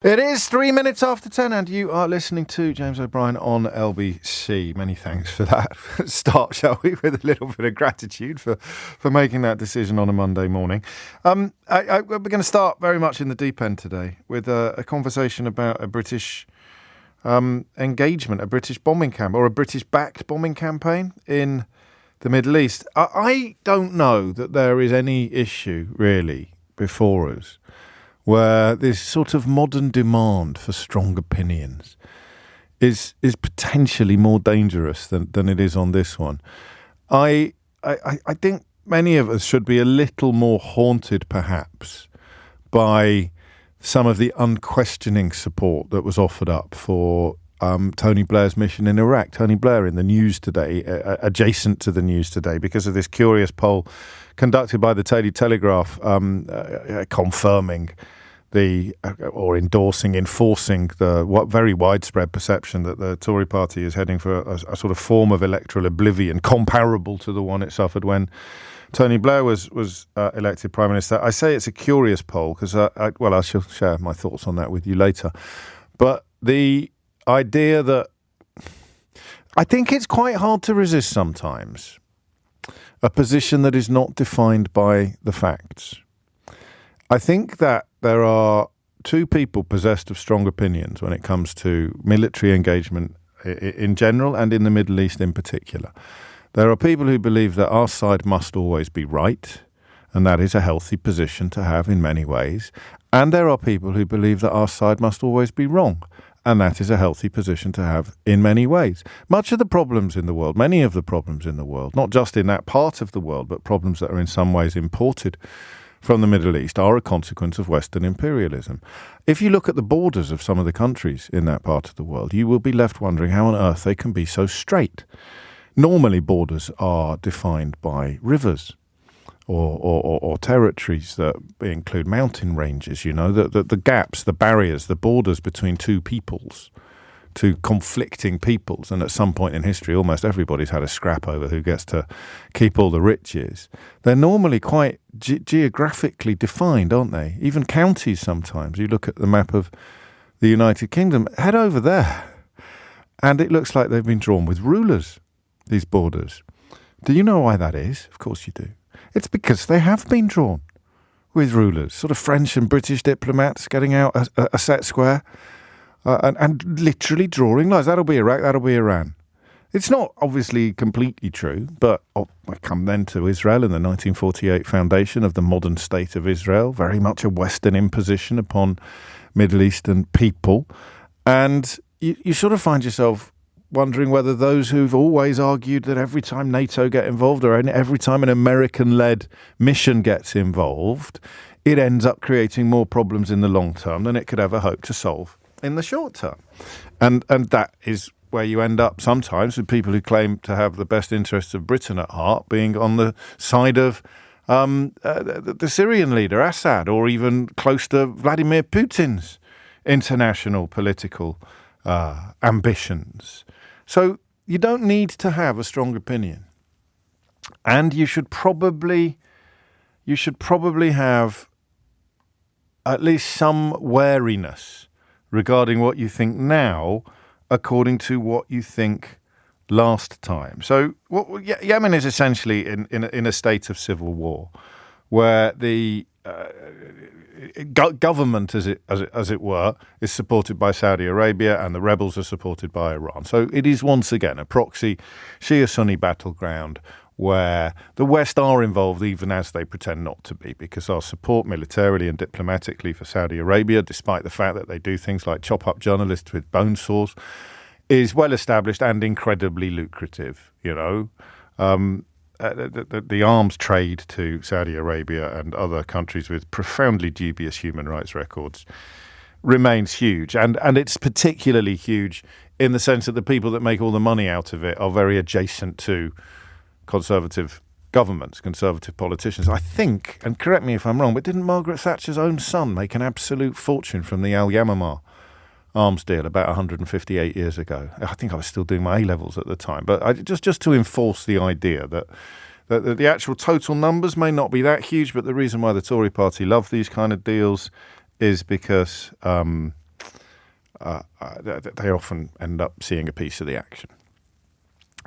It is 3 minutes after 10 and you are listening to James O'Brien on LBC. Many thanks for that start, shall we, with a little bit of gratitude for making that decision on a Monday morning. We're going to start very much in the deep end today with a conversation about a British engagement, a British bombing campaign, or a British-backed bombing campaign in the Middle East. I don't know that there is any issue, really, before us where this sort of modern demand for strong opinions is potentially more dangerous than it is on this one. I think many of us should be a little more haunted, perhaps, by some of the unquestioning support that was offered up for Tony Blair's mission in Iraq. Tony Blair in the news today, adjacent to the news today, because of this curious poll conducted by the Daily Telegraph confirming or enforcing the very widespread perception that the Tory party is heading for a sort of form of electoral oblivion comparable to the one it suffered when Tony Blair was elected Prime Minister. I say it's a curious poll because, I shall share my thoughts on that with you later. But the idea that I think it's quite hard to resist sometimes a position that is not defined by the facts. I think that there are two people possessed of strong opinions when it comes to military engagement in general and in the Middle East in particular. There are people who believe that our side must always be right, and that is a healthy position to have in many ways. And there are people who believe that our side must always be wrong, and that is a healthy position to have in many ways. Much of the problems in the world, many of the problems in the world, not just in that part of the world, but problems that are in some ways imported from the Middle East, are a consequence of Western imperialism. If you look at the borders of some of the countries in that part of the world, you will be left wondering how on earth they can be so straight. Normally borders are defined by rivers or territories that include mountain ranges, the gaps, the barriers, the borders between two peoples, two conflicting peoples. And at some point in history, almost everybody's had a scrap over who gets to keep all the riches. They're normally quite geographically defined, aren't they? Even counties sometimes. You look at the map of the United Kingdom, head over there, and it looks like they've been drawn with rulers, these borders. Do you know why that is? Of course you do. It's because they have been drawn with rulers, sort of French and British diplomats getting out a set square and literally drawing lines. That'll be Iraq, that'll be Iran. It's not obviously completely true, but I come then to Israel and the 1948 foundation of the modern state of Israel, very much a Western imposition upon Middle Eastern people. And you sort of find yourself wondering whether those who've always argued that every time NATO get involved or every time an American-led mission gets involved, it ends up creating more problems in the long term than it could ever hope to solve in the short term. And that is where you end up sometimes with people who claim to have the best interests of Britain at heart being on the side of the Syrian leader, Assad, or even close to Vladimir Putin's international political ambitions. So you don't need to have a strong opinion. And you should probably have at least some wariness regarding what you think now, according to what you think last time. So Yemen is essentially in a state of civil war, where the government, as it were, is supported by Saudi Arabia, and the rebels are supported by Iran. So it is once again a proxy Shia-Sunni battleground where the West are involved, even as they pretend not to be, because our support militarily and diplomatically for Saudi Arabia, despite the fact that they do things like chop up journalists with bone saws, is well established and incredibly lucrative. The arms trade to Saudi Arabia and other countries with profoundly dubious human rights records remains huge. And it's particularly huge in the sense that the people that make all the money out of it are very adjacent to conservative governments, conservative politicians. I think, and correct me if I'm wrong, but didn't Margaret Thatcher's own son make an absolute fortune from the Al-Yamamah arms deal about 158 years ago? I think I was still doing my A-levels at the time. But just to enforce the idea that the actual total numbers may not be that huge, but the reason why the Tory party love these kind of deals is because they often end up seeing a piece of the action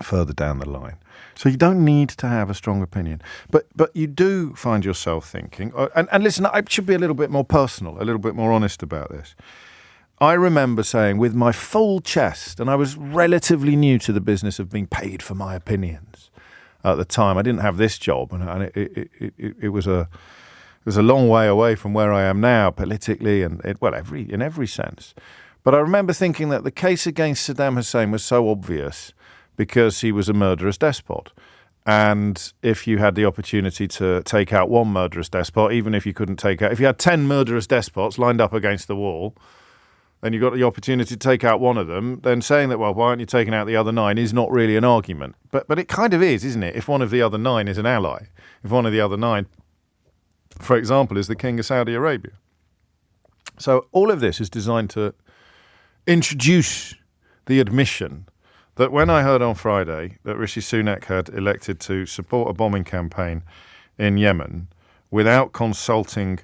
further down the line. So you don't need to have a strong opinion. But you do find yourself thinking, and listen, I should be a little bit more personal, a little bit more honest about this. I remember saying with my full chest, and I was relatively new to the business of being paid for my opinions at the time. I didn't have this job, and it was a long way away from where I am now politically and in every sense. But I remember thinking that the case against Saddam Hussein was so obvious because he was a murderous despot. And if you had the opportunity to take out one murderous despot, even if you couldn't take out, if you had 10 murderous despots lined up against the wall, and you got the opportunity to take out one of them, then saying that, well, why aren't you taking out the other 9 is not really an argument. But it kind of is, isn't it? If one of the other 9 is an ally, if one of the other 9, for example, is the King of Saudi Arabia. So all of this is designed to introduce the admission that when I heard on Friday that Rishi Sunak had elected to support a bombing campaign in Yemen without consulting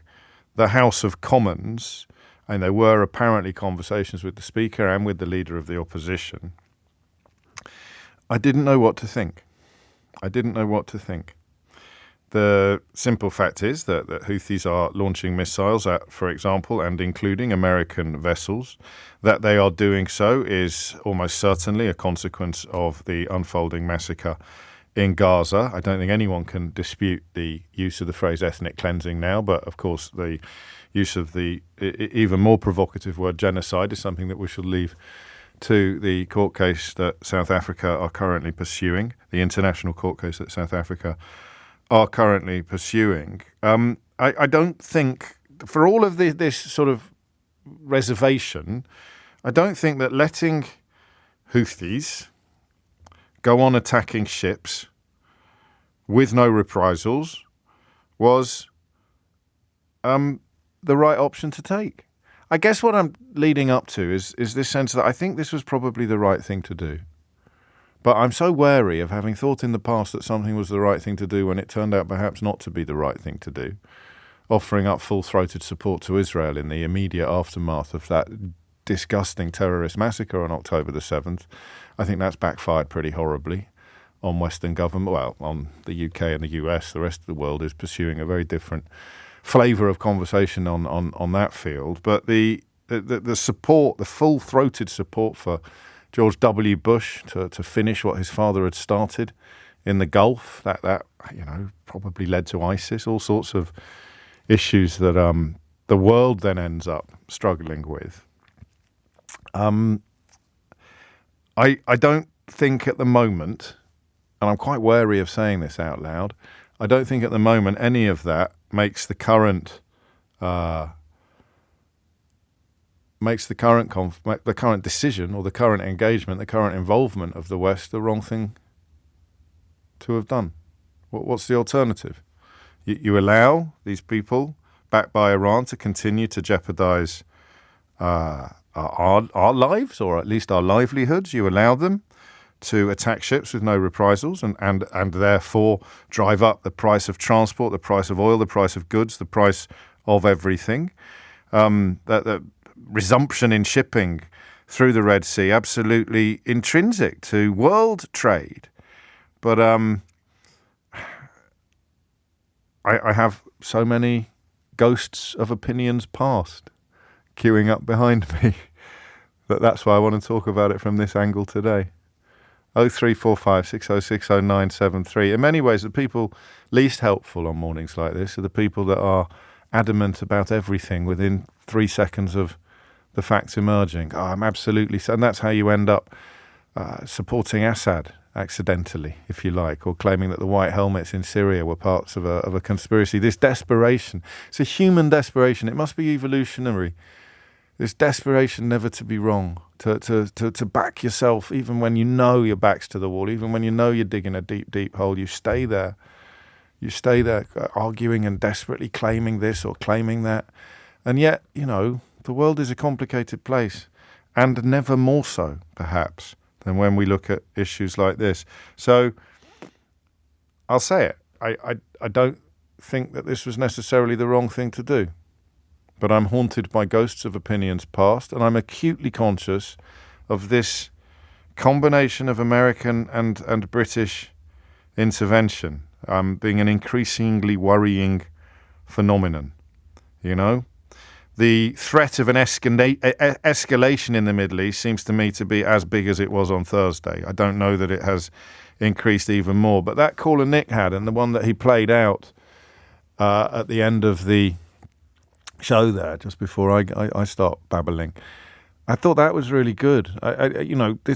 the House of Commons, and there were apparently conversations with the Speaker and with the Leader of the Opposition, I didn't know what to think. The simple fact is that Houthis are launching missiles at, for example, and including American vessels. That they are doing so is almost certainly a consequence of the unfolding massacre in Gaza. I don't think anyone can dispute the use of the phrase ethnic cleansing now, but of course the use of the even more provocative word genocide is something that we should leave to the court case that South Africa are currently pursuing, the international court case that South Africa are currently pursuing. I don't think, for all of this sort of reservation, I don't think that letting Houthis go on attacking ships with no reprisals was the right option to take. I guess what I'm leading up to is this sense that I think this was probably the right thing to do. But I'm so wary of having thought in the past that something was the right thing to do when it turned out perhaps not to be the right thing to do. Offering up full-throated support to Israel in the immediate aftermath of that disgusting terrorist massacre on October the 7th, I think that's backfired pretty horribly on Western government, well, on the UK and the US. The rest of the world is pursuing a very different flavour of conversation on that field. But the support, the full-throated support for George W. Bush to finish what his father had started in the Gulf, that probably led to ISIS, all sorts of issues that the world then ends up struggling with. I don't think at the moment, and I'm quite wary of saying this out loud, I don't think at the moment any of that makes the current decision or the current engagement, the current involvement of the West the wrong thing to have done. What's the alternative? You allow these people, backed by Iran, to continue to jeopardize our lives, or at least our livelihoods. You allow them to attack ships with no reprisals and therefore drive up the price of transport, the price of oil, the price of goods, the price of everything. That resumption in shipping through the Red Sea, absolutely intrinsic to world trade. But I have so many ghosts of opinions past queuing up behind me that's why I want to talk about it from this angle today. 0345 6060 973. In many ways, the people least helpful on mornings like this are the people that are adamant about everything within 3 seconds of the facts emerging. I'm absolutely... And that's how you end up supporting Assad accidentally, if you like, or claiming that the white helmets in Syria were parts of a conspiracy. This desperation, it's a human desperation. It must be evolutionary. This desperation never to be wrong, to back yourself even when you know your back's to the wall, even when you know you're digging a deep, deep hole. You stay there. You stay there arguing and desperately claiming this or claiming that. And yet, the world is a complicated place, and never more so, perhaps, than when we look at issues like this. So I'll say it. I don't think that this was necessarily the wrong thing to do. but I'm haunted by ghosts of opinions past, and I'm acutely conscious of this combination of American and British intervention being an increasingly worrying phenomenon. You know, the threat of an escalation in the Middle East seems to me to be as big as it was on Thursday. I don't know that it has increased even more, but that caller Nick had, and the one that he played out at the end of the show there, just before I start babbling, I thought that was really good.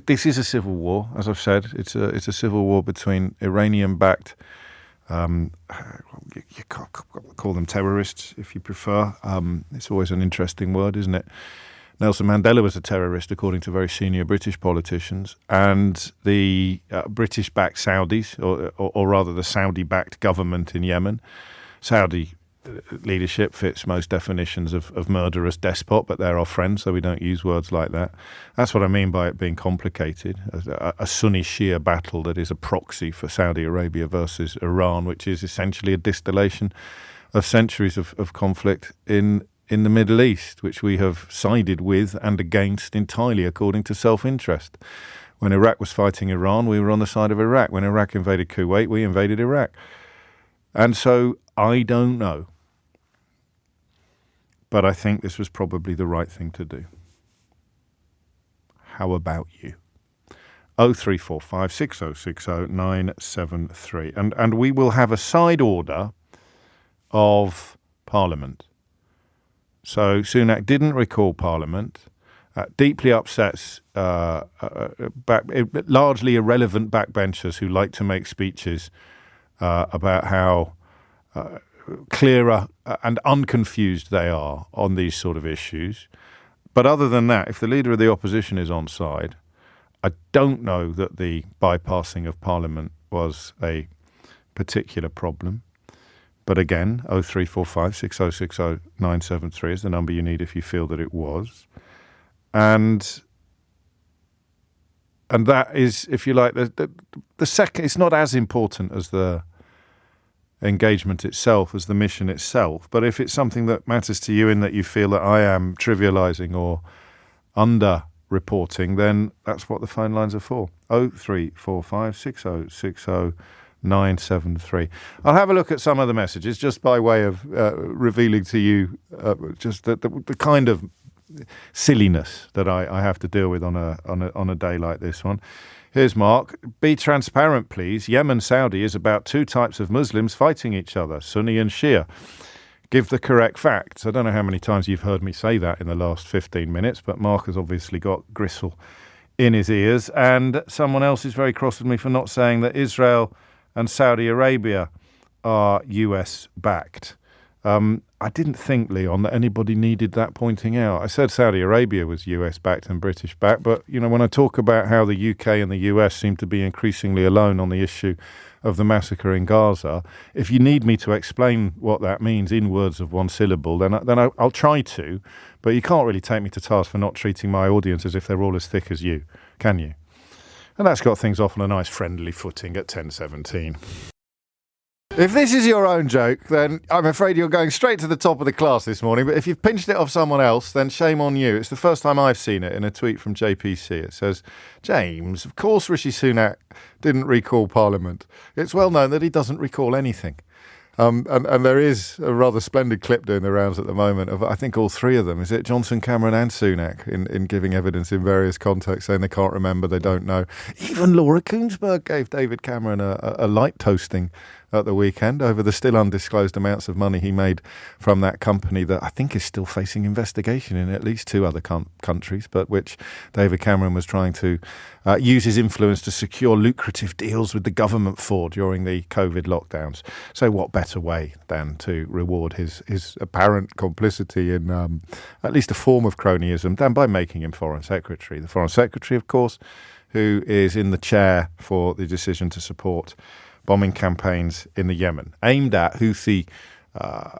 This is a civil war, as I've said. It's a civil war between Iranian-backed, you call them terrorists if you prefer. It's always an interesting word, isn't it? Nelson Mandela was a terrorist, according to very senior British politicians, and the British-backed Saudis, or rather the Saudi-backed government in Yemen. Saudi leadership fits most definitions of murderous despot, but they're our friends, so we don't use words like that. That's what I mean by it being complicated. A Sunni-Shia battle that is a proxy for Saudi Arabia versus Iran, which is essentially a distillation of centuries of conflict in the Middle East, which we have sided with and against entirely according to self-interest. When Iraq was fighting Iran, we were on the side of Iraq. When Iraq invaded Kuwait, we invaded Iraq. And so I don't know, but I think this was probably the right thing to do. How about you? 0345 6060 973. And we will have a side order of Parliament. So Sunak didn't recall Parliament. Deeply upsets largely irrelevant backbenchers who like to make speeches about how clearer and unconfused they are on these sort of issues. But other than that, if the Leader of the Opposition is on side, I don't know that the bypassing of Parliament was a particular problem. But again, 0345 6060 973 is the number you need if you feel that it was. And that is, if you like, the second, it's not as important as the engagement itself, as the mission itself. But if it's something that matters to you in that you feel that I am trivialising or under-reporting, then that's what the phone lines are for. 0345 6060 973. I'll have a look at some of the messages just by way of revealing to you just the kind of silliness that I have to deal with on a day like this one. Here's Mark. Be transparent, please. Yemen Saudi is about two types of Muslims fighting each other, Sunni and Shia. Give the correct facts. I don't know how many times you've heard me say that in the last 15 minutes, but Mark has obviously got gristle in his ears. And someone else is very cross with me for not saying that Israel and Saudi Arabia are US-backed. I didn't think, Leon, that anybody needed that pointing out. I said Saudi Arabia was US-backed and British-backed, but when I talk about how the UK and the US seem to be increasingly alone on the issue of the massacre in Gaza, if you need me to explain what that means in words of one syllable, then I'll try to, but you can't really take me to task for not treating my audience as if they're all as thick as you, can you? And that's got things off on a nice friendly footing at 10:17. If this is your own joke, then I'm afraid you're going straight to the top of the class this morning. But if you've pinched it off someone else, then shame on you. It's the first time I've seen it in a tweet from JPC. It says, James, of course Rishi Sunak didn't recall Parliament. It's well known that he doesn't recall anything. And there is a rather splendid clip doing the rounds at the moment of, I think, all three of them. Is it Johnson, Cameron and Sunak in giving evidence in various contexts, saying they can't remember, they don't know. Even Laura Koonsberg gave David Cameron a light toasting at the weekend over the still undisclosed amounts of money he made from that company that I think is still facing investigation in at least two other countries, but which David Cameron was trying to use his influence to secure lucrative deals with the government for during the COVID lockdowns. So what better way than to reward his apparent complicity in at least a form of cronyism than by making him Foreign Secretary. The Foreign Secretary, of course, who is in the chair for the decision to support bombing campaigns in the Yemen, aimed at Houthi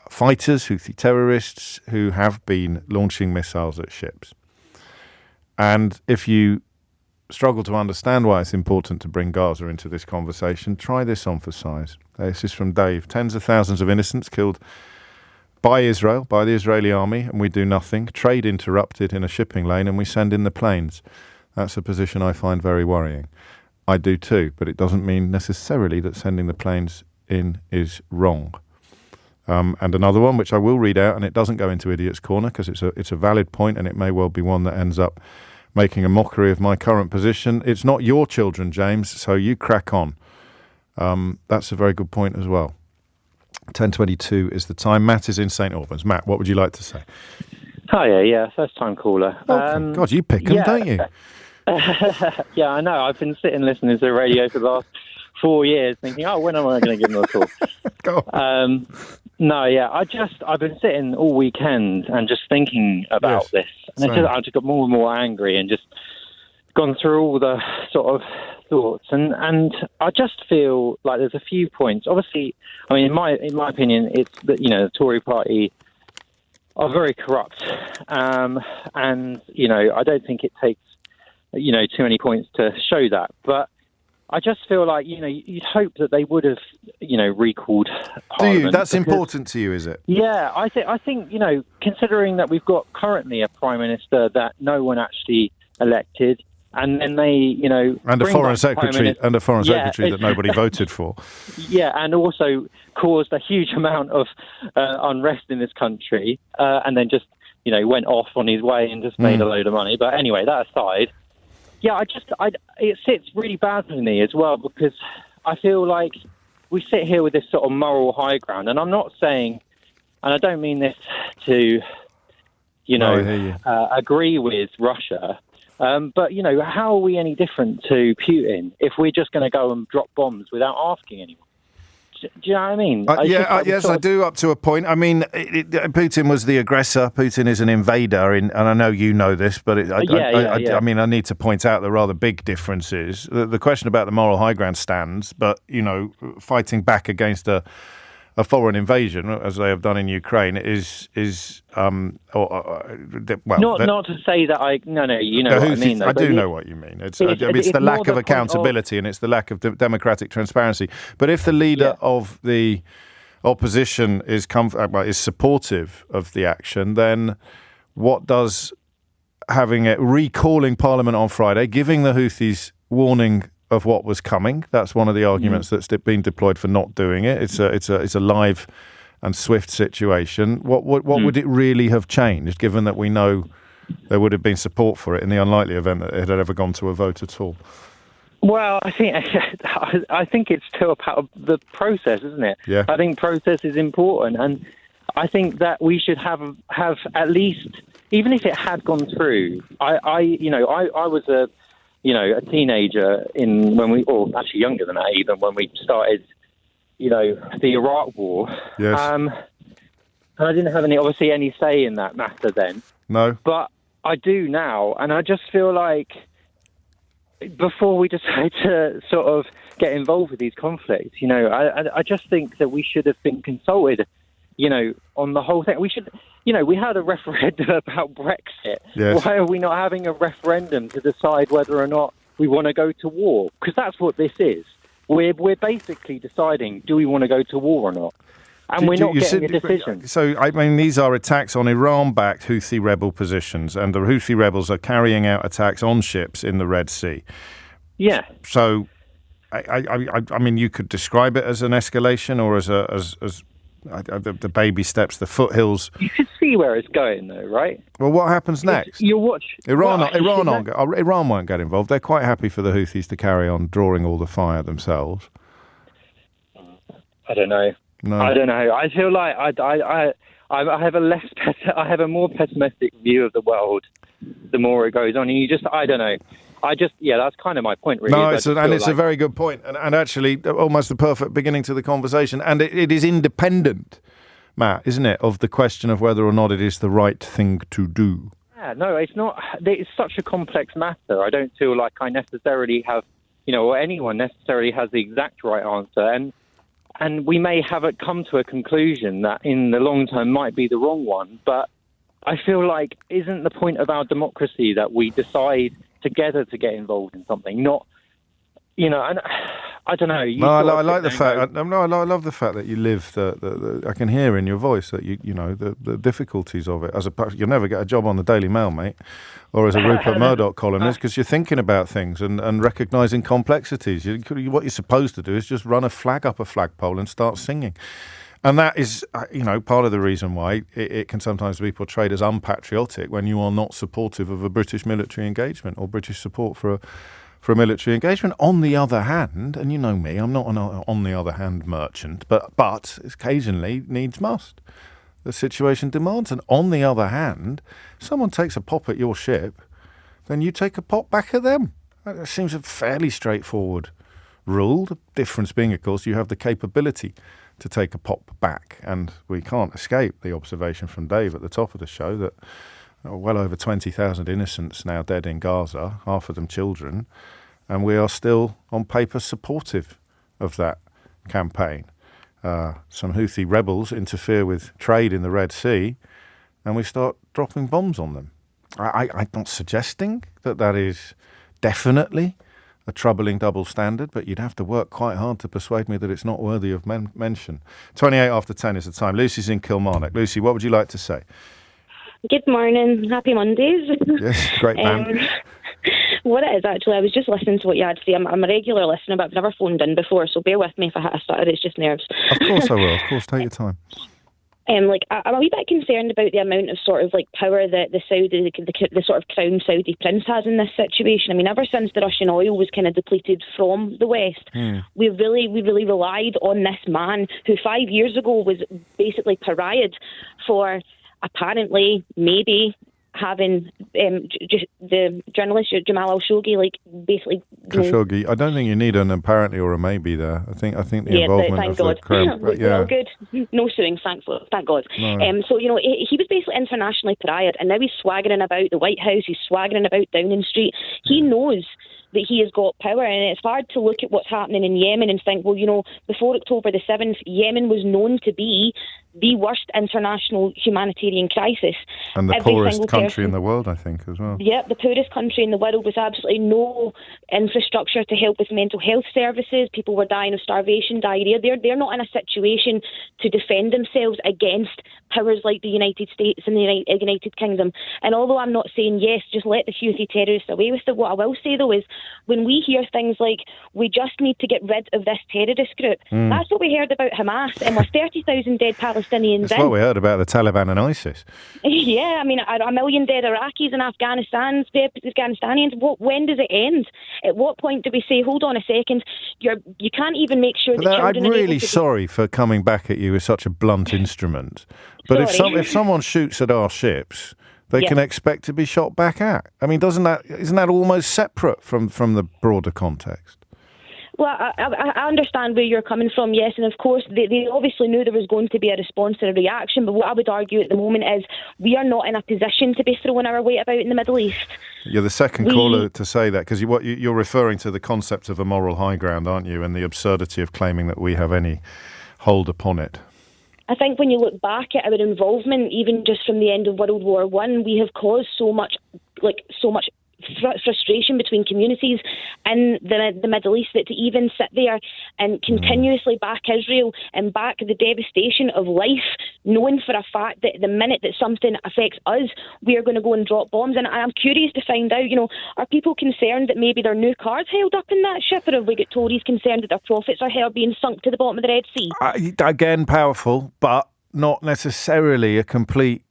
fighters, Houthi terrorists who have been launching missiles at ships. And if you struggle to understand why it's important to bring Gaza into this conversation, try this on for size. This is from Dave. Tens of thousands of innocents killed by Israel, by the Israeli army, and we do nothing. Trade interrupted in a shipping lane, and we send in the planes. That's a position I find very worrying. I do too, but it doesn't mean necessarily that sending the planes in is wrong. And another one, which I will read out, and it doesn't go into Idiot's Corner because it's a valid point, and it may well be one that ends up making a mockery of my current position. It's not your children, James, so you crack on. That's a very good point as well. 10:22 is the time. Matt is in St Albans. Matt, what would you like to say? Hiya, yeah, first time caller. God, you pick them, don't you? Yeah, I know. I've been sitting listening to the radio for the last 4 years thinking, when am I going to give them a call? Go on. No, yeah, I've been sitting all weekend and just thinking about this. And I just got more and more angry and just gone through all the sort of thoughts. And I just feel like there's a few points. Obviously, I mean, in my opinion, it's that, the Tory party are very corrupt. And, I don't think it takes, too many points to show that. But I just feel like, you'd hope that they would have, recalled Parliament. Do you? That's important to you, is it? Yeah, I think, considering that we've got currently a Prime Minister that no one actually elected, and then they, and a foreign secretary that nobody voted for. Yeah, and also caused a huge amount of unrest in this country, and then just, went off on his way and just made a load of money. But anyway, that aside, yeah, it sits really bad with me as well, because I feel like we sit here with this sort of moral high ground, and I'm not saying, and I don't mean this to, agree with Russia. But, how are we any different to Putin if we're just going to go and drop bombs without asking anyone? Do you know what I mean? Yes, I do, up to a point. I mean, Putin was the aggressor. Putin is an invader, and I know you know this, but I mean, I need to point out the rather big differences. The question about the moral high ground stands, but, fighting back against a foreign invasion, as they have done in Ukraine, is not to say that what I mean. Though, I do know what you mean. It's the lack of accountability and it's the lack of democratic transparency. But if the leader of the opposition is supportive of the action, then what does recalling Parliament on Friday, giving the Houthis warning of what was coming? That's one of the arguments that's been deployed for not doing it. It's a live and swift situation. What would it really have changed, given that we know there would have been support for it in the unlikely event that it had ever gone to a vote at all? Well, I think it's still about the process, isn't it? Yeah. I think process is important, and I think that we should have at least, even if it had gone through. I was a teenager actually younger than that even, when we started, the Iraq War. Yes. And I didn't have any say in that matter then. No. But I do now, and I just feel like before we decide to sort of get involved with these conflicts, I just think that we should have been consulted, on the whole thing. We should, we had a referendum about Brexit. Yes. Why are we not having a referendum to decide whether or not we want to go to war? Because that's what this is. We're basically deciding, do we want to go to war or not? And we're not getting a decision. So, I mean, these are attacks on Iran-backed Houthi rebel positions, and the Houthi rebels are carrying out attacks on ships in the Red Sea. Yeah. So, I mean, you could describe it as an escalation, or as the baby steps, the foothills. You could see where it's going, though, right? Well, what happens next? You'll watch. Iran won't get involved. They're quite happy for the Houthis to carry on drawing all the fire themselves. I don't know. No. I don't know. I feel like I have a more pessimistic view of the world the more it goes on. And I don't know. That's kind of my point, really. No, it's a very good point, and actually almost the perfect beginning to the conversation. And it is independent, Matt, isn't it, of the question of whether or not it is the right thing to do. Yeah, no, it's not. It's such a complex matter. I don't feel like I necessarily have, or anyone necessarily has the exact right answer. And we may have it come to a conclusion that in the long term might be the wrong one. But I feel like, isn't the point of our democracy that we decide together to get involved in something? Not, and I don't know. I like the fact. I love the fact that you live. I can hear in your voice that you know the difficulties of it. As you'll never get a job on the Daily Mail, mate, or as a Rupert Murdoch columnist, because you're thinking about things and recognising complexities. What you're supposed to do is just run a flag up a flagpole and start singing. And that is, part of the reason why it can sometimes be portrayed as unpatriotic when you are not supportive of a British military engagement or British support for a military engagement. On the other hand, and you know me, I'm not an on the other hand merchant, but occasionally needs must. The situation demands. And on the other hand, if someone takes a pop at your ship, then you take a pop back at them. That seems a fairly straightforward rule. The difference being, of course, you have the capability to take a pop back. And we can't escape the observation from Dave at the top of the show that well over 20,000 innocents now dead in Gaza, half of them children, and we are still on paper supportive of that campaign. Some Houthi rebels interfere with trade in the Red Sea, and we start dropping bombs on them. I'm not suggesting that is definitely a troubling double standard, but you'd have to work quite hard to persuade me that it's not worthy of mention. 28 after 10 is the time. Lucy's in Kilmarnock. Lucy, what would you like to say? Good morning. Happy Mondays. Yes, great band. What it is, actually, I was just listening to what you had to say. I'm a regular listener, but I've never phoned in before, so bear with me if I hit a stutter. It's just nerves. Of course I will. Of course, take your time. I'm a wee bit concerned about the amount of sort of like power that the sort of crown Saudi prince has in this situation. I mean, ever since the Russian oil was kind of depleted from the West, we really relied on this man who 5 years ago was basically pariahed for apparently maybe having just the journalist Jamal Khashoggi basically. Khashoggi. I don't think you need an apparently or a maybe there. I think the involvement of the crown. We're all good. No suing, thank God. No. So he was basically internationally pariahed, and now he's swaggering about the White House. He's swaggering about Downing Street. He knows that he has got power, and it's hard to look at what's happening in Yemen and think, well, before October the 7th, Yemen was known to be the worst international humanitarian crisis. And the poorest country in the world, I think, as well. Yeah, the poorest country in the world, with absolutely no infrastructure to help with mental health services. People were dying of starvation, diarrhea. They're not in a situation to defend themselves against powers like the United States and the United Kingdom. And although I'm not saying, yes, just let the Houthi terrorists away with it, what I will say, though, is when we hear things like, we just need to get rid of this terrorist group, that's what we heard about Hamas, and we're 30,000 dead Palestinians. That's what we heard about the Taliban and ISIS. Yeah, I mean, a million dead Iraqis and Afghanistanians. When does it end? At what point do we say, hold on a second, you can't even make sure that children I'm really sorry for coming back at you with such a blunt instrument. But if someone shoots at our ships, they can expect to be shot back at. I mean, isn't that almost separate from the broader context? Well, I understand where you're coming from, yes, and of course they obviously knew there was going to be a response and a reaction, but what I would argue at the moment is we are not in a position to be throwing our weight about in the Middle East. You're the second caller to say that, because you're referring to the concept of a moral high ground, aren't you, and the absurdity of claiming that we have any hold upon it. I think when you look back at our involvement, even just from the end of World War I, we have caused so much frustration between communities in the Middle East that to even sit there and continuously back Israel and back the devastation of life, knowing for a fact that the minute that something affects us, we are going to go and drop bombs. And I'm curious to find out, are people concerned that maybe there are new cars held up in that ship, or have we got Tories concerned that their profits are being sunk to the bottom of the Red Sea? Again, powerful, but not necessarily a complete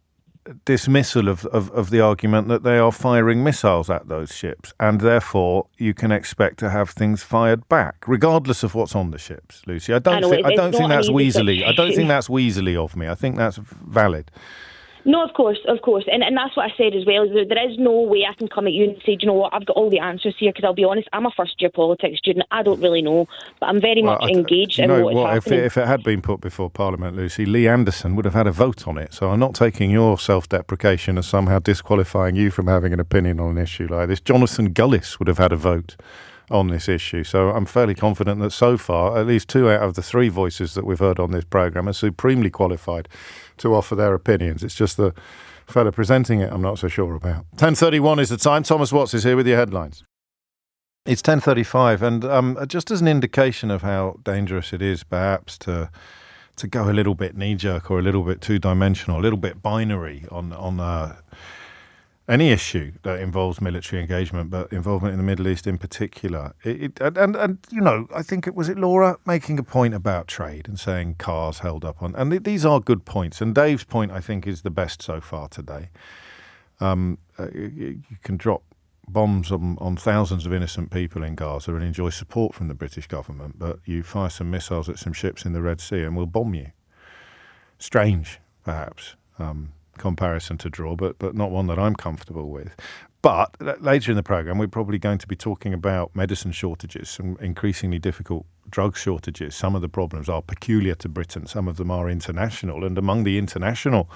dismissal of the argument that they are firing missiles at those ships, and therefore you can expect to have things fired back, regardless of what's on the ships. Lucy, I don't think that's weaselly. I don't think that's weaselly of me. I think that's valid. No, of course, and that's what I said as well. There is no way I can come at you and say, do you know what, I've got all the answers here, because I'll be honest, I'm a first-year politics student. I don't really know, but I'm very much engaged in what's happening. If it had been put before Parliament, Lucy, Lee Anderson would have had a vote on it. So I'm not taking your self-deprecation as somehow disqualifying you from having an opinion on an issue like this. Jonathan Gullis would have had a vote on this issue. So I'm fairly confident that so far, at least 2 out of the 3 voices that we've heard on this programme are supremely qualified to offer their opinions. It's just the fella presenting it I'm not so sure about. 10:31 is the time. Thomas Watts is here with your headlines. It's 10:35, and just as an indication of how dangerous it is, perhaps to go a little bit knee-jerk or a little bit two-dimensional, a little bit binary on any issue that involves military engagement, but involvement in the Middle East in particular. And I think it was Laura making a point about trade and saying cars held up on, and these are good points. And Dave's point, I think, is the best so far today. You can drop bombs on thousands of innocent people in Gaza and enjoy support from the British government, but you fire some missiles at some ships in the Red Sea and we'll bomb you. Strange, perhaps, comparison to draw, but not one that I'm comfortable with. But later in the programme, we're probably going to be talking about medicine shortages, some increasingly difficult drug shortages. Some of the problems are peculiar to Britain, some of them are international, and among the international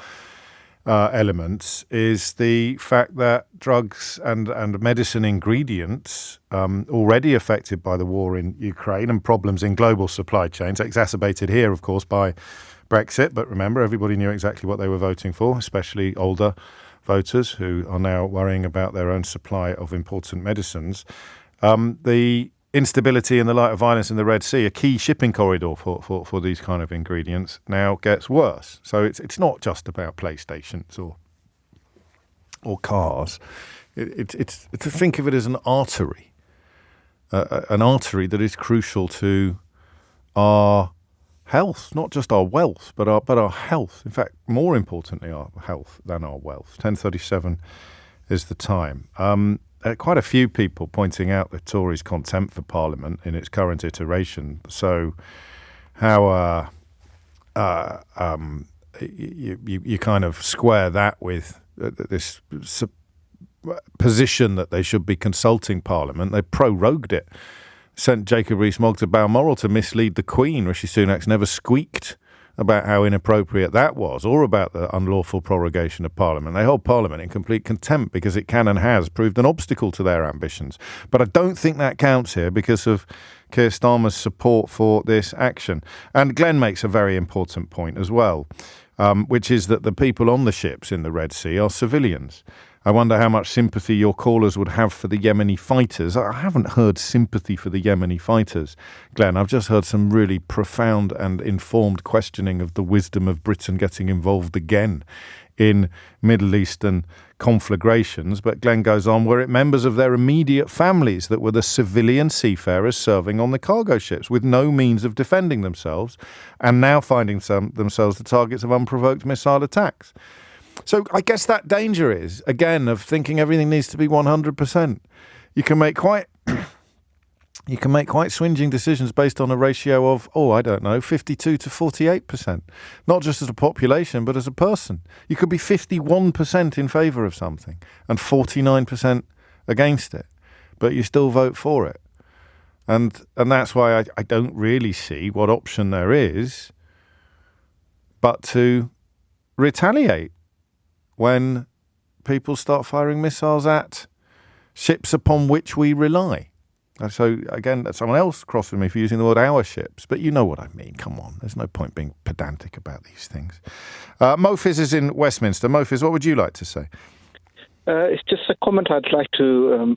elements is the fact that drugs and medicine ingredients already affected by the war in Ukraine and problems in global supply chains, exacerbated here, of course, by Brexit. But remember, everybody knew exactly what they were voting for, especially older voters who are now worrying about their own supply of important medicines. The instability in the light of violence in the Red Sea, a key shipping corridor for these kind of ingredients, now gets worse. So it's not just about PlayStations or cars. It's to think of it as an artery that is crucial to our health, not just our wealth, but our health. In fact, more importantly, our health than our wealth. 10:37 is the time. Quite a few people pointing out the Tories' contempt for Parliament in its current iteration. So how you kind of square that with this position that they should be consulting Parliament. They prorogued it, sent Jacob Rees-Mogg to Balmoral to mislead the Queen. Rishi Sunak's never squeaked about how inappropriate that was, or about the unlawful prorogation of Parliament. They hold Parliament in complete contempt because it can and has proved an obstacle to their ambitions. But I don't think that counts here because of Keir Starmer's support for this action. And Glenn makes a very important point as well, which is that the people on the ships in the Red Sea are civilians. I wonder how much sympathy your callers would have for the Yemeni fighters. I haven't heard sympathy for the Yemeni fighters, Glenn. I've just heard some really profound and informed questioning of the wisdom of Britain getting involved again in Middle Eastern conflagrations. But Glenn goes on, were it members of their immediate families that were the civilian seafarers serving on the cargo ships with no means of defending themselves and now finding themselves the targets of unprovoked missile attacks? So I guess that danger is, again, of thinking everything needs to be 100%. You can make quite swinging decisions based on a ratio of, 52 to 48%. Not just as a population, but as a person. You could be 51% in favour of something and 49% against it, but you still vote for it. And that's why I don't really see what option there is but to retaliate when people start firing missiles at ships upon which we rely. So, again, someone else cross with me for using the word our ships, but you know what I mean. Come on, there's no point being pedantic about these things. Mofis is in Westminster. Mofis, what would you like to say? It's just a comment I'd like to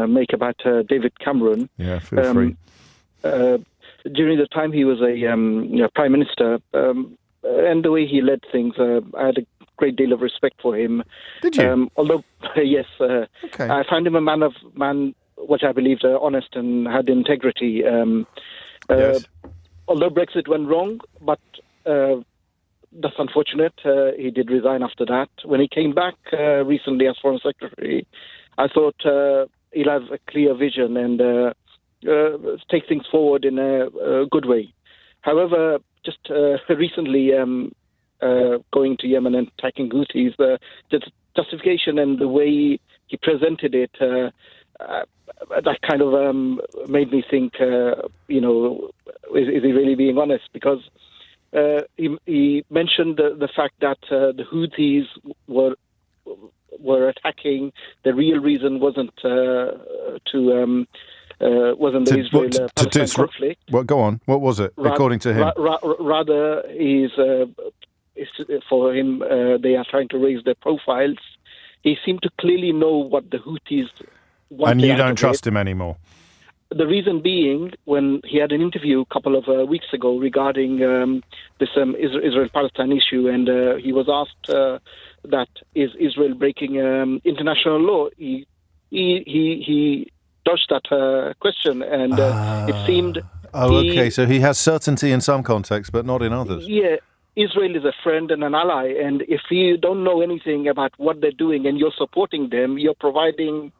make about David Cameron. Yeah, feel free. During the time he was a Prime Minister, and the way he led things, I had a great deal of respect for him. Did you? Although, yes, okay. I found him a man which I believed honest and had integrity. Yes. Although Brexit went wrong, but that's unfortunate. He did resign after that. When he came back recently as Foreign Secretary, I thought he'll have a clear vision and take things forward in a good way. However, just recently going to Yemen and attacking Houthis, the justification and the way he presented it, that kind of made me think, is he really being honest? Because he mentioned the fact that the Houthis were attacking. The real reason wasn't wasn't the Israel-Palestine conflict. Well, go on. What was it, according to him? Rather, for him, they are trying to raise their profiles. He seemed to clearly know what the Houthis want. And you don't trust him anymore? the reason being, when he had an interview a couple of weeks ago regarding this Israel-Palestine issue, and he was asked that is Israel breaking international law, he dodged that question, and it seemed... okay, so he has certainty in some contexts, but not in others. Yeah, Israel is a friend and an ally, and if you don't know anything about what they're doing and you're supporting them, you're providing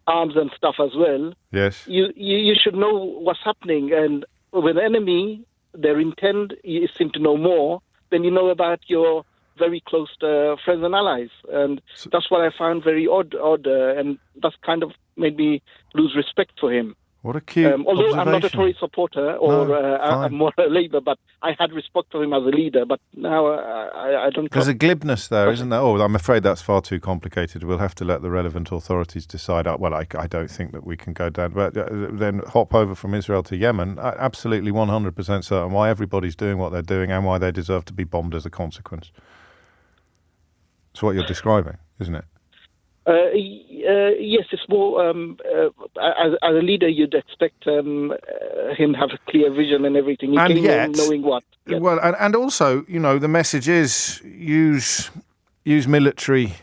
arms and stuff as well. Yes. You should know what's happening, and with the enemy, their intent, you seem to know more than you know about your very close friends and allies, and that's what I found very odd, and that's kind of made me lose respect for him. What a cute although I'm not a Tory supporter, or No, I'm more a Labour, but I had respect for him as a leader, but now I don't... There's a glibness there, isn't there? Oh, I'm afraid that's far too complicated. We'll have to let the relevant authorities decide. Well, I don't think that we can go down. But then hop over from Israel to Yemen. Absolutely 100% certain why everybody's doing what they're doing and why they deserve to be bombed as a consequence. It's what you're describing, isn't it? Yes, it's more as a leader, you'd expect him to have a clear vision and everything. He came in knowing what. Yeah. Well, and also, the message is use military.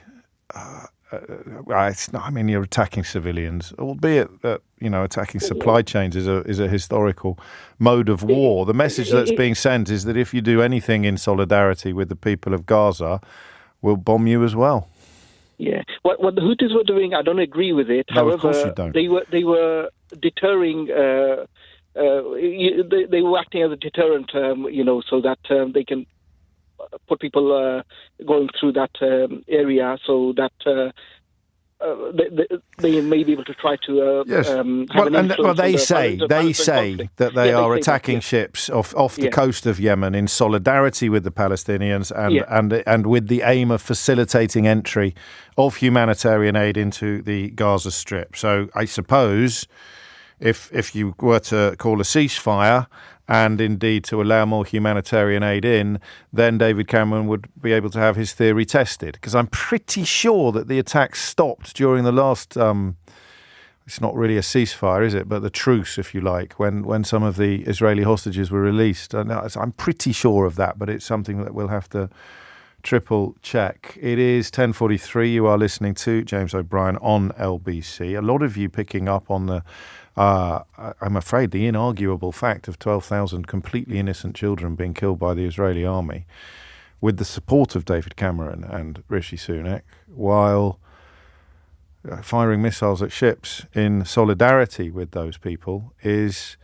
It's not. I mean, you're attacking civilians, albeit that attacking supply chains is a historical mode of war. The message that's being sent is that if you do anything in solidarity with the people of Gaza, we'll bomb you as well. Yeah, what the Houthis were doing, I don't agree with it. No, however, of course you don't. They were deterring. They were acting as a deterrent, so that they can put people going through that area, so that they may be able to try to yes. have an influence. They say that they are attacking ships off the coast of Yemen in solidarity with the Palestinians and with the aim of facilitating entry of humanitarian aid into the Gaza Strip. So I suppose if you were to call a ceasefire and indeed to allow more humanitarian aid in, then David Cameron would be able to have his theory tested. Because I'm pretty sure that the attacks stopped during the last, it's not really a ceasefire, is it? But the truce, if you like, when some of the Israeli hostages were released. I'm pretty sure of that, but it's something that we'll have to triple check. It is 10:43. You are listening to James O'Brien on LBC. A lot of you picking up on the I'm afraid the inarguable fact of 12,000 completely innocent children being killed by the Israeli army with the support of David Cameron and Rishi Sunak while firing missiles at ships in solidarity with those people is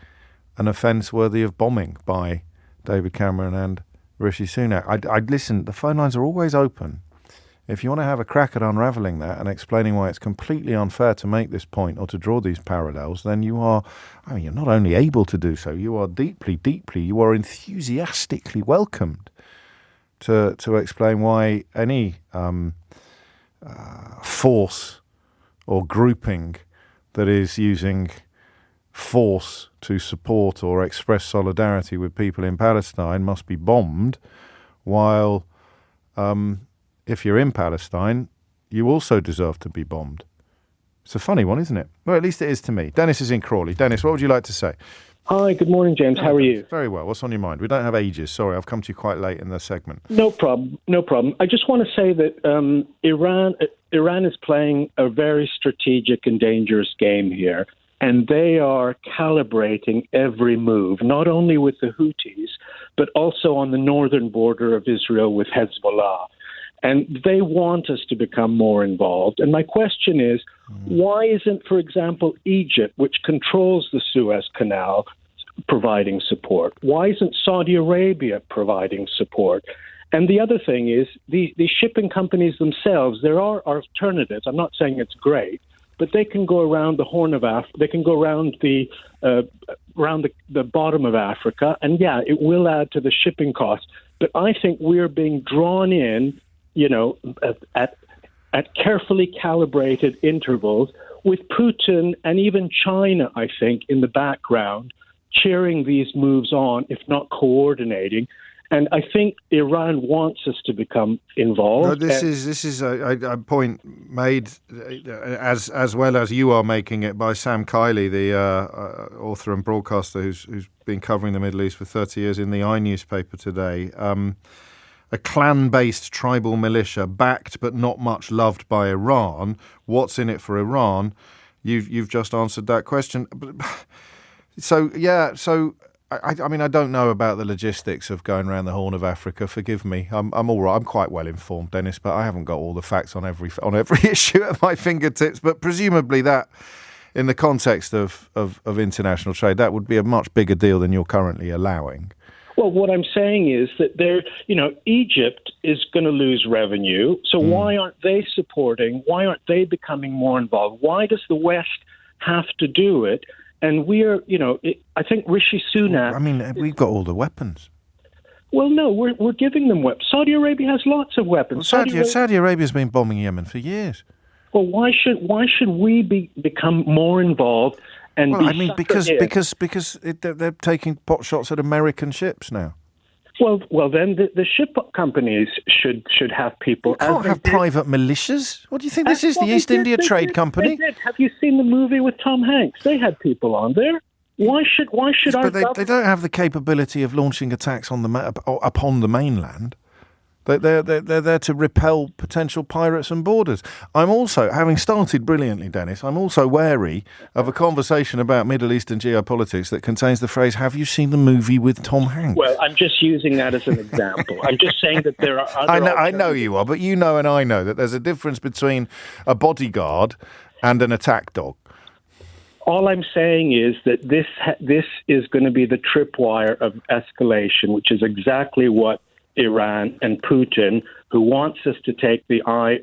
an offence worthy of bombing by David Cameron and Rishi Sunak. I'd listen, the phone lines are always open. If you want to have a crack at unravelling that and explaining why it's completely unfair to make this point or to draw these parallels, then you're not only able to do so, you are you are enthusiastically welcomed to explain why any force or grouping that is using force to support or express solidarity with people in Palestine must be bombed, while if you're in Palestine, you also deserve to be bombed. It's a funny one, isn't it? Well, at least it is to me. Dennis is in Crawley. Dennis, what would you like to say? Hi, good morning, James. How are you? Very well. What's on your mind? We don't have ages. Sorry, I've come to you quite late in the segment. No problem. I just want to say that Iran is playing a very strategic and dangerous game here, and they are calibrating every move, not only with the Houthis, but also on the northern border of Israel with Hezbollah. And they want us to become more involved. And my question is, why isn't, for example, Egypt, which controls the Suez Canal, providing support? Why isn't Saudi Arabia providing support? And the other thing is, the shipping companies themselves, there are alternatives. I'm not saying it's great, but they can go around the Horn of Africa. They can go around the bottom of Africa. And yeah, it will add to the shipping costs. But I think we're being drawn in, at carefully calibrated intervals, with Putin and even China, I think, in the background, cheering these moves on, if not coordinating. And I think Iran wants us to become involved. No, this is a point made as well as you are making it by Sam Kiley, the author and broadcaster who's been covering the Middle East for 30 years in the newspaper today. A clan-based tribal militia backed but not much loved by Iran. What's in it for Iran? You've just answered that question. So I mean, I don't know about the logistics of going around the Horn of Africa. Forgive me. I'm all right. I'm quite well informed, Dennis, but I haven't got all the facts on every issue at my fingertips. But presumably that, in the context of international trade, that would be a much bigger deal than you're currently allowing. Well, what I'm saying is that Egypt is going to lose revenue. So why aren't they supporting? Why aren't they becoming more involved? Why does the West have to do it? And I think Rishi Sunak... I mean, we've got all the weapons. Well, no, we're giving them weapons. Saudi Arabia has lots of weapons. Well, Saudi Arabia's been bombing Yemen for years. Well, why should we become more involved? And because they're taking pot shots at American ships now. Well, then the ship companies should have people. You can't have private militias. What do you think this is? The East India Trade Company? They did. Have you seen the movie with Tom Hanks? They had people on there. Why should our But they don't have the capability of launching attacks on upon the mainland. They're there to repel potential pirates and boarders. I'm also, having started brilliantly, Dennis, I'm also wary of a conversation about Middle Eastern geopolitics that contains the phrase, have you seen the movie with Tom Hanks? Well, I'm just using that as an example. I'm just saying that there are other I know you are, but you know and I know that there's a difference between a bodyguard and an attack dog. All I'm saying is that this is going to be the tripwire of escalation, which is exactly what Iran and Putin, who wants us to take the eye.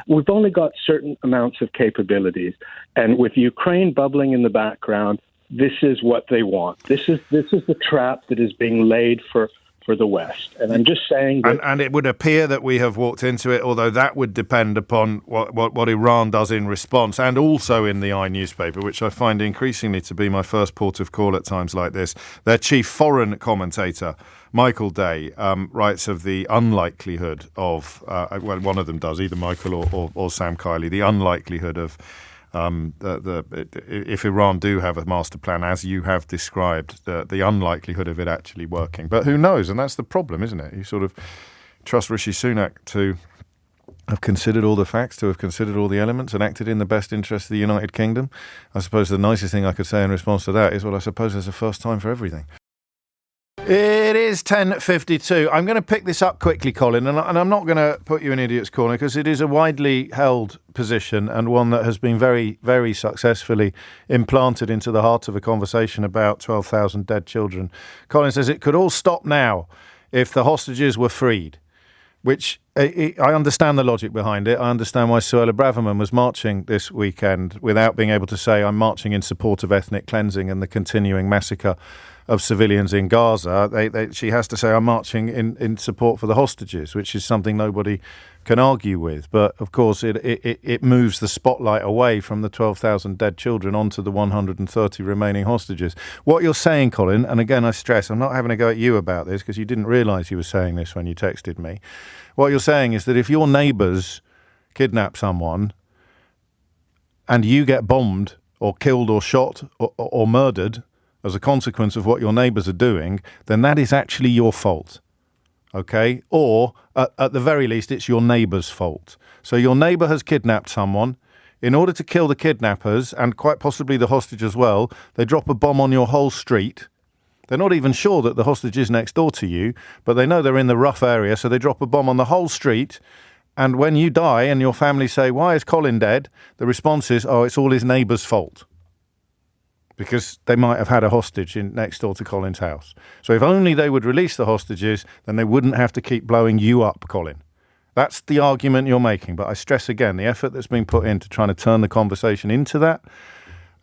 We've only got certain amounts of capabilities. And with Ukraine bubbling in the background, this is what they want. This is the trap that is being laid for the West. And I'm just saying that... And it would appear that we have walked into it, although that would depend upon what Iran does in response, and also in the newspaper, which I find increasingly to be my first port of call at times like this. Their chief foreign commentator, Michael Day, writes of the unlikelihood of, one of them does, either Michael or Sam Kiley, the unlikelihood of if Iran do have a master plan, as you have described, the unlikelihood of it actually working. But who knows? And that's the problem, isn't it? You sort of trust Rishi Sunak to have considered all the facts, to have considered all the elements and acted in the best interest of the United Kingdom. I suppose the nicest thing I could say in response to that is, well, I suppose there's a first time for everything. It is 10:52. I'm going to pick this up quickly, Colin, and I'm not going to put you in idiot's corner because it is a widely held position and one that has been very, very successfully implanted into the heart of a conversation about 12,000 dead children. Colin says it could all stop now if the hostages were freed, which I understand the logic behind it. I understand why Suella Braverman was marching this weekend without being able to say, I'm marching in support of ethnic cleansing and the continuing massacre of civilians in Gaza. She has to say, I'm marching in support for the hostages, which is something nobody can argue with. But, of course, it moves the spotlight away from the 12,000 dead children onto the 130 remaining hostages. What you're saying, Colin, and again I stress, I'm not having a go at you about this because you didn't realise you were saying this when you texted me. What you're saying is that if your neighbours kidnap someone and you get bombed or killed or shot or murdered as a consequence of what your neighbours are doing, then that is actually your fault, okay? Or, at the very least, it's your neighbour's fault. So your neighbour has kidnapped someone. In order to kill the kidnappers, and quite possibly the hostage as well, they drop a bomb on your whole street. They're not even sure that the hostage is next door to you, but they know they're in the rough area, so they drop a bomb on the whole street. And when you die and your family say, why is Colin dead? The response is, oh, it's all his neighbour's fault. Because they might have had a hostage next door to Colin's house. So if only they would release the hostages, then they wouldn't have to keep blowing you up, Colin. That's the argument you're making. But I stress again, the effort that's been put into trying to turn the conversation into that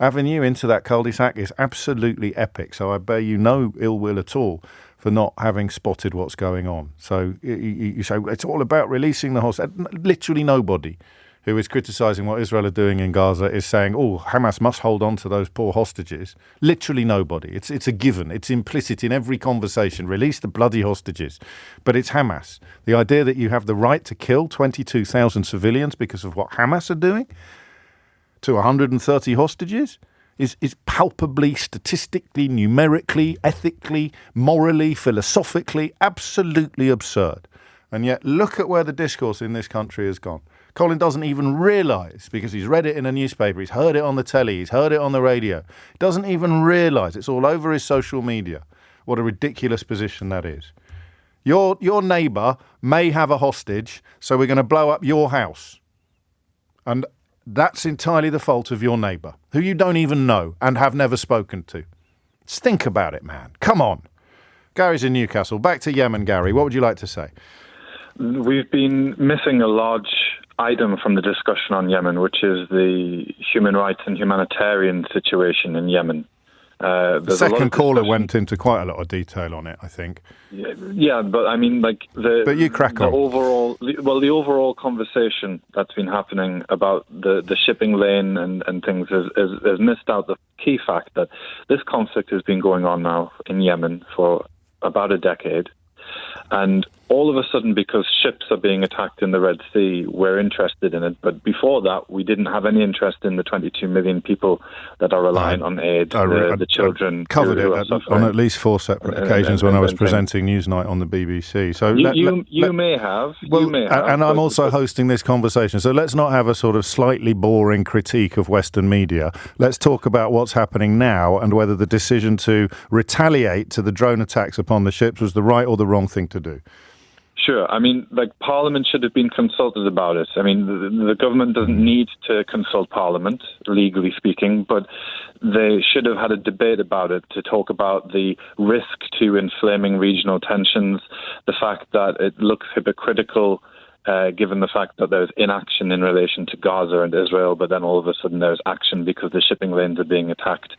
avenue, into that cul-de-sac is absolutely epic. So I bear you no ill will at all for not having spotted what's going on. So you say it's all about releasing the hostage. Literally nobody who is criticising what Israel are doing in Gaza is saying, oh, Hamas must hold on to those poor hostages. Literally nobody. It's a given. It's implicit in every conversation. Release the bloody hostages. But it's Hamas. The idea that you have the right to kill 22,000 civilians because of what Hamas are doing to 130 hostages is palpably, statistically, numerically, ethically, morally, philosophically, absolutely absurd. And yet look at where the discourse in this country has gone. Colin doesn't even realise, because he's read it in a newspaper, he's heard it on the telly, he's heard it on the radio. He doesn't even realise, it's all over his social media, what a ridiculous position that is. Your neighbour may have a hostage, so we're going to blow up your house. And that's entirely the fault of your neighbour, who you don't even know and have never spoken to. Just think about it, man. Come on. Gary's in Newcastle. Back to Yemen, Gary. What would you like to say? We've been missing a large item from the discussion on Yemen, which is the human rights and humanitarian situation in Yemen. The second caller went into quite a lot of detail on it, I think. Yeah, but I mean, like But you crack on. The overall conversation that's been happening about the shipping lane and things has missed out the key fact that this conflict has been going on now in Yemen for about a decade. And all of a sudden, because ships are being attacked in the Red Sea, we're interested in it. But before that, we didn't have any interest in the 22 million people that are reliant on aid, the children. I covered it on at least 4 separate occasions when I was presenting Newsnight on the BBC. So you may have. And I'm also hosting this conversation. So let's not have a sort of slightly boring critique of Western media. Let's talk about what's happening now and whether the decision to retaliate to the drone attacks upon the ships was the right or the wrong thing to do. Sure. I mean, Parliament should have been consulted about it. I mean, the government doesn't need to consult Parliament, legally speaking, but they should have had a debate about it to talk about the risk to inflaming regional tensions, the fact that it looks hypocritical given the fact that there's inaction in relation to Gaza and Israel, but then all of a sudden there's action because the shipping lanes are being attacked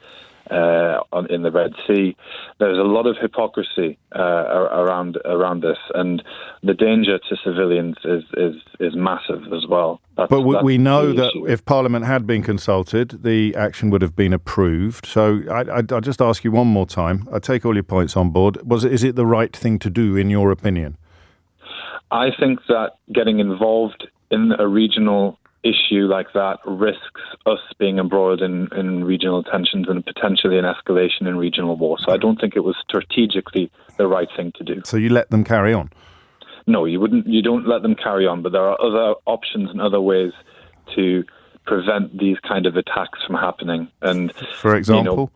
in the Red Sea. There's a lot of hypocrisy around this, and the danger to civilians is massive as well. But we know that if Parliament had been consulted, the action would have been approved. So I'll just ask you one more time. I take all your points on board. Is it the right thing to do, in your opinion? I think that getting involved in a regional issue like that risks us being embroiled in regional tensions and potentially an escalation in regional war. So I don't think it was strategically the right thing to do. So you let them carry on? No, you wouldn't. You don't let them carry on, but there are other options and other ways to prevent these kind of attacks from happening. And for example?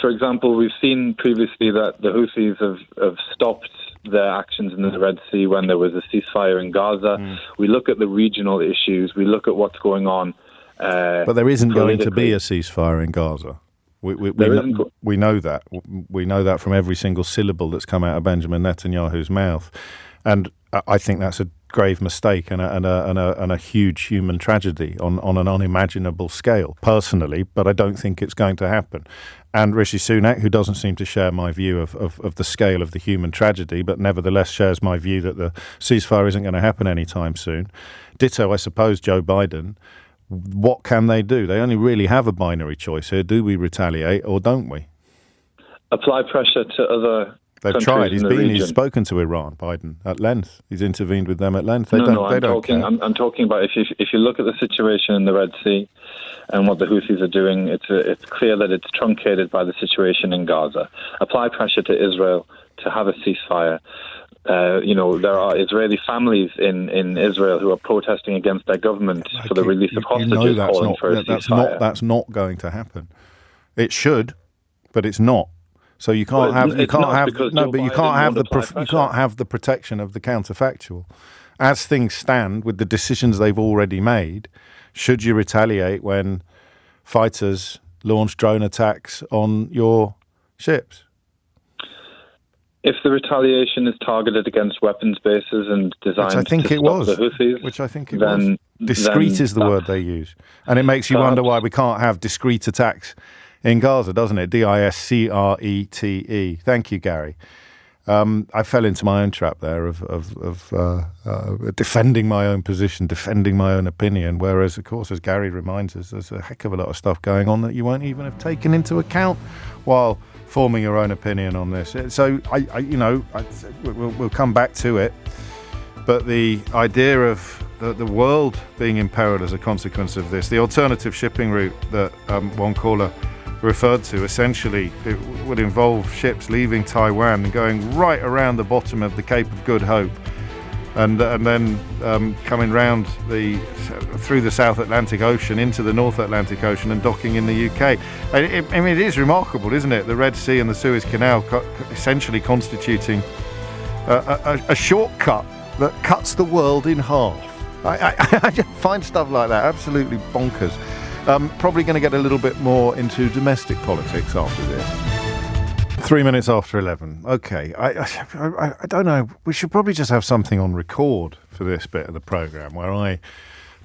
For example, we've seen previously that the Houthis have stopped their actions in the Red Sea when there was a ceasefire in Gaza. We look at the regional issues. We look at what's going on. But there isn't going to be a ceasefire in Gaza. We know that. We know that from every single syllable that's come out of Benjamin Netanyahu's mouth. And I think that's a grave mistake and a huge human tragedy on an unimaginable scale, personally, but I don't think it's going to happen. And Rishi Sunak, who doesn't seem to share my view of the scale of the human tragedy, but nevertheless shares my view that the ceasefire isn't going to happen anytime soon. Ditto, I suppose, Joe Biden. What can they do? They only really have a binary choice here. Do we retaliate or don't we? Apply pressure to other They've tried. He's spoken to Iran, Biden, at length. He's intervened with them at length. I'm talking about if you look at the situation in the Red Sea and what the Houthis are doing, it's clear that it's truncated by the situation in Gaza. Apply pressure to Israel to have a ceasefire. There are Israeli families in Israel who are protesting against their government for the release of hostages, calling for a ceasefire. That's not going to happen. It should, but it's not. So you can't have the protection of the counterfactual. As things stand, with the decisions they've already made, should you retaliate when fighters launch drone attacks on your ships? If the retaliation is targeted against weapons bases and designed to stop the Houthis, which I think it was. Discreet is the word they use, and it makes you wonder why we can't have discreet attacks in Gaza, doesn't it? Discrete. Thank you, Gary. I fell into my own trap there of defending my own position, defending my own opinion, whereas, of course, as Gary reminds us, there's a heck of a lot of stuff going on that you won't even have taken into account while forming your own opinion on this. So, we'll come back to it, but the idea of the world being imperiled as a consequence of this, the alternative shipping route that one caller referred to, essentially it would involve ships leaving Taiwan and going right around the bottom of the Cape of Good Hope and then coming round through the South Atlantic Ocean into the North Atlantic Ocean and docking in the UK. I mean, it is remarkable, isn't it? The Red Sea and the Suez Canal essentially constituting a shortcut that cuts the world in half. I just find stuff like that absolutely bonkers. Probably going to get a little bit more into domestic politics after this. 3 minutes after 11. Okay, I don't know. We should probably just have something on record for this bit of the programme where I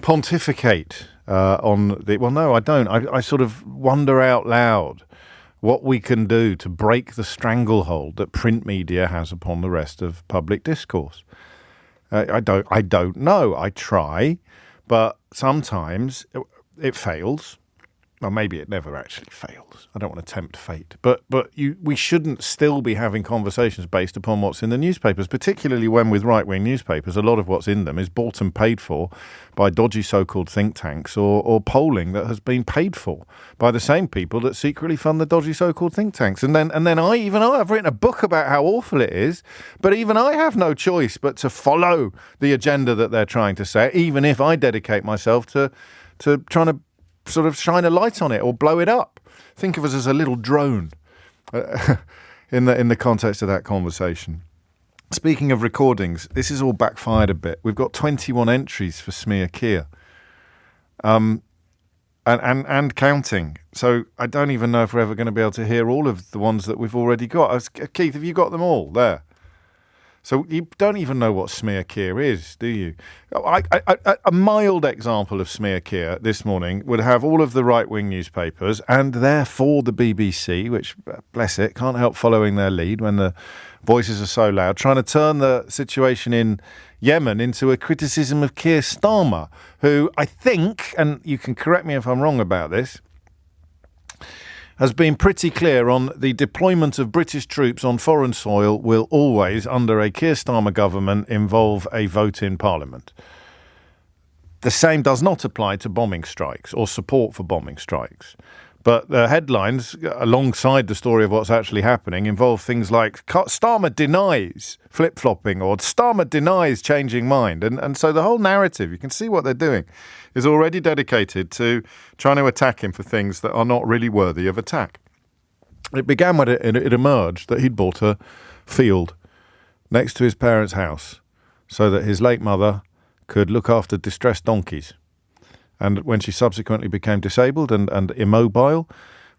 pontificate on the... Well, no, I don't. I sort of wonder out loud what we can do to break the stranglehold that print media has upon the rest of public discourse. I don't know. I try, but sometimes it fails. Well, maybe it never actually fails. I don't want to tempt fate. But we shouldn't still be having conversations based upon what's in the newspapers, particularly when with right-wing newspapers, a lot of what's in them is bought and paid for by dodgy so-called think tanks or polling that has been paid for by the same people that secretly fund the dodgy so-called think tanks. And then I've written a book about how awful it is, but even I have no choice but to follow the agenda that they're trying to set, even if I dedicate myself to trying to sort of shine a light on it or blow it up. Think of us as a little drone in the context of that conversation. Speaking of recordings, this is all backfired a bit. We've got 21 entries for Smear Keir, and counting. So I don't even know if we're ever going to be able to hear all of the ones that we've already got. Keith, have you got them all there? So you don't even know what Smear Keir is, do you? A mild example of Smear Keir this morning would have all of the right-wing newspapers and therefore the BBC, which, bless it, can't help following their lead when the voices are so loud, trying to turn the situation in Yemen into a criticism of Keir Starmer, who I think, and you can correct me if I'm wrong about this, has been pretty clear on the deployment of British troops on foreign soil will always, under a Keir Starmer government, involve a vote in Parliament. The same does not apply to bombing strikes or support for bombing strikes. But the headlines, alongside the story of what's actually happening, involve things like Starmer denies flip-flopping or Starmer denies changing mind. And so the whole narrative, you can see what they're doing, is already dedicated to trying to attack him for things that are not really worthy of attack. It began when it emerged that he'd bought a field next to his parents' house so that his late mother could look after distressed donkeys. And when she subsequently became disabled and immobile,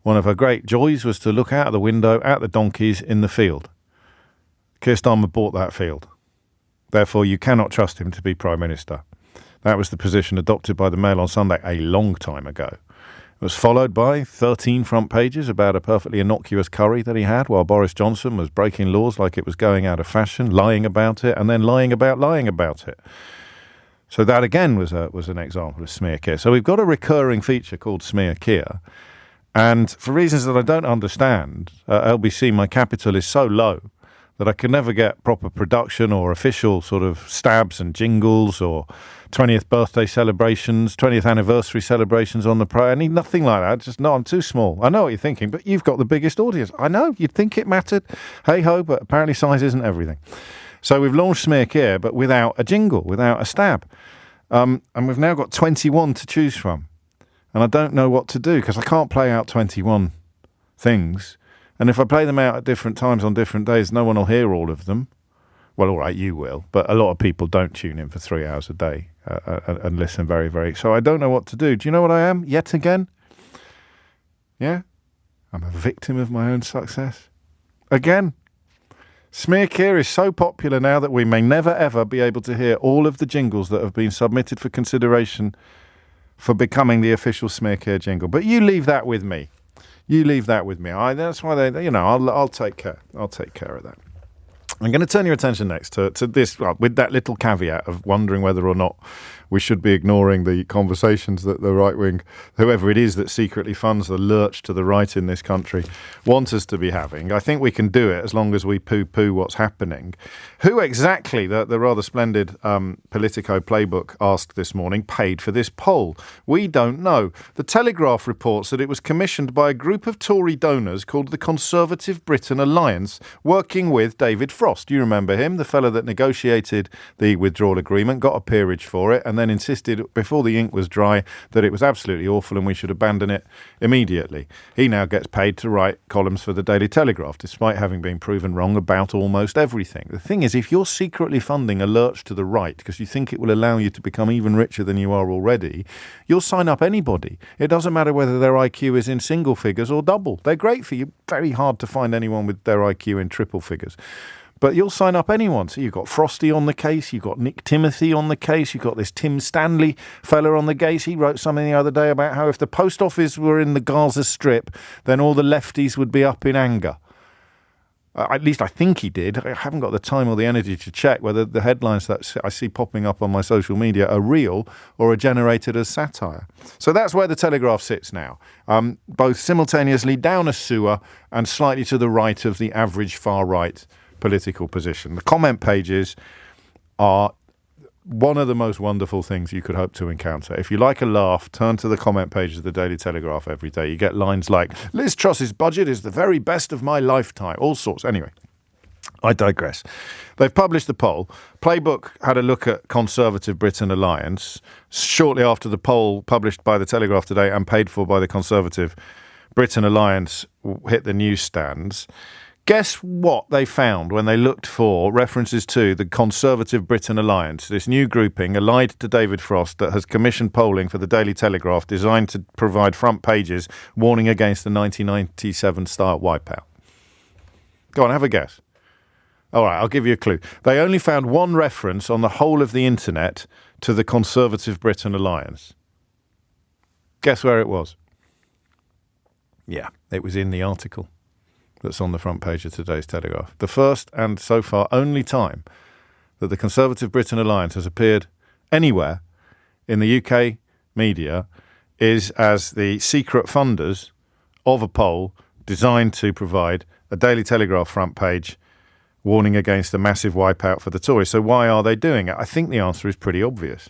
one of her great joys was to look out of the window at the donkeys in the field. Keir Starmer bought that field. Therefore, you cannot trust him to be Prime Minister. That was the position adopted by the Mail on Sunday a long time ago. It was followed by 13 front pages about a perfectly innocuous curry that he had while Boris Johnson was breaking laws like it was going out of fashion, lying about it, and then lying about it. So that again was an example of Smear Keir. So we've got a recurring feature called Smear Keir, and for reasons that I don't understand, LBC, my capital is so low that I can never get proper production or official sort of stabs and jingles or 20th birthday celebrations, 20th anniversary celebrations on the pro. I need nothing like that. Just no, I'm too small. I know what you're thinking, but you've got the biggest audience. I know, you'd think it mattered. Hey ho, but apparently size isn't everything. So we've launched Smear Keir, but without a jingle, without a stab. And we've now got 21 to choose from. And I don't know what to do because I can't play out 21 things. And if I play them out at different times on different days, no one will hear all of them. Well, all right, you will. But a lot of people don't tune in for 3 hours a day and listen very, very. So I don't know what to do. Do you know what I am yet again? Yeah? I'm a victim of my own success. Again. Smear Keir is so popular now that we may never ever be able to hear all of the jingles that have been submitted for consideration for becoming the official Smear Keir jingle. But you leave that with me. You leave that with me. That's why I'll take care. I'll take care of that. I'm going to turn your attention next to this, well, with that little caveat of wondering whether or not we should be ignoring the conversations that the right wing, whoever it is that secretly funds the lurch to the right in this country, want us to be having. I think we can do it as long as we poo-poo what's happening. Who exactly, the rather splendid Politico playbook asked this morning, paid for this poll? We don't know. The Telegraph reports that it was commissioned by a group of Tory donors called the Conservative Britain Alliance, working with David Frost. You remember him, the fellow that negotiated the withdrawal agreement, got a peerage for it, and then insisted before the ink was dry that it was absolutely awful and we should abandon it immediately. He now gets paid to write columns for the Daily Telegraph, despite having been proven wrong about almost everything. The thing is, if you're secretly funding a lurch to the right because you think it will allow you to become even richer than you are already, you'll sign up anybody. It doesn't matter whether their IQ is in single figures or double. They're great for you. Very hard to find anyone with their IQ in triple figures. But you'll sign up anyone. So you've got Frosty on the case, you've got Nick Timothy on the case, you've got this Tim Stanley fella on the case. He wrote something the other day about how if the post office were in the Gaza Strip, then all the lefties would be up in anger. At least I think he did. I haven't got the time or the energy to check whether the headlines that I see popping up on my social media are real or are generated as satire. So that's where the Telegraph sits now, both simultaneously down a sewer and slightly to the right of the average far-right political position. The comment pages are one of the most wonderful things you could hope to encounter. If you like a laugh, turn to the comment pages of the Daily Telegraph every day. You get lines like, Liz Truss's budget is the very best of my lifetime. All sorts. Anyway, I digress. They've published the poll. Playbook had a look at Conservative Britain Alliance shortly after the poll published by the Telegraph today and paid for by the Conservative Britain Alliance hit the newsstands. Guess what they found when they looked for references to the Conservative Britain Alliance, this new grouping allied to David Frost that has commissioned polling for the Daily Telegraph designed to provide front pages warning against the 1997-style wipeout. Go on, have a guess. All right, I'll give you a clue. They only found one reference on the whole of the internet to the Conservative Britain Alliance. Guess where it was? Yeah, it was in the article that's on the front page of today's Telegraph. The first and so far only time that the Conservative Britain Alliance has appeared anywhere in the UK media is as the secret funders of a poll designed to provide a Daily Telegraph front page warning against a massive wipeout for the Tories. So why are they doing it? I think the answer is pretty obvious.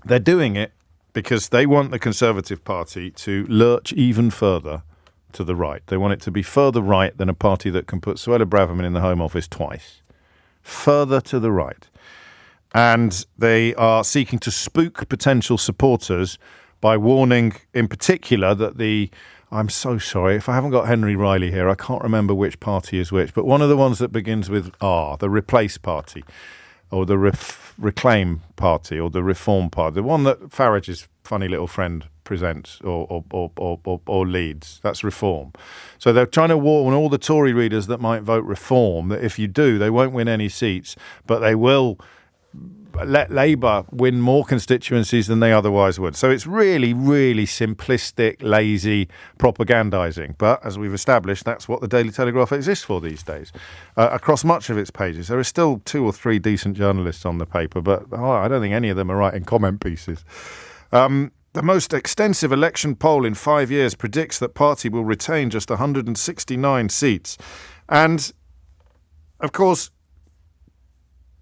They're doing it because they want the Conservative Party to lurch even further to the right. They want it to be further right than a party that can put Suella Braverman in the Home Office twice. Further to the right. And they are seeking to spook potential supporters by warning in particular that I'm so sorry, if I haven't got Henry Riley here, I can't remember which party is which, but one of the ones that begins with R, the Replace Party, or the Reclaim Party, or the Reform Party, the one that Farage's funny little friend presents or leads. That's Reform. So they're trying to warn all the Tory readers that might vote Reform that if you do, they won't win any seats, but they will let Labour win more constituencies than they otherwise would. So it's really, really simplistic, lazy propagandising. But as we've established, that's what the Daily Telegraph exists for these days. Across much of its pages, there are still 2 or 3 decent journalists on the paper, but I don't think any of them are writing comment pieces. The most extensive election poll in 5 years predicts that party will retain just 169 seats. And, of course,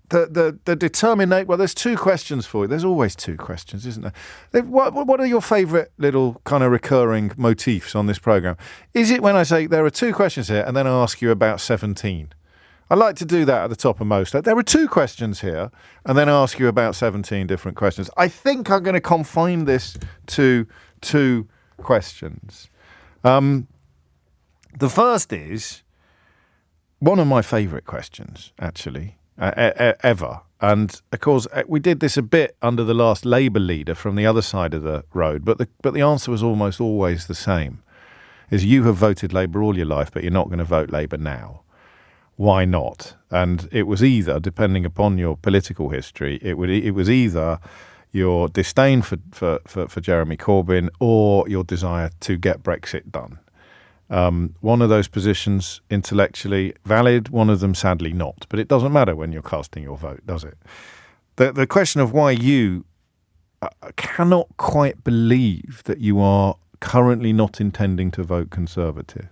the determinate. Well, there's 2 questions for you. There's always 2 questions, isn't there? What are your favourite little kind of recurring motifs on this programme? Is it when I say there are 2 questions here and then I ask you about 17? I like to do that at the top of most. There are 2 questions here and then I ask you about 17 different questions. I think I'm going to confine this to 2 questions. The first is one of my favourite questions, actually. Ever. And of course we did this a bit under the last Labour leader from the other side of the road, but the answer was almost always the same, is you have voted Labour all your life but you're not going to vote Labour now. Why not? And it was either, depending upon your political history, it was either your disdain for Jeremy Corbyn or your desire to get Brexit done. One of those positions intellectually valid, one of them sadly not. But it doesn't matter when you're casting your vote, does it? The question of why you cannot quite believe that you are currently not intending to vote Conservative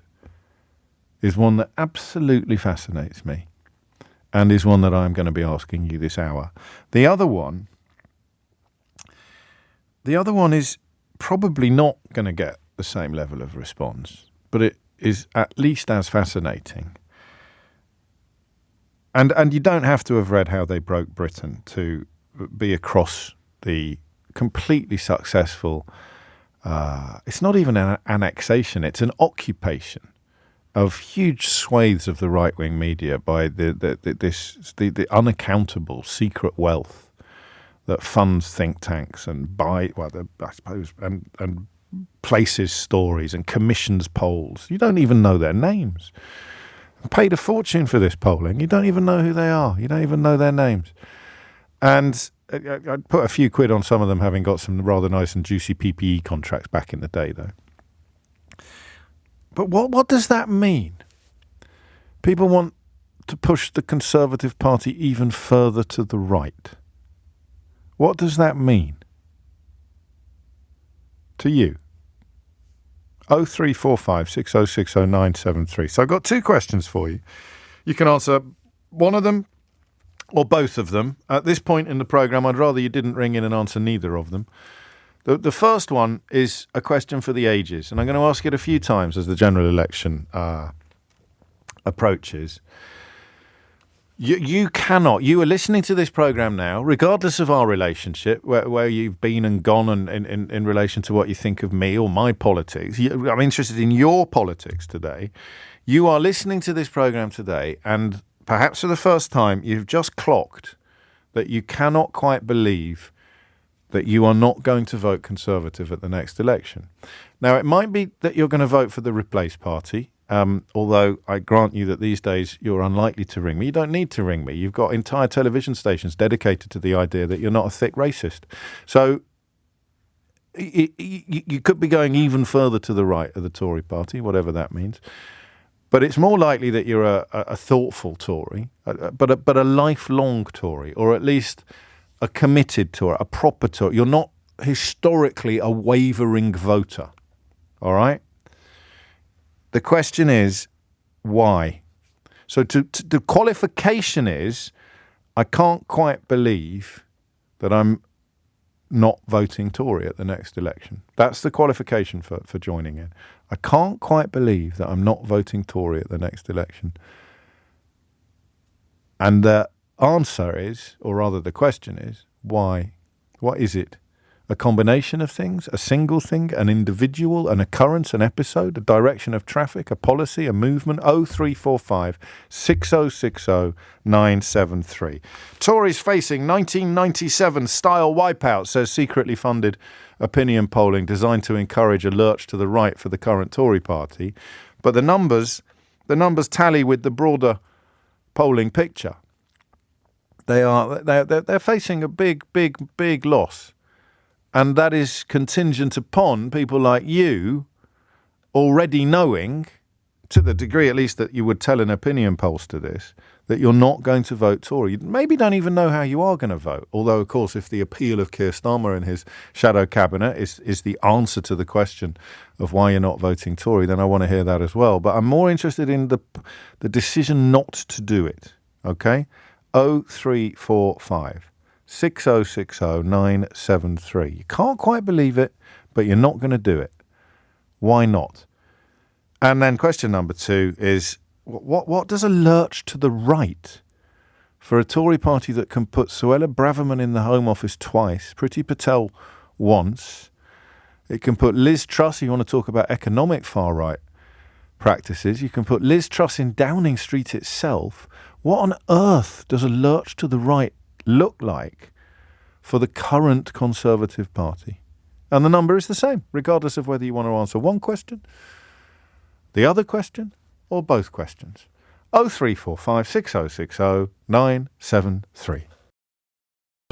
is one that absolutely fascinates me, and is one that I'm going to be asking you this hour. The other one is probably not going to get the same level of response, but it is at least as fascinating. And you don't have to have read How They Broke Britain to be across the completely successful, it's not even an annexation, it's an occupation of huge swathes of the right-wing media by the unaccountable secret wealth that funds think tanks and and places stories and commissions polls. You don't even know their names. Paid a fortune for this polling. You don't even know who they are. You don't even know their names. And I'd put a few quid on some of them having got some rather nice and juicy PPE contracts back in the day, though. But what does that mean? People want to push the Conservative Party even further to the right. What does that mean to you? 0345 6060 973. So I've got two questions for you. You can answer one of them or both of them. At this point in the programme, I'd rather you didn't ring in and answer neither of them. The first one is a question for the ages, and I'm going to ask it a few times as the general election approaches. You are listening to this programme now, regardless of our relationship, where you've been and gone and in relation to what you think of me or my politics. I'm interested in your politics today. You are listening to this programme today, and perhaps for the first time, you've just clocked that you cannot quite believe that you are not going to vote Conservative at the next election. Now, it might be that you're going to vote for the Replace Party, although I grant you that these days you're unlikely to ring me. You don't need to ring me. You've got entire television stations dedicated to the idea that you're not a thick racist. So you could be going even further to the right of the Tory Party, whatever that means. But it's more likely that you're a thoughtful Tory, but a lifelong Tory, or at least a committed Tory, a proper Tory. You're not historically a wavering voter, all right? The question is, why? So the qualification is, I can't quite believe that I'm not voting Tory at the next election. That's the qualification for joining in. I can't quite believe that I'm not voting Tory at the next election. And the answer is, or rather the question is, why? What is it? A combination of things? A single thing? An individual? An occurrence? An episode? A direction of traffic? A policy? A movement? 0345 6060 973. Tories facing 1997 style wipeout, says secretly funded opinion polling designed to encourage a lurch to the right for the current Tory party. But the numbers tally with the broader polling picture. They're facing a big loss. And that is contingent upon people like you already knowing, to the degree at least that you would tell an opinion pollster this, that you're not going to vote Tory. You maybe don't even know how you are going to vote. Although, of course, if the appeal of Keir Starmer and his shadow cabinet is the answer to the question of why you're not voting Tory, then I want to hear that as well. But I'm more interested in the decision not to do it. Okay? 0345 6060 973. You can't quite believe it, but you're not going to do it. Why not? And then question number two is, what does a lurch to the right for a Tory party that can put Suella Braverman in the Home Office twice, Priti Patel once, it can put Liz Truss, you want to talk about economic far-right practices, you can put Liz Truss in Downing Street itself. What on earth does a lurch to the right look like for the current Conservative Party? And the number is the same, regardless of whether you want to answer one question, the other question, or both questions. 0345 6060 973.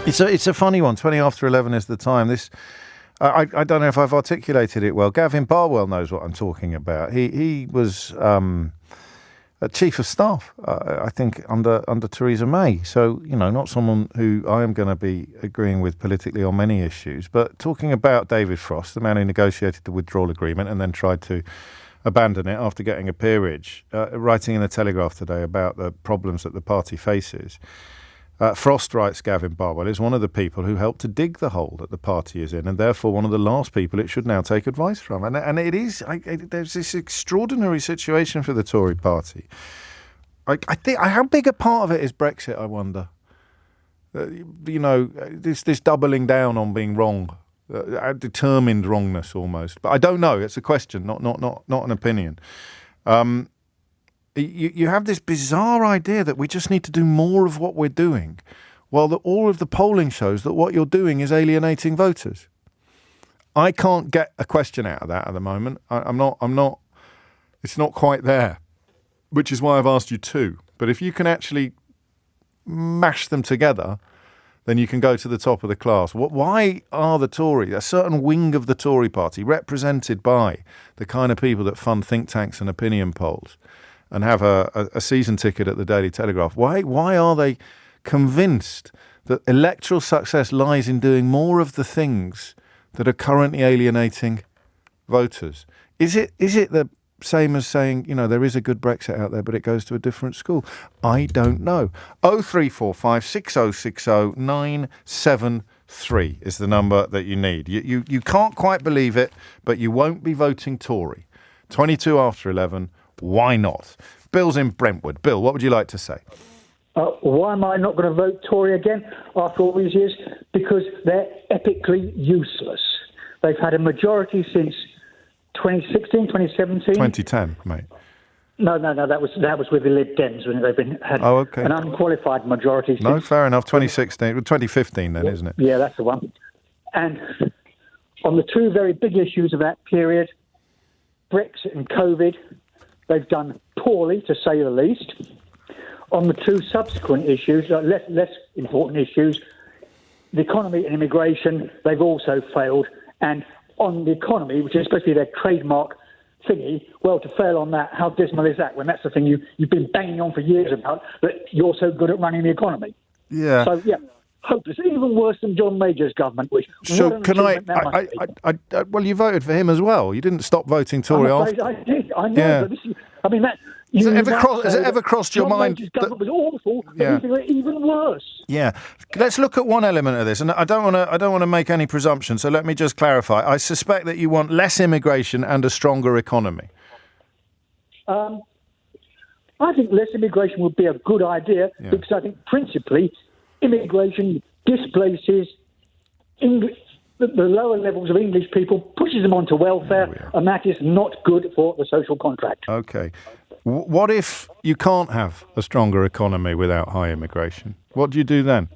It's a funny one. 20 after 11 is the time. This I don't know if I've articulated it well. Gavin Barwell knows what I'm talking about. He was a chief of staff, I think, under Theresa May. So, not someone who I am going to be agreeing with politically on many issues, but talking about David Frost, the man who negotiated the withdrawal agreement and then tried to abandon it after getting a peerage, writing in the Telegraph today about the problems that the party faces. Frost, writes Gavin Barwell, is one of the people who helped to dig the hole that the party is in, and therefore one of the last people it should now take advice from. And it is, there's this extraordinary situation for the Tory party. I think, how big a part of it is Brexit, I wonder? This doubling down on being wrong, determined wrongness almost. But I don't know. It's a question, not an opinion. You have this bizarre idea that we just need to do more of what we're doing, while all of the polling shows that what you're doing is alienating voters. I can't get a question out of that at the moment. I'm not. It's not quite there, which is why I've asked you two. But if you can actually mash them together, then you can go to the top of the class. Why are the Tory, a certain wing of the Tory party, represented by the kind of people that fund think tanks and opinion polls, and have a season ticket at the Daily Telegraph, why are they convinced that electoral success lies in doing more of the things that are currently alienating voters? Is it the same as saying, there is a good Brexit out there, but it goes to a different school? I don't know. 0345 6060 973 is the number that you need. You can't quite believe it, but you won't be voting Tory. 22 after 11. Why not? Bill's in Brentwood. Bill, what would you like to say? Why am I not going to vote Tory again after all these years? Because they're epically useless. They've had a majority since 2016, 2017. 2010, mate. No, that was with the Lib Dems when they've had an unqualified majority. No, fair enough. 2015 then, isn't it? Yeah, that's the one. And on the two very big issues of that period, Brexit and COVID, they've done poorly, to say the least. On the two subsequent issues, less important issues, the economy and immigration, they've also failed. And on the economy, which is supposed to be their trademark thingy, well, to fail on that, how dismal is that when that's the thing you've been banging on for years about, that you're so good at running the economy? Yeah. So, yeah, hopeless. Even worse than John Major's government, which... So can well, you voted for him as well. You didn't stop voting Tory after. I did. I know. Yeah. But that... Has it ever crossed your mind? John Major's government was awful, but these are even worse. Yeah. Let's look at one element of this, and I don't want to make any presumption, so let me just clarify. I suspect that you want less immigration and a stronger economy. I think less immigration would be a good idea, because I think principally immigration displaces the lower levels of English people, pushes them onto welfare, and that is not good for the social contract. Okay. What if you can't have a stronger economy without high immigration? What do you do then?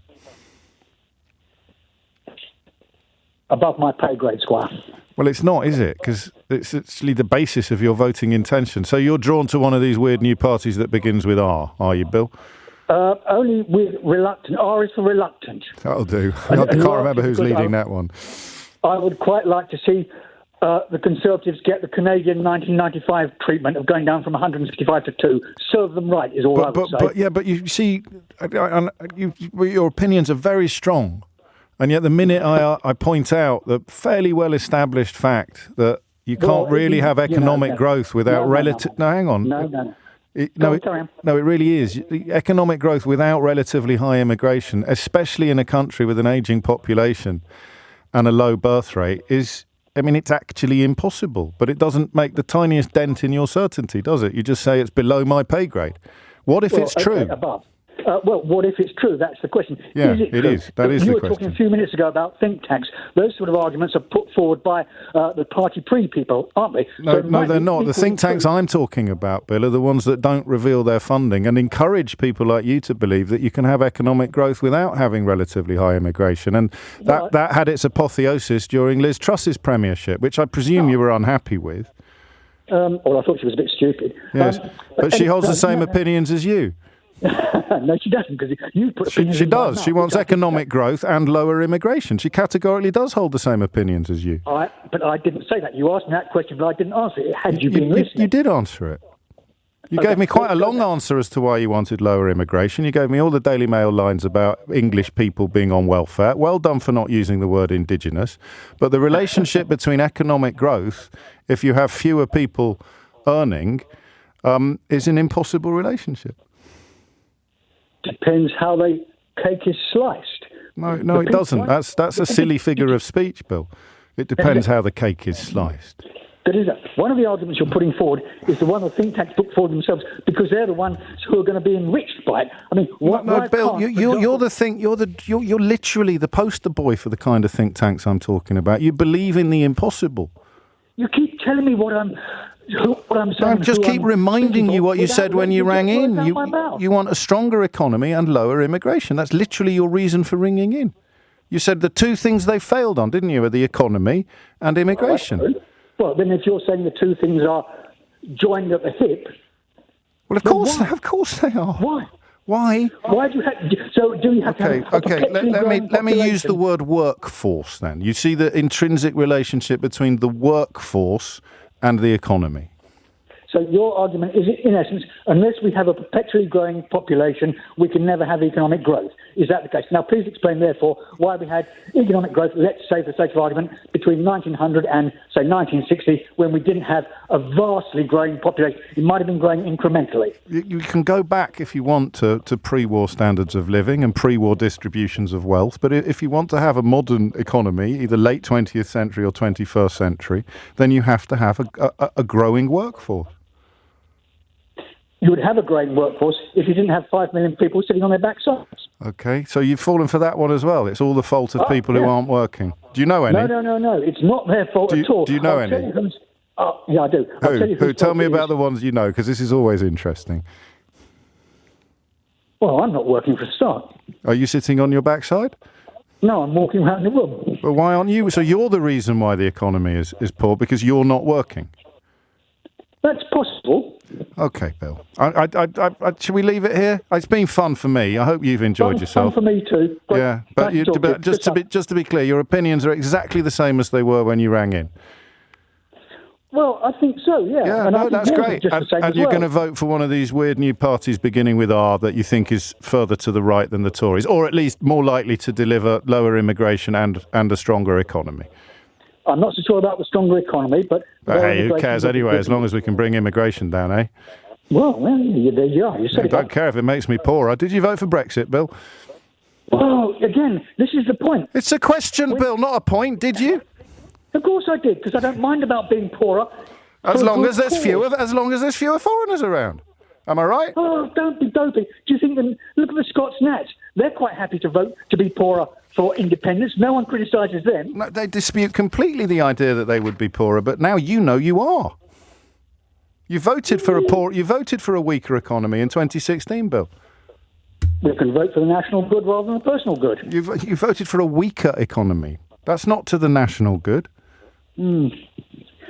Above my pay grade, Squire. Well, it's not, is it? Because it's actually the basis of your voting intention. So you're drawn to one of these weird new parties that begins with R, are you, Bill? Only with reluctant. R is for reluctant. That'll do. I can't remember who's leading that one. I would quite like to see the Conservatives get the Canadian 1995 treatment of going down from 165 to 2. Serve them right is all I would say. But you see, your opinions are very strong. And yet the minute I point out the fairly well-established fact that you can't really have economic growth without relative... No, hang on. No. It really is. Economic growth without relatively high immigration, especially in a country with an ageing population and a low birth rate, it's actually impossible. But it doesn't make the tiniest dent in your certainty, does it? You just say it's below my pay grade. What if it's true? Above. What if it's true? That's the question. Yeah, is it true? Is. That is the question. You were talking a few minutes ago about think tanks. Those sort of arguments are put forward by the party pre-people, aren't they? No, they're not. The think tanks I'm talking about, Bill, are the ones that don't reveal their funding and encourage people like you to believe that you can have economic growth without having relatively high immigration. And that had its apotheosis during Liz Truss's premiership, which I presume you were unhappy with. Well, I thought she was a bit stupid. Yes, but she holds the same opinions as you. No, she doesn't, because you put She opinions in my does. mouth, She wants which I think economic growth and lower immigration. She categorically does hold the same opinions as you. but I didn't say that. You asked me that question, but I didn't answer it. Had you been listening? You did answer it. You gave me quite a long answer as to why you wanted lower immigration. You gave me all the Daily Mail lines about English people being on welfare. Well done for not using the word indigenous. But the relationship between economic growth, if you have fewer people earning, is an impossible relationship. Depends how the cake is sliced. No, it doesn't. That's a silly figure of speech, Bill. It depends how the cake is sliced. But is it? One of the arguments you're putting forward is the one the think tanks put forward themselves, because they're the ones who are going to be enriched by it. I mean, no, Bill, you're literally the poster boy for the kind of think tanks I'm talking about. You believe in the impossible. You keep telling me what I'm saying. I just keep reminding you what you said when you rang in. You want a stronger economy and lower immigration. That's literally your reason for ringing in. You said the two things they failed on, didn't you, are the economy and immigration. Well, then if you're saying the two things are joined at the hip... Well, of course they are. Why? Why? Why do you have... So do you have to have a let me use the word workforce then. You see the intrinsic relationship between the workforce and the economy. So your argument is, in essence, unless we have a perpetually growing population, we can never have economic growth. Is that the case? Now, please explain, therefore, why we had economic growth, let's say, for the sake of argument, between 1900 and, say, 1960, when we didn't have a vastly growing population. It might have been growing incrementally. You can go back, if you want, to pre-war standards of living and pre-war distributions of wealth, but if you want to have a modern economy, either late 20th century or 21st century, then you have to have a growing workforce. You would have a growing workforce if you didn't have 5 million people sitting on their backsides. Okay, so you've fallen for that one as well. It's all the fault of people who aren't working. Do you know any? No. It's not their fault at all. Do you know any? Yeah, I do. Who? Tell me about the ones you know, because this is always interesting. Well, I'm not working for a start. Are you sitting on your backside? No, I'm walking around the room. But why aren't you? So you're the reason why the economy is poor, because you're not working. That's possible. Okay, Bill. Should we leave it here? It's been fun for me. I hope you've enjoyed yourself. Fun for me too. Yeah, but just to be clear, your opinions are exactly the same as they were when you rang in. Well, I think so. Yeah. Yeah, no, that's great. And you're going to vote for one of these weird new parties beginning with R that you think is further to the right than the Tories, or at least more likely to deliver lower immigration and a stronger economy. I'm not so sure about the stronger economy, but hey, who cares anyway, as long as we can bring immigration down, eh? Well, there you are. You said I don't care if it makes me poorer. Did you vote for Brexit, Bill? Well, again, this is the point. It's a question, Bill, not a point. Did you? Of course I did, because I don't mind about being poorer. As long as there's fewer foreigners around. Am I right? Oh, don't be dopey. Do you think look at the Scots Nats? They're quite happy to vote to be poorer for independence. No one criticises them. No, they dispute completely the idea that they would be poorer, but now you know you are. You voted for a weaker economy in 2016, Bill. We can vote for the national good rather than the personal good. You voted for a weaker economy. That's not to the national good.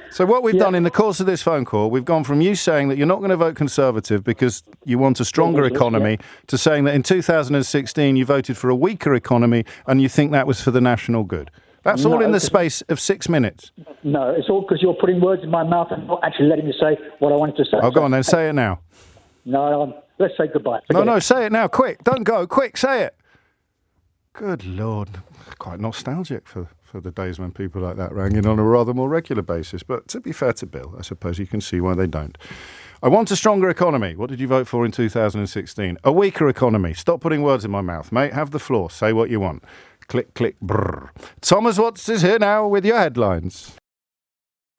So what we've done in the course of this phone call, we've gone from you saying that you're not going to vote Conservative because you want a stronger economy to saying that in 2016 you voted for a weaker economy and you think that was for the national good. That's all in the space of 6 minutes. No, it's all because you're putting words in my mouth and not actually letting me say what I wanted to say. Oh, go on then, say it now. No, let's say goodbye. No, say it now, quick. Don't go, quick, say it. Good Lord. Quite nostalgic for the days when people like that rang in on a rather more regular basis. But to be fair to Bill, I suppose you can see why they don't. I want a stronger economy. What did you vote for in 2016? A weaker economy. Stop putting words in my mouth, mate. Have the floor. Say what you want. Click, click, brrr. Thomas Watts is here now with your headlines.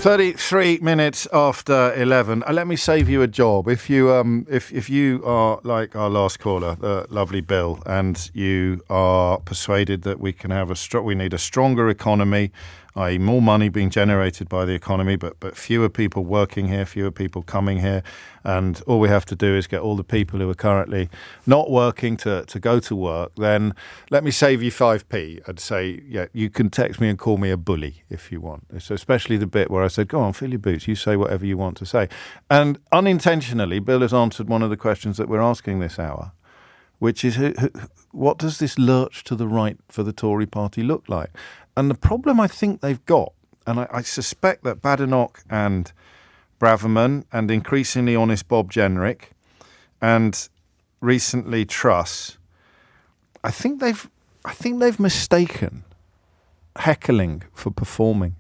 33 minutes after 11. Let me save you a job. If you are like our last caller, the lovely Bill, and you are persuaded that we can have we need a stronger economy, i.e. more money being generated by the economy, but fewer people working here, fewer people coming here, and all we have to do is get all the people who are currently not working to go to work, then let me save you 5p and say, yeah, you can text me and call me a bully if you want. So especially the bit where I said, go on, fill your boots, you say whatever you want to say. And unintentionally, Bill has answered one of the questions that we're asking this hour. which is what does this lurch to the right for the Tory party look like? And the problem I think they've got, and I suspect that Badenoch and Braverman and increasingly honest Bob Jenrick and recently Truss, I think they've mistaken heckling for performing.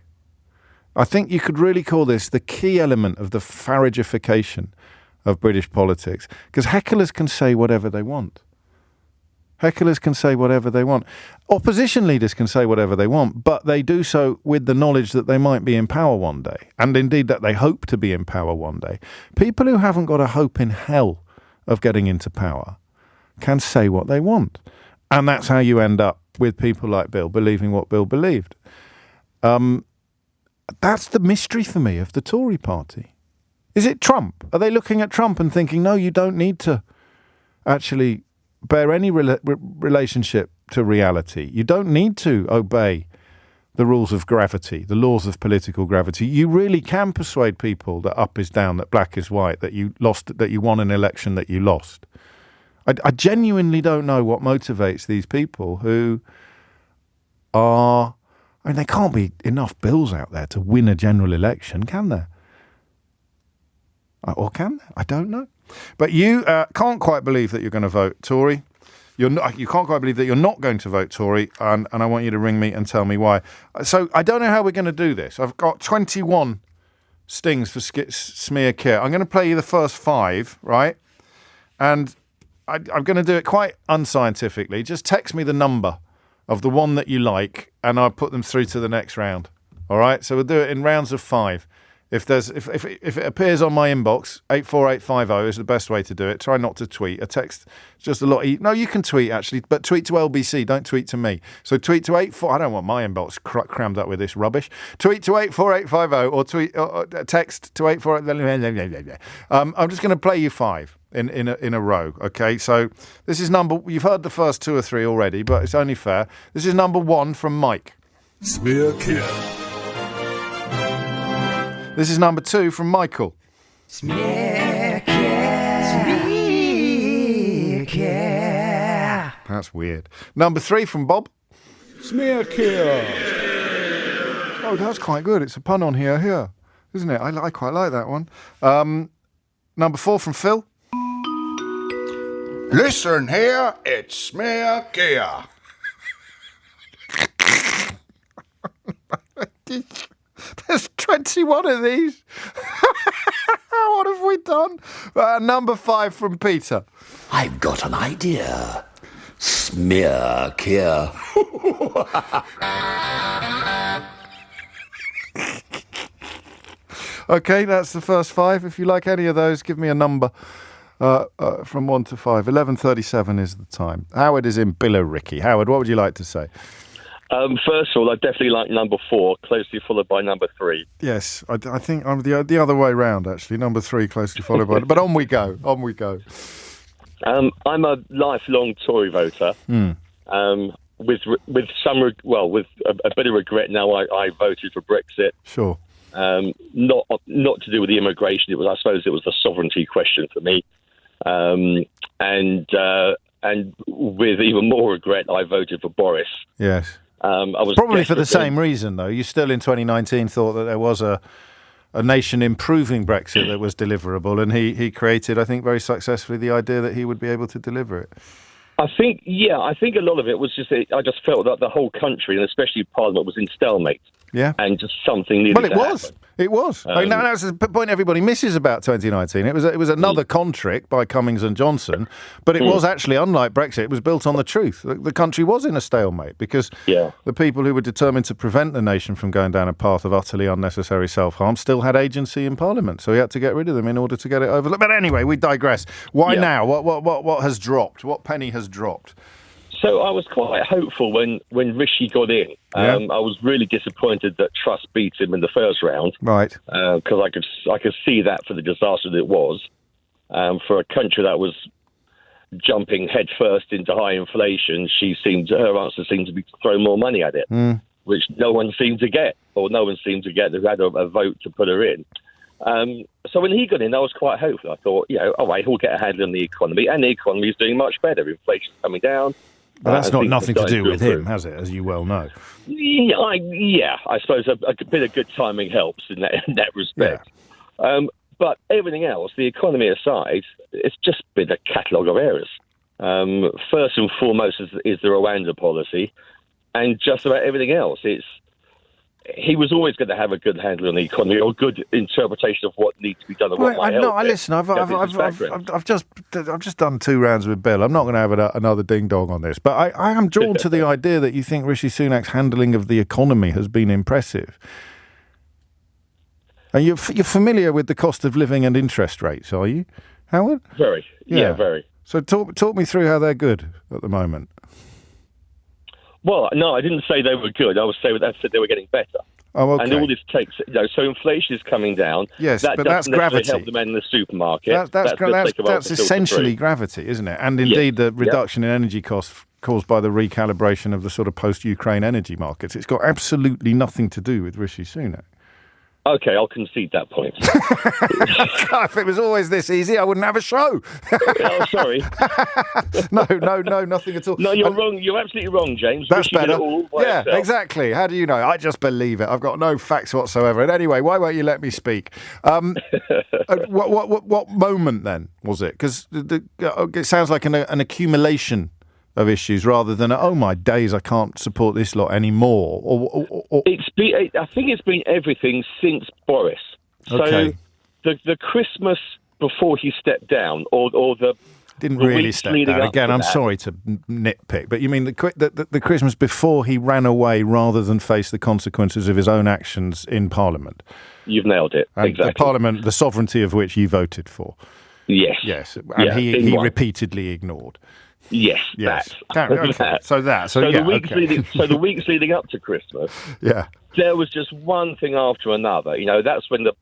I think you could really call this the key element of the Faragification of British politics, because hecklers can say whatever they want. Hecklers can say whatever they want. Opposition leaders can say whatever they want, but they do so with the knowledge that they might be in power one day, and indeed that they hope to be in power one day. People who haven't got a hope in hell of getting into power can say what they want. And that's how you end up with people like Bill believing what Bill believed. That's the mystery for me of the Tory party. Is it Trump? Are they looking at Trump and thinking, no, you don't need to actually bear any relationship to reality. You don't need to obey the rules of gravity, the laws of political gravity. You really can persuade people that up is down, that black is white, that you won an election that you lost. I genuinely don't know what motivates these people who are... I mean, there can't be enough bills out there to win a general election, can there? Or can there? I don't know. But you can't quite believe that you're going to vote Tory. You can't quite believe that you're not going to vote Tory, and I want you to ring me and tell me why. So I don't know how we're going to do this. I've got 21 stings for smear Keir. I'm going to play you the first 5, right? And I'm going to do it quite unscientifically. Just text me the number of the one that you like, and I'll put them through to the next round. All right? So we'll do it in rounds of 5. If it appears on my inbox, 84850 is the best way to do it. Try not to tweet. A text is just a lot easier. No, you can tweet, actually, but tweet to LBC. Don't tweet to me. So tweet to 84... I don't want my inbox crammed up with this rubbish. Tweet to 84850 or tweet or text to 848... I'm just going to play you 5 in a row, okay? So this is number... You've heard the first 2 or 3 already, but it's only fair. This is number 1 from Mike. Smear Keir. This is number 2 from Michael. Smear Keir. Smear Keir. That's weird. Number 3 from Bob. Smear Keir. Oh, that's quite good. It's a pun on here, isn't it? I quite like that one. Number 4 from Phil. Listen here, it's Smear Keir. There's 21 of these. What have we done? Number 5 from Peter. I've got an idea. Smear Keir. Okay, that's the first 5. If you like any of those, give me a number from 1 to 5. 11:37 is the time. Howard is in Billericay. Howard, what would you like to say? First of all, I definitely like number 4, closely followed by number 3. Yes, I think I'm the other way round, actually. Number 3, closely followed by... But on we go. I'm a lifelong Tory voter. With a bit of regret now. I voted for Brexit. Sure. Not to do with the immigration. I suppose it was the sovereignty question for me. And with even more regret, I voted for Boris. Yes. I was probably for the same reason, though. You still in 2019 thought that there was a nation improving Brexit that was deliverable, and he created, I think, very successfully the idea that he would be able to deliver it. I think a lot of it was just, I just felt that the whole country, and especially Parliament, was in stalemate. Yeah. And just something needed to happen. It was. That's the point everybody misses about 2019. It was another contrick by Cummings and Johnson, but it was actually, unlike Brexit, it was built on the truth. The country was in a stalemate because the people who were determined to prevent the nation from going down a path of utterly unnecessary self-harm still had agency in Parliament, so he had to get rid of them in order to get it over. But anyway, we digress. Why now? What has dropped? What penny has dropped? So I was quite hopeful when Rishi got in. I was really disappointed that Truss beat him in the first round. Right. Because I could see that for the disaster that it was. For a country that was jumping headfirst into high inflation, her answer seemed to be to throw more money at it, which no one seemed to get who had a vote to put her in. So when he got in, I was quite hopeful. I thought, all right, he'll get a handle on the economy, and the economy is doing much better. Inflation's coming down. But that's not nothing to do with him, has it, as you well know? I suppose a bit of good timing helps in that respect. Yeah. But everything else, the economy aside, it's just been a catalogue of errors. First and foremost is the Rwanda policy, and just about everything else. He was always going to have a good handle on the economy, or a good interpretation of what needs to be done and what might help. No, listen. I've just done 2 rounds with Bill. I'm not going to have another ding dong on this, but I am drawn to the idea that you think Rishi Sunak's handling of the economy has been impressive. And you're familiar with the cost of living and interest rates, are you, Howard? Very. Yeah, very. So talk me through how they're good at the moment. Well, no, I didn't say they were good. I said they were getting better. Oh, okay. And all this takes, so inflation is coming down. Yes, that but that's gravity. Help the men in the supermarket. That's essentially gravity, isn't it? And indeed, the reduction in energy costs caused by the recalibration of the sort of post-Ukraine energy markets. It's got absolutely nothing to do with Rishi Sunak. Okay, I'll concede that point. God, if it was always this easy, I wouldn't have a show. Oh, sorry. No, nothing at all. No, you're wrong. You're absolutely wrong, James. That's better. Yeah, exactly. How do you know? I just believe it. I've got no facts whatsoever. And anyway, why won't you let me speak? What moment then was it? Because it sounds like an accumulation of issues rather than, oh my days, I can't support this lot anymore. I think it's been everything since Boris. Okay. So the Christmas before he stepped down, or the didn't really step down. Again, I'm sorry to nitpick, but you mean the Christmas before he ran away rather than face the consequences of his own actions in Parliament. You've nailed it. And exactly. The Parliament, the sovereignty of which you voted for. Yes. And he repeatedly ignored. Yes. Okay. So the weeks leading up to Christmas, there was just one thing after another. That's when the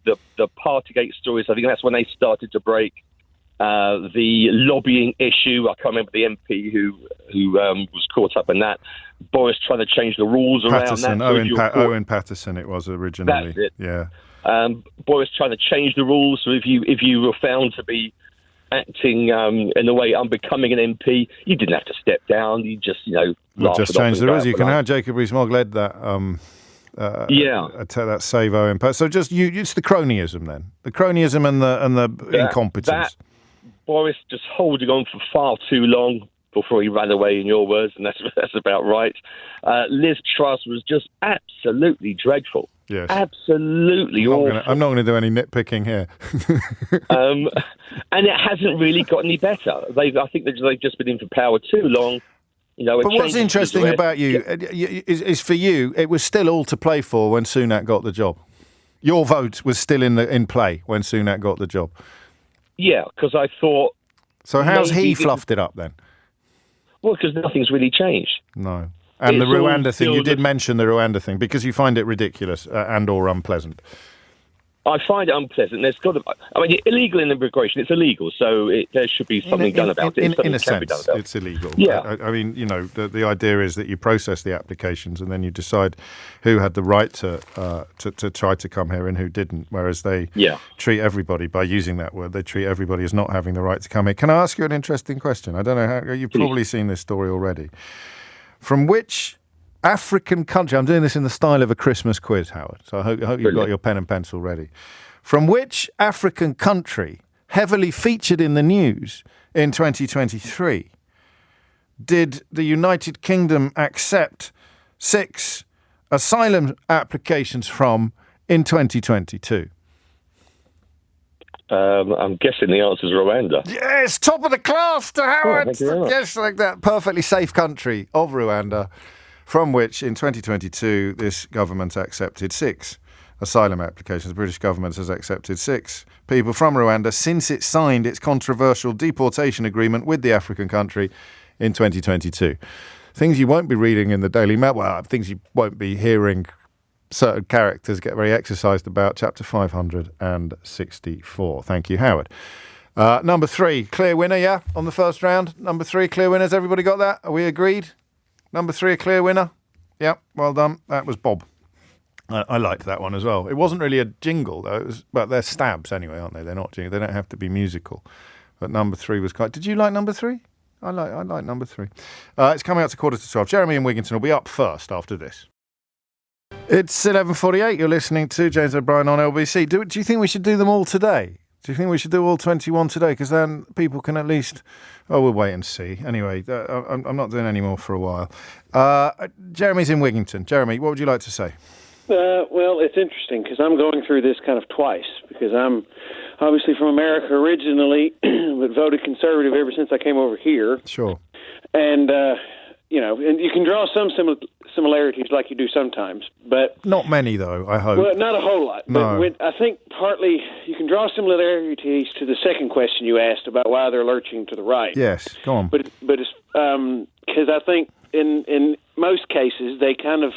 Partygate stories, I think that's when they started to break. The lobbying issue, I can't remember the MP who was caught up in that. Boris trying to change the rules around that. Owen Patterson it was originally. That's it. Yeah. Boris trying to change the rules, so if you were found to be acting in a way unbecoming an MP, you didn't have to step down. You just, just change the rules. You can have Jacob Rees-Mogg led that. That save Owen. So just it's the cronyism then, the cronyism and the incompetence. Boris just holding on for far too long before he ran away, in your words, and that's about right. Liz Truss was just absolutely dreadful. Yes. Absolutely awful. I'm not going to do any nitpicking here. And it hasn't really got any better. I think they've just been in for power too long. But what's interesting about you is for you, it was still all to play for when Sunak got the job. Your vote was still in play when Sunak got the job. Yeah, because I thought... So how's he fluffed it up then? Well, because nothing's really changed. No. And the Rwanda thing, you did mention the Rwanda thing, because you find it ridiculous and or unpleasant. I find it unpleasant. There's got to, illegal immigration, it's illegal, so there should be something done about it. In a sense, it's illegal. Yeah. The idea is that you process the applications and then you decide who had the right to try to come here and who didn't, whereas they treat everybody, by using that word, they treat everybody as not having the right to come here. Can I ask you an interesting question? I don't know how, you've probably seen this story already. From which African country, I'm doing this in the style of a Christmas quiz, Howard, so I hope you've got your pen and pencil ready. From which African country, heavily featured in the news in 2023, did the United Kingdom accept 6 asylum applications from in 2022? I'm guessing the answer is Rwanda. Yes, top of the class to Howard. Thank you very much. Yes, like that perfectly safe country of Rwanda, from which in 2022 this government accepted 6 asylum applications. The British government has accepted 6 people from Rwanda since it signed its controversial deportation agreement with the African country in 2022. Things you won't be reading in the Daily Mail, well, things you won't be hearing certain characters get very exercised about. Chapter 564. Thank you, Howard. Number 3, clear winner, yeah, on the first round. Number 3, clear winners. Everybody got that? Are we agreed? Number 3, a clear winner? Yep, well done. That was Bob. I liked that one as well. It wasn't really a jingle, though. But they're stabs anyway, aren't they? They're not jingle. They don't have to be musical. But number 3 was quite... Did you like number 3? I like number 3. It's coming up to 11:45. Jeremy and Wigginton will be up first after this. It's 11:48. You're listening to James O'Brien on LBC. Do you think we should do them all today? Do you think we should do all 21 today? Because then people can at least... Oh, we'll wait and see. Anyway, I'm not doing any more for a while. Jeremy's in Wigginton. Jeremy, what would you like to say? Well, it's interesting because I'm going through this kind of twice because I'm obviously from America originally, but voted Conservative ever since I came over here. Sure. And, and you can draw some similarities like you do sometimes, but... Not many, though, I hope. Well, not a whole lot. No. But I think partly you can draw similarities to the second question you asked about why they're lurching to the right. Yes, go on. But it's because I think in most cases they kind of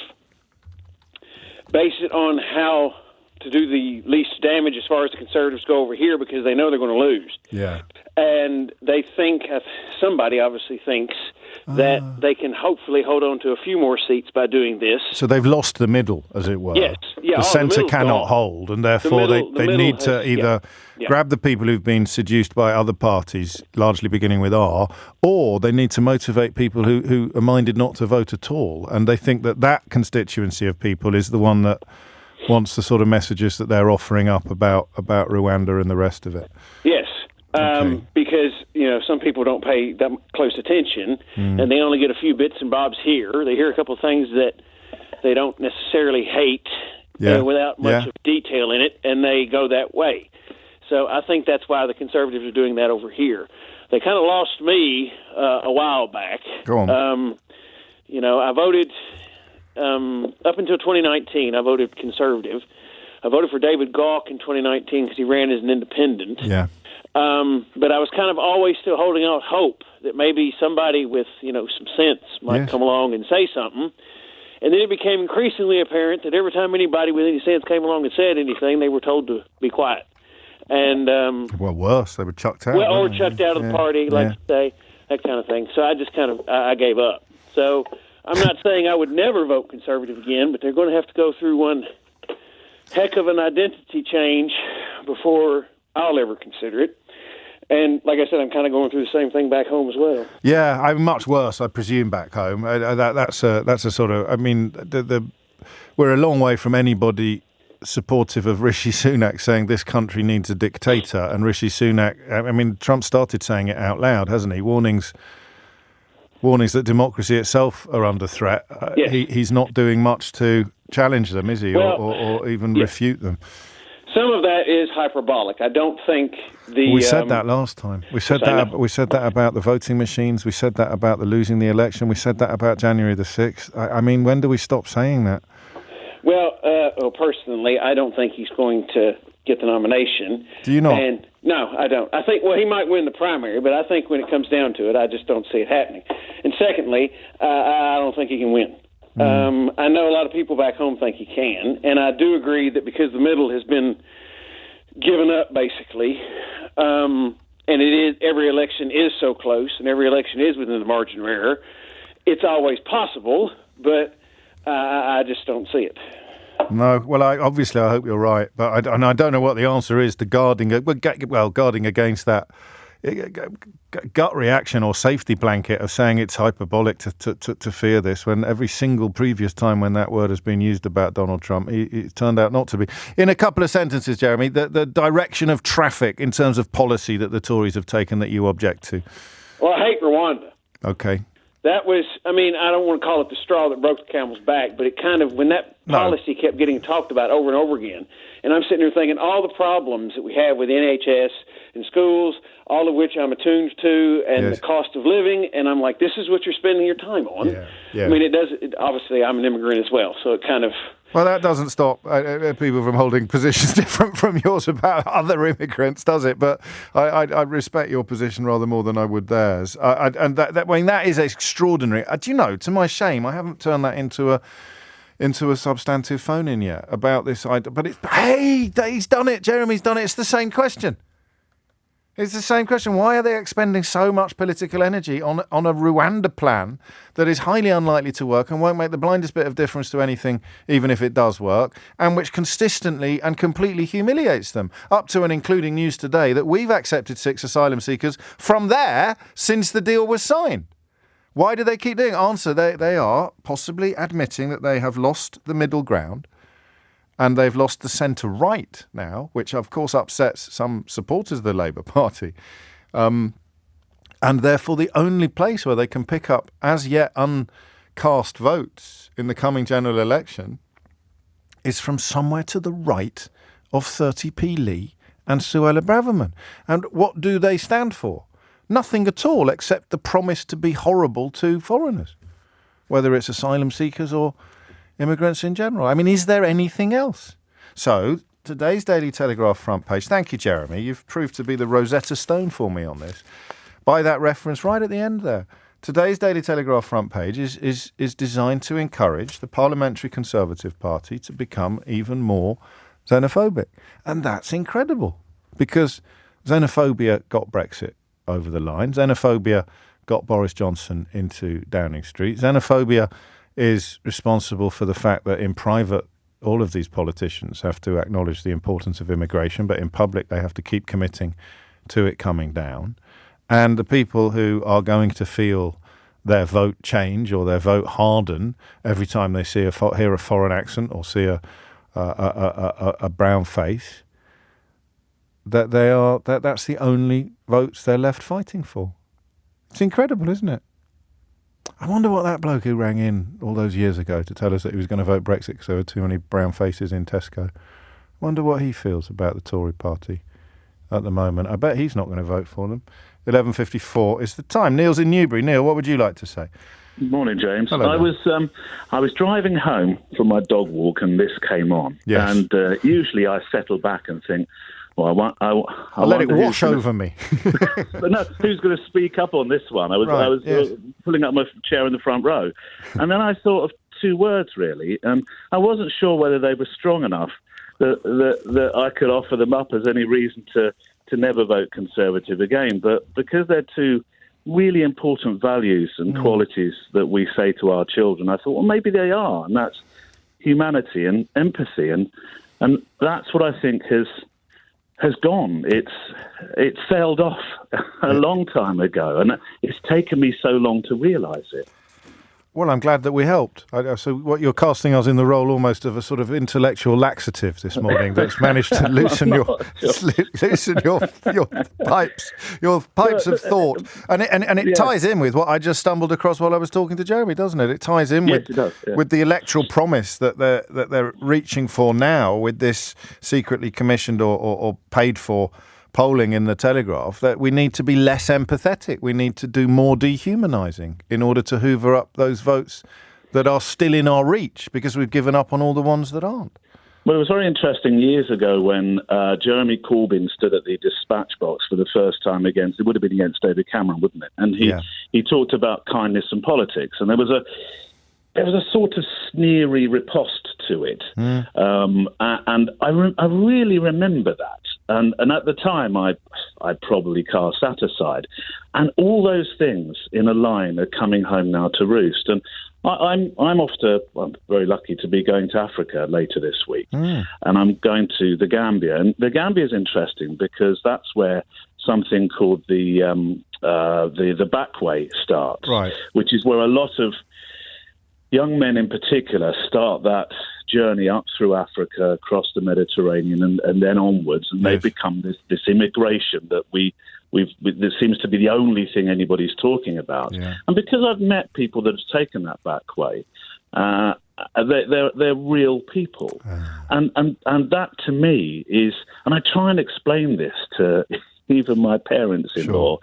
base it on how to do the least damage as far as the Conservatives go over here because they know they're going to lose. Yeah. And they think, somebody obviously thinks, that they can hopefully hold on to a few more seats by doing this. So they've lost the middle, as it were. Yes. Yeah, the centre cannot gone. Hold, and therefore they need to either grab the people who've been seduced by other parties, largely beginning with R, or they need to motivate people who are minded not to vote at all. And they think that constituency of people is the one that wants the sort of messages that they're offering up about Rwanda and the rest of it. Yes. Okay. Because, some people don't pay that close attention, and they only get a few bits and bobs here. They hear a couple of things that they don't necessarily hate without much of detail in it, and they go that way. So I think that's why the Conservatives are doing that over here. They kind of lost me a while back. Go on. I voted, up until 2019, I voted Conservative. I voted for David Gauck in 2019 because he ran as an independent. Yeah. But I was kind of always still holding out hope that maybe somebody with, some sense might come along and say something. And then it became increasingly apparent that every time anybody with any sense came along and said anything, they were told to be quiet. And well, worse, they were chucked out. Well, or chucked out of the party, like you say, that kind of thing. So I just kind of I gave up. So I'm not saying I would never vote Conservative again, but they're going to have to go through one heck of an identity change before I'll ever consider it. And like I said, I'm kind of going through the same thing back home as well. Yeah, I'm much worse, I presume, back home. That's a sort of... I mean, we're a long way from anybody supportive of Rishi Sunak saying this country needs a dictator. And Rishi Sunak... I mean, Trump started saying it out loud, hasn't he? Warnings that democracy itself are under threat. He's not doing much to challenge them, is he? Well, or even refute them. Some of that is hyperbolic. I don't think we said that last time. We said that about the voting machines. We said that about the losing the election. We said that about January the 6th. I mean, when do we stop saying that? Well, personally, I don't think he's going to get the nomination. Do you not? No, I don't. I think, he might win the primary, but I think when it comes down to it, I just don't see it happening. And secondly, I don't think he can win. I know a lot of people back home think he can, and I do agree that because the middle has been given up, basically, and every election is so close, and every election is within the margin of error, it's always possible, but I just don't see it. No, well, I hope you're right, but I don't know what the answer is to guarding against that gut reaction or safety blanket of saying it's hyperbolic to fear this, when every single previous time when that word has been used about Donald Trump, it turned out not to be. In a couple of sentences, Jeremy, the direction of traffic in terms of policy that the Tories have taken that you object to. Well, I hate Rwanda. Okay. That was, I don't want to call it the straw that broke the camel's back, but it kind of, when that policy kept getting talked about over and over again, and I'm sitting there thinking all the problems that we have with NHS and schools, all of which I'm attuned to, and the cost of living, and I'm like, this is what you're spending your time on. Yeah. Obviously, I'm an immigrant as well, so it kind of... Well, that doesn't stop people from holding positions different from yours about other immigrants, does it? But I respect your position rather more than I would theirs. That is extraordinary. Do you know, to my shame, I haven't turned that into a substantive phone-in yet about this. But he's done it. Jeremy's done it. It's the same question. It's the same question. Why are they expending so much political energy on a Rwanda plan that is highly unlikely to work and won't make the blindest bit of difference to anything, even if it does work, and which consistently and completely humiliates them, up to and including news today that we've accepted 6 asylum seekers from there since the deal was signed? Why do they keep doing it? Answer, they are possibly admitting that they have lost the middle ground. And they've lost the centre-right now, which of course upsets some supporters of the Labour Party. And therefore the only place where they can pick up as yet uncast votes in the coming general election is from somewhere to the right of 30p Lee and Suella Braverman. And what do they stand for? Nothing at all except the promise to be horrible to foreigners, whether it's asylum seekers or immigrants in general. I mean, is there anything else? So, today's Daily Telegraph front page, thank you, Jeremy, you've proved to be the Rosetta Stone for me on this. By that reference right at the end there. Today's Daily Telegraph front page is designed to encourage the Parliamentary Conservative Party to become even more xenophobic. And that's incredible, because xenophobia got Brexit over the line. Xenophobia got Boris Johnson into Downing Street. Xenophobia is responsible for the fact that in private, all of these politicians have to acknowledge the importance of immigration, but in public they have to keep committing to it coming down. And the people who are going to feel their vote change or their vote harden every time they hear a foreign accent or see a brown face, that's the only votes they're left fighting for. It's incredible, isn't it? I wonder what that bloke who rang in all those years ago to tell us that he was going to vote Brexit because there were too many brown faces in Tesco. I wonder what he feels about the Tory party at the moment. I bet he's not going to vote for them. 11:54 is the time. Neil's in Newbury. Neil, what would you like to say? Good morning, James. Hello, I was driving home from my dog walk and this came on. Yes. And usually I settle back and think, well, I'll let it wash over me. But no, who's going to speak up on this one? I was pulling up my chair in the front row. And then I thought of 2 words, really. And I wasn't sure whether they were strong enough that I could offer them up as any reason to never vote Conservative again. But because they're 2 really important values and qualities that we say to our children, I thought, well, maybe they are. And that's humanity and empathy. And that's what I think has gone. It's sailed off a long time ago, and it's taken me so long to realise it. Well, I'm glad that we helped. So what you're casting us in the role almost of a sort of intellectual laxative this morning that's managed to loosen your pipes of thought. And it ties in with what I just stumbled across while I was talking to Jeremy, doesn't it? It ties in with the electoral promise that they're reaching for now with this secretly commissioned or paid for polling in the Telegraph, that we need to be less empathetic. We need to do more dehumanising in order to hoover up those votes that are still in our reach, because we've given up on all the ones that aren't. Well, it was very interesting years ago when Jeremy Corbyn stood at the dispatch box for the first time it would have been against David Cameron, wouldn't it? And he talked about kindness and politics, and there was a sort of sneery riposte to it. And I really remember that. And at the time, I probably cast that aside. And all those things in a line are coming home now to roost. And I'm very lucky to be going to Africa later this week. And I'm going to the Gambia. And the Gambia is interesting because that's where something called the backway starts, right, which is where a lot of young men in particular start that journey up through Africa, across the Mediterranean, and then onwards, and they become this immigration that that seems to be the only thing anybody's talking about. And because I've met people that have taken that back way, they're real people, and that to me is, and I try and explain this to even my parents-in-law,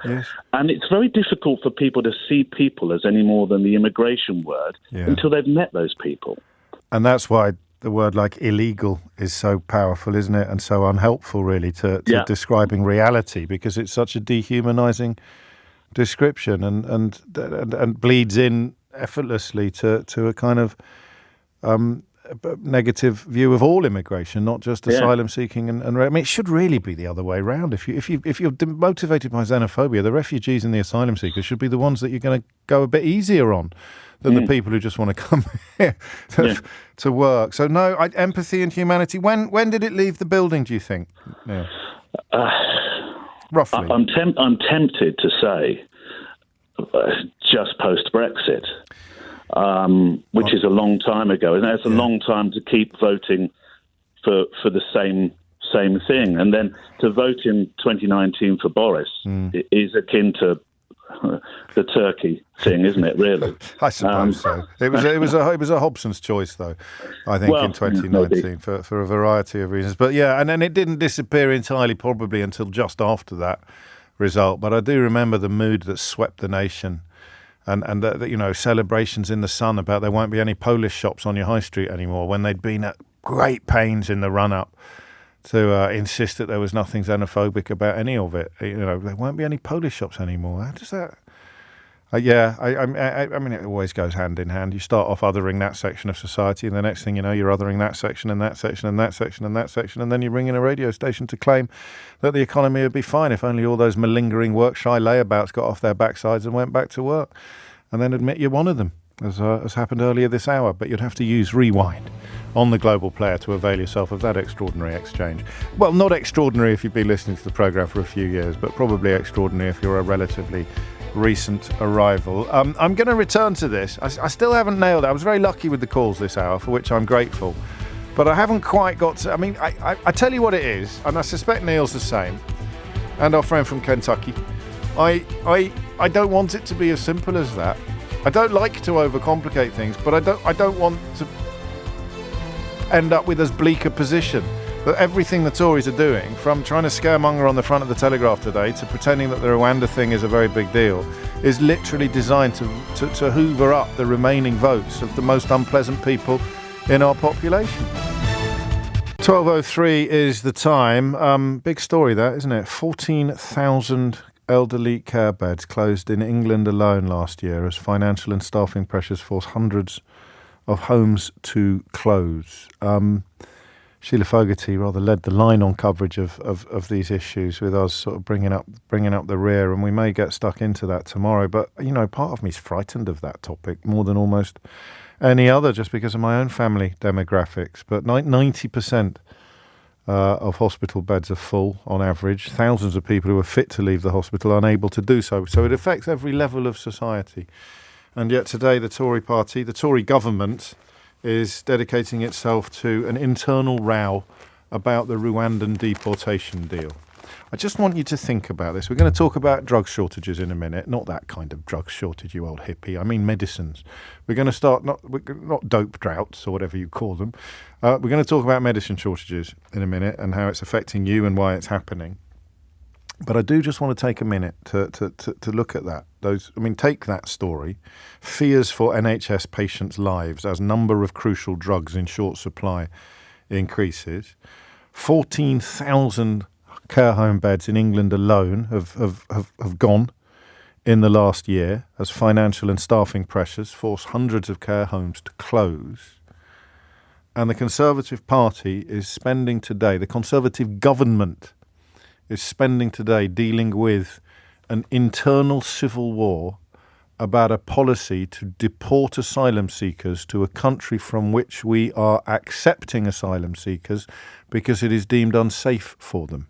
and it's very difficult for people to see people as any more than the immigration word until they've met those people. And that's why the word like illegal is so powerful, isn't it? And so unhelpful, really, to describing reality, because it's such a dehumanizing description and bleeds in effortlessly to a kind of negative view of all immigration, not just asylum seeking and I mean, it should really be the other way around. If you're motivated by xenophobia, the refugees and the asylum seekers should be the ones that you're going to go a bit easier on than the people who just want to come here to work. So no, empathy and humanity. When did it leave the building, do you think? Yeah. Roughly. I'm tempted to say just post-Brexit, which is a long time ago. And it's a long time to keep voting for the same thing. And then to vote in 2019 for Boris is akin to the Turkey thing, isn't it? Really, I suppose so. It was a Hobson's choice, though. I think in 2019 for a variety of reasons. But yeah, and then it didn't disappear entirely, probably until just after that result. But I do remember the mood that swept the nation, and the celebrations in the sun about there won't be any Polish shops on your high street anymore, when they'd been at great pains in the run up to insist that there was nothing xenophobic about any of it. There won't be any Polish shops anymore. How does that? I mean, it always goes hand in hand. You start off othering that section of society, and the next thing you know, you're othering that section and that section and that section and that section, and then you bring in a radio station to claim that the economy would be fine if only all those malingering work-shy layabouts got off their backsides and went back to work, and then admit you're one of them, as happened earlier this hour. But you'd have to use rewind on the global player to avail yourself of that extraordinary exchange. Well, not extraordinary if you've been listening to the programme for a few years, but probably extraordinary if you're a relatively recent arrival. I'm going to return to this. I still haven't nailed it. I was very lucky with the calls this hour, for which I'm grateful. But I haven't quite got to... I mean, I tell you what it is, and I suspect Neil's the same, and our friend from Kentucky. I don't want it to be as simple as that. I don't like to overcomplicate things, but I don't want to end up with as bleak a position that everything the Tories are doing, from trying to scaremonger on the front of the Telegraph today to pretending that the Rwanda thing is a very big deal, is literally designed to hoover up the remaining votes of the most unpleasant people in our population. 12:03 is the time. Big story that, isn't it? 14,000 elderly care beds closed in England alone last year as financial and staffing pressures force hundreds of homes to close. Sheila Fogarty rather led the line on coverage of these issues, with us sort of bringing up the rear, and we may get stuck into that tomorrow. But part of me is frightened of that topic more than almost any other, just because of my own family demographics. But 90% of hospital beds are full on average. Thousands of people who are fit to leave the hospital are unable to do so. So it affects every level of society. And yet today the Tory party, the Tory government, is dedicating itself to an internal row about the Rwandan deportation deal. I just want you to think about this. We're going to talk about drug shortages in a minute. Not that kind of drug shortage, you old hippie. I mean medicines. We're going to start, not dope droughts or whatever you call them. We're going to talk about medicine shortages in a minute and how it's affecting you and why it's happening. But I do just want to take a minute to look at that. Take that story. Fears for NHS patients' lives as number of crucial drugs in short supply increases. 14,000 care home beds in England alone have gone in the last year as financial and staffing pressures force hundreds of care homes to close. And the Conservative Party is spending today, the Conservative government is spending today dealing with an internal civil war about a policy to deport asylum seekers to a country from which we are accepting asylum seekers because it is deemed unsafe for them.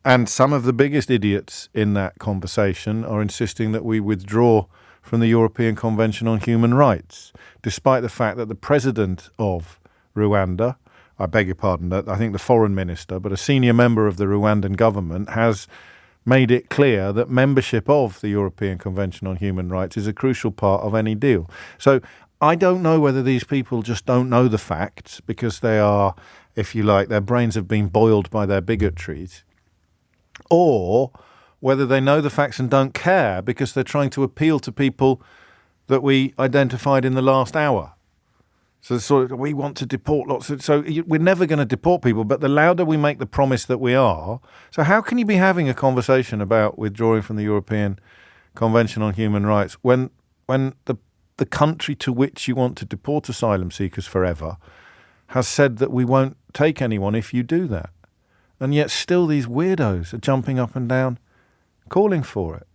And some of the biggest idiots in that conversation are insisting that we withdraw from the European Convention on Human Rights, despite the fact that the president of Rwanda, I beg your pardon, I think the foreign minister, but a senior member of the Rwandan government has made it clear that membership of the European Convention on Human Rights is a crucial part of any deal. So I don't know whether these people just don't know the facts because they are, if you like, their brains have been boiled by their bigotries, or whether they know the facts and don't care because they're trying to appeal to people that we identified in the last hour. So we want to deport lots of... So we're never going to deport people, but the louder we make the promise that we are... So how can you be having a conversation about withdrawing from the European Convention on Human Rights when the the country to which you want to deport asylum seekers forever has said that we won't take anyone if you do that. And yet still these weirdos are jumping up and down calling for it.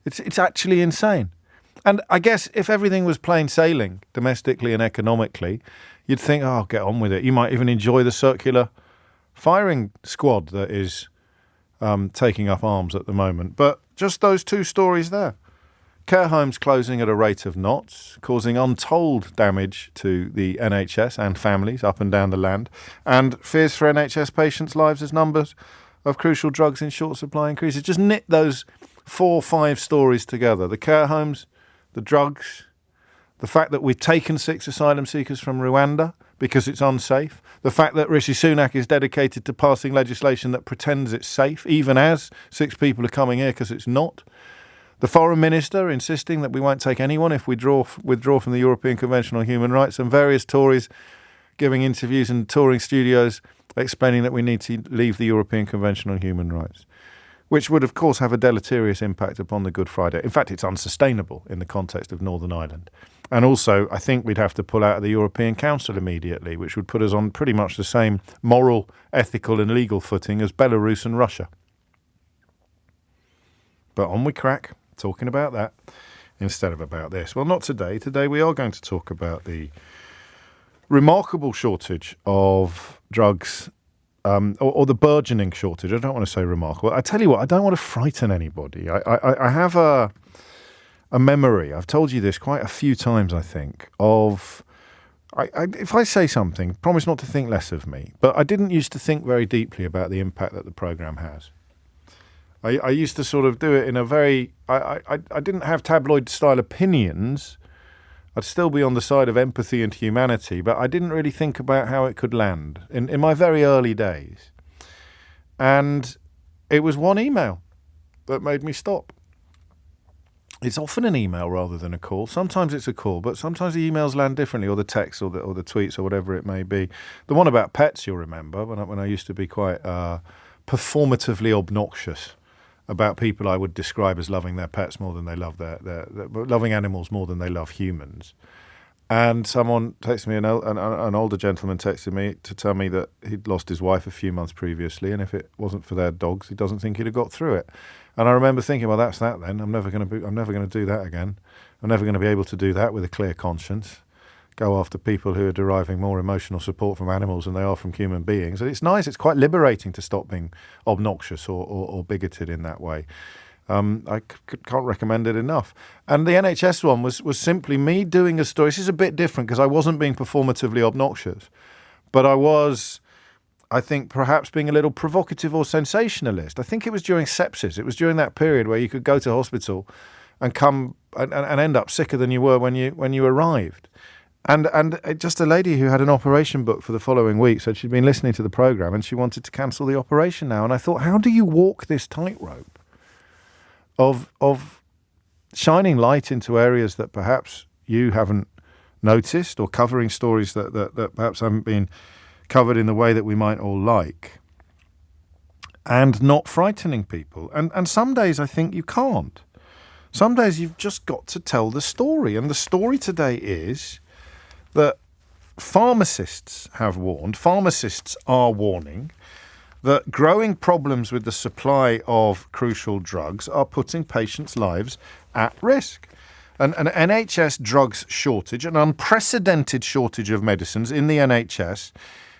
It's actually insane. And I guess if everything was plain sailing domestically and economically, you'd think, oh, get on with it. You might even enjoy the circular firing squad that is taking up arms at the moment. But just those two stories there. Care homes closing at a rate of knots, causing untold damage to the NHS and families up and down the land, and fears for NHS patients' lives as numbers of crucial drugs in short supply increases. Just knit those 4-5 stories together. The care homes, the drugs, the fact that we've taken 6 asylum seekers from Rwanda because it's unsafe, the fact that Rishi Sunak is dedicated to passing legislation that pretends it's safe, even as 6 people are coming here because it's not, the Foreign Minister insisting that we won't take anyone if we withdraw from the European Convention on Human Rights, and various Tories giving interviews and touring studios explaining that we need to leave the European Convention on Human Rights, which would, of course, have a deleterious impact upon the Good Friday. In fact, it's unsustainable in the context of Northern Ireland. And also, I think we'd have to pull out of the European Council immediately, which would put us on pretty much the same moral, ethical and legal footing as Belarus and Russia. But on we crack, talking about that instead of about this. Well, not today. Today we are going to talk about the remarkable shortage of drugs, or the burgeoning shortage. I don't want to say remarkable. I tell you what, I don't want to frighten anybody. I have a memory, I've told you this quite a few times, I think, of... if I say something, promise not to think less of me, but I didn't used to think very deeply about the impact that the programme has. I used to sort of do it in a very... I didn't have tabloid-style opinions. I'd still be on the side of empathy and humanity, but I didn't really think about how it could land in my very early days. And it was one email that made me stop. It's often an email rather than a call. Sometimes it's a call, but sometimes the emails land differently, or the texts, or the tweets, or whatever it may be. The one about pets, you'll remember, when I used to be quite performatively obnoxious about people I would describe as loving their pets more than they love their loving animals more than they love humans. And someone texted me, an older gentleman texted me to tell me that he'd lost his wife a few months previously, and if it wasn't for their dogs, he doesn't think he'd have got through it. And I remember thinking, well, that's that then. I'm never going to do that again. I'm never going to be able to do that with a clear conscience. Go after people who are deriving more emotional support from animals than they are from human beings. And it's nice. It's quite liberating to stop being obnoxious or bigoted in that way. I can't recommend it enough. And the NHS one was simply me doing a story. This is a bit different because I wasn't being performatively obnoxious, but I was, I think, perhaps being a little provocative or sensationalist. I think it was during sepsis. It was during that period where you could go to hospital and come and end up sicker than you were when you arrived. And just a lady who had an operation booked for the following week said she'd been listening to the programme and she wanted to cancel the operation now. And I thought, how do you walk this tightrope of shining light into areas that perhaps you haven't noticed, or covering stories that perhaps haven't been covered in the way that we might all like, and not frightening people? And some days I think you can't. Some days you've just got to tell the story. And the story today is that pharmacists are warning that growing problems with the supply of crucial drugs are putting patients' lives at risk. An NHS drugs shortage, an unprecedented shortage of medicines in the NHS,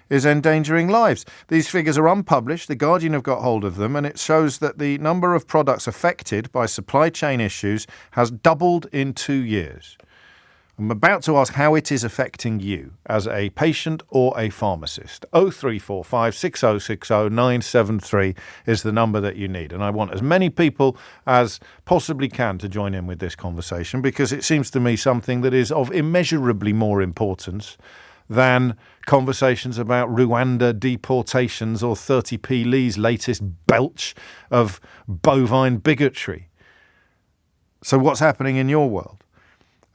is endangering lives. These figures are unpublished. The Guardian have got hold of them, and it shows that the number of products affected by supply chain issues has doubled in 2 years. I'm about to ask how it is affecting you as a patient or a pharmacist. 0345 6060 973 is the number that you need. And I want as many people as possibly can to join in with this conversation, because it seems to me something that is of immeasurably more importance than conversations about Rwanda deportations or 30p Lee's latest belch of bovine bigotry. So what's happening in your world?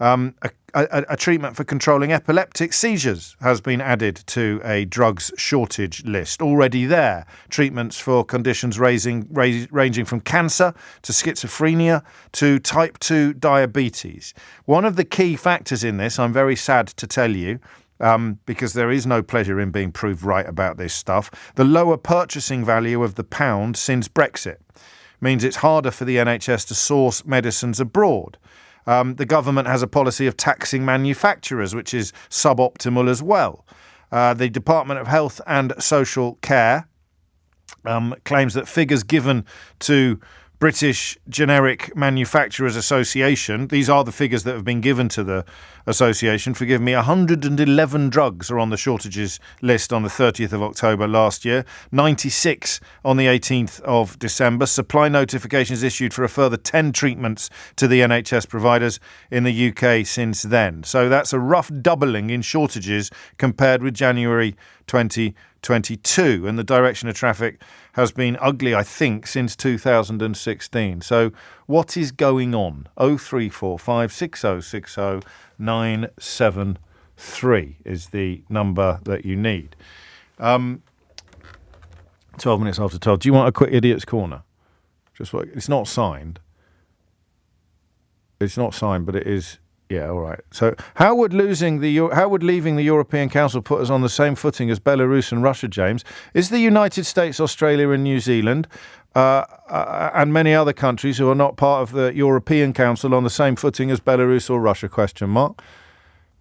A treatment for controlling epileptic seizures has been added to a drugs shortage list. Already there, treatments for conditions ranging from cancer to schizophrenia to type 2 diabetes. One of the key factors in this, I'm very sad to tell you, because there is no pleasure in being proved right about this stuff, the lower purchasing value of the pound since Brexit means it's harder for the NHS to source medicines abroad. The government has a policy of taxing manufacturers, which is suboptimal as well. The Department of Health and Social Care claims that figures given to British Generic Manufacturers Association, these are the figures that have been given to the association, forgive me, 111 drugs are on the shortages list on the 30th of October last year, 96 on the 18th of December. Supply notifications issued for a further 10 treatments to the NHS providers in the UK since then. So that's a rough doubling in shortages compared with January 2022, and the direction of traffic has been ugly, I think, since 2016. So what is going on? 0345 6060 973 is the number that you need. 12 minutes after 12. Do you want a quick Idiot's Corner? It's not signed. It's not signed, but it is. Yeah, all right. So how would leaving the European Council put us on the same footing as Belarus and Russia, James? Is the United States, Australia and New Zealand and many other countries who are not part of the European Council on the same footing as Belarus or Russia, ?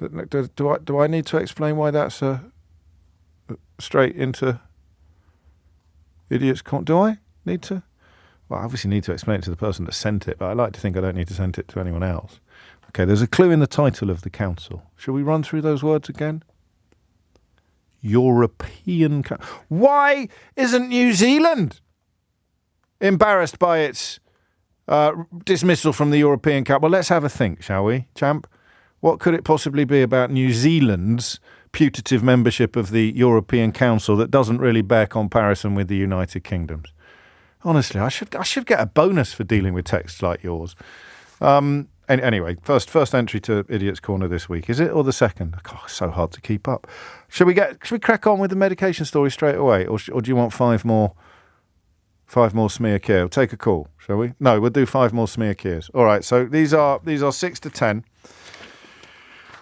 Do I need to explain why that's straight into Idiot's Corner? Do I need to? Well, I obviously need to explain it to the person that sent it, but I like to think I don't need to send it to anyone else. Okay, there's a clue in the title of the council. Shall we run through those words again? European Council. Why isn't New Zealand embarrassed by its dismissal from the European Council? Well, let's have a think, shall we, champ? What could it possibly be about New Zealand's putative membership of the European Council that doesn't really bear comparison with the United Kingdom's? Honestly, I should get a bonus for dealing with texts like yours. Anyway, first entry to Idiot's Corner this week, is it, or the second? God, it's so hard to keep up. Should we crack on with the medication story straight away, or do you want five more smear care? We'll take a call, shall we? No, we'll do 5 more smear cares. All right, so these are 6 to 10.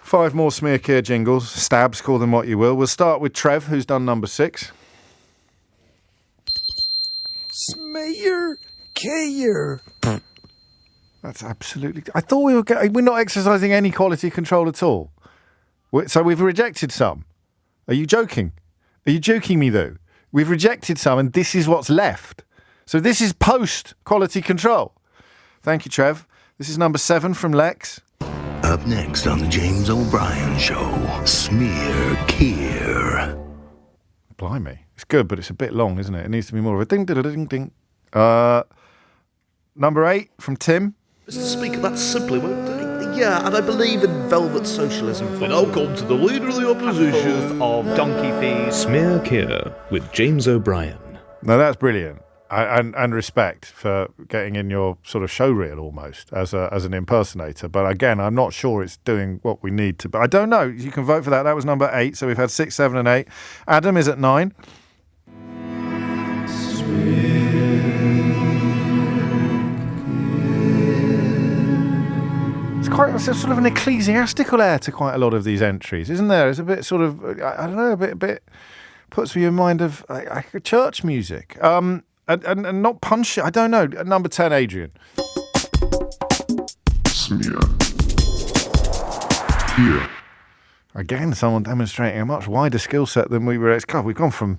5 more smear care jingles, stabs, call them what you will. We'll start with Trev, who's done number 6. Smear care. That's absolutely... I thought we're not exercising any quality control at all. So we've rejected some. Are you joking? Are you joking me, though? We've rejected some, and this is what's left. So this is post-quality control. Thank you, Trev. This is number 7 from Lex. Up next on the James O'Brien Show, Smear Care. Blimey. It's good, but it's a bit long, isn't it? It needs to be more of a ding-ding-ding-ding. Number 8 from Tim. Mr. Speaker, that's simply yeah, and I believe in velvet socialism. And I'll come to the leader of the opposition of Donkey Fees. Smear Care with James O'Brien. No, that's brilliant. And respect for getting in your sort of show reel almost as an impersonator. But again, I'm not sure it's doing what we need to. But I don't know. You can vote for that. That was number 8. So we've had 6, 7 and 8. Adam is at 9. It's sort of an ecclesiastical air to quite a lot of these entries, isn't there? It's a bit sort of, I don't know, a bit puts me in mind of like church music. And not punch it. I don't know. Number 10, Adrian. Smear. Here. Again, someone demonstrating a much wider skill set than we were. We've gone from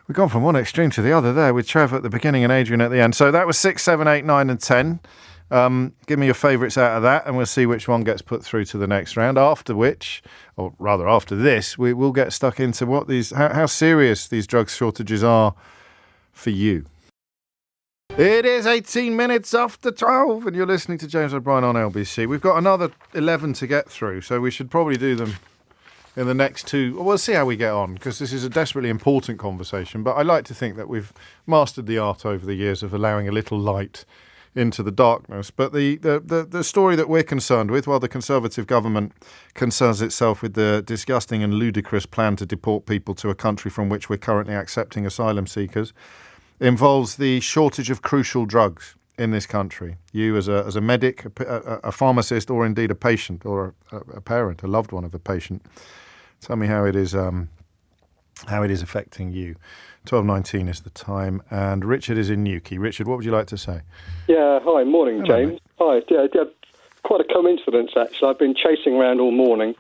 one extreme to the other there with Trev at the beginning and Adrian at the end. So that was 6, 7, 8, 9 and 10. Give me your favourites out of that, and we'll see which one gets put through to the next round. After which, or rather after this, we will get stuck into how serious these drug shortages are for you. It is 18 minutes after 12, and you're listening to James O'Brien on LBC. We've got another 11 to get through, so we should probably do them in the next 2. We'll see how we get on, because this is a desperately important conversation. But I like to think that we've mastered the art over the years of allowing a little light into the darkness. But the story that we're concerned with, while the Conservative government concerns itself with the disgusting and ludicrous plan to deport people to a country from which we're currently accepting asylum seekers, involves the shortage of crucial drugs in this country. You as a medic, a pharmacist, or indeed a patient or a parent, a loved one of a patient, tell me how it is affecting you. 12:19 is the time, and Richard is in Newquay. Richard, what would you like to say? Yeah, hi, morning, Hello, James. Hi, yeah, quite a coincidence, actually. I've been chasing around all morning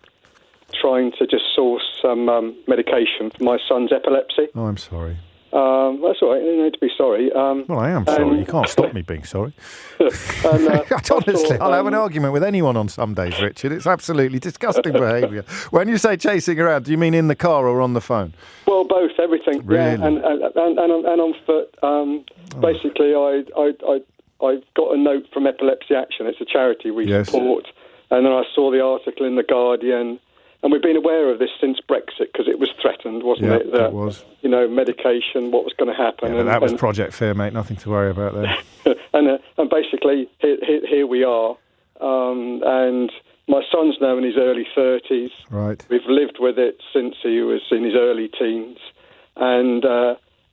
trying to just source some medication for my son's epilepsy. Oh, I'm sorry. That's all right, you don't need to be sorry. Well, I am sorry. You can't stop me being sorry. Honestly, I'll have an argument with anyone on some days, Richard. It's absolutely disgusting behaviour. When you say chasing around, do you mean in the car or on the phone? Well, both, everything. Really? Yeah, and on foot. Basically, I got a note from Epilepsy Action. It's a charity we support. And then I saw the article in The Guardian. And we've been aware of this since Brexit because it was threatened, wasn't it? That, it was. You know, medication, what was going to happen. Yeah, that was Project Fear, mate. Nothing to worry about there. and basically, here we are. And my son's now in his early 30s. Right. We've lived with it since he was in his early teens. And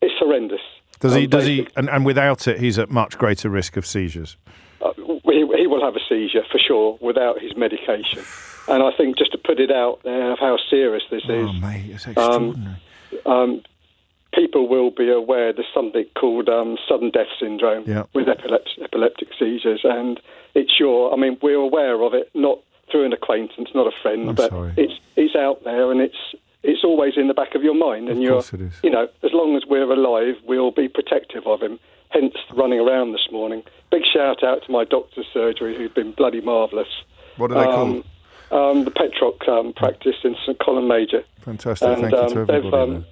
it's horrendous. Does he? And without it, he's at much greater risk of seizures. He will have a seizure, for sure, without his medication. And I think just to put it out there of how serious this is, mate, it's extraordinary. People will be aware there's something called sudden death syndrome with epileptic seizures, and we're aware of it, not through an acquaintance, not a friend, but it's out there, and it's always in the back of your mind, and course it is. You know, as long as we're alive, we'll be protective of him. Hence, running around this morning. Big shout out to my doctor's surgery, who've been bloody marvellous. What are they called? The Petrock practice in St Colin Major. Fantastic. Thank you to everybody.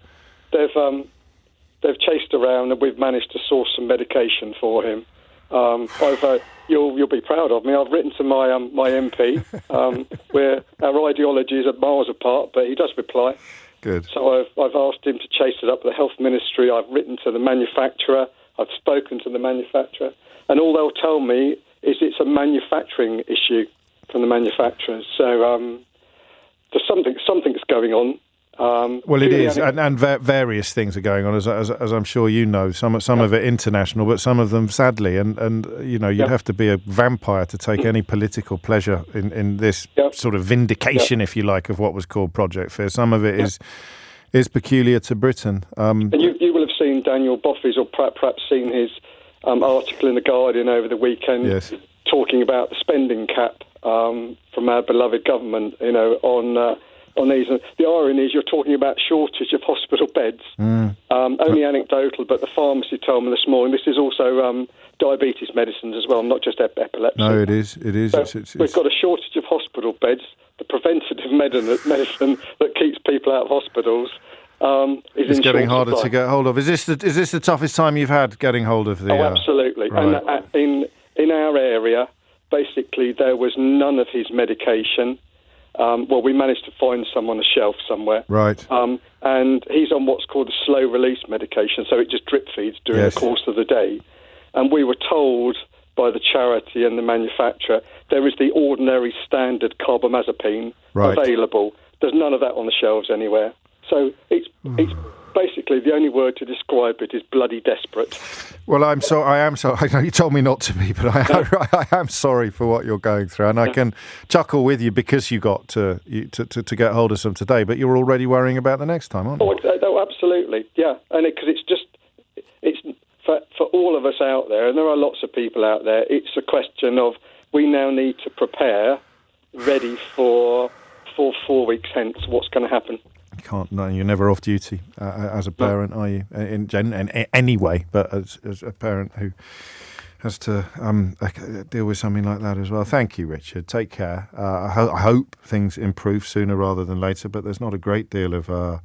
They've chased around, and we've managed to source some medication for him. You'll be proud of me. I've written to my MP, where our ideologies are miles apart, but he does reply. Good. So I've asked him to chase it up with the Health Ministry. I've written to the manufacturer. I've spoken to the manufacturer, and all they'll tell me is it's a manufacturing issue from the manufacturers. So there's something's going on. Well, it is, and various things are going on, as I'm sure you know. Some of it international, but some of them, sadly, and you know, you'd have to be a vampire to take any political pleasure in this sort of vindication, if you like, of what was called Project Fear. Some of it is peculiar to Britain. And you will have seen Daniel Boffey's, or perhaps seen his article in The Guardian over the weekend, talking about the spending cap from our beloved government, you know, on these. And the irony is you're talking about shortage of hospital beds. Only anecdotal, but the pharmacy told me this morning this is also diabetes medicines as well, not just epilepsy. No, it is. So we've got a shortage of hospital beds. The preventative medicine that keeps people out of hospitals is getting harder to get hold of. Is this the toughest time you've had getting hold of the? Oh, absolutely. Right. And in our area, basically, there was none of his medication. Well, we managed to find some on a shelf somewhere. Right. And he's on what's called a slow-release medication, so it just drip feeds during the course of the day. And we were told by the charity and the manufacturer there is the ordinary standard carbamazepine available. There's none of that on the shelves anywhere. So it's basically, the only word to describe it is bloody desperate. Well, I am sorry. I know you told me not to be, but I am sorry for what you're going through, and I can chuckle with you because you got to get hold of some today. But you're already worrying about the next time, aren't you? Oh, absolutely, yeah. And because it's for all of us out there, and there are lots of people out there. It's a question of we now need to prepare, ready for 4 weeks hence. What's going to happen? You can't. No, you're never off duty as a parent, are you? In any way, but as a parent who has to deal with something like that as well. Thank you, Richard. Take care. I hope things improve sooner rather than later, but there's not a great deal of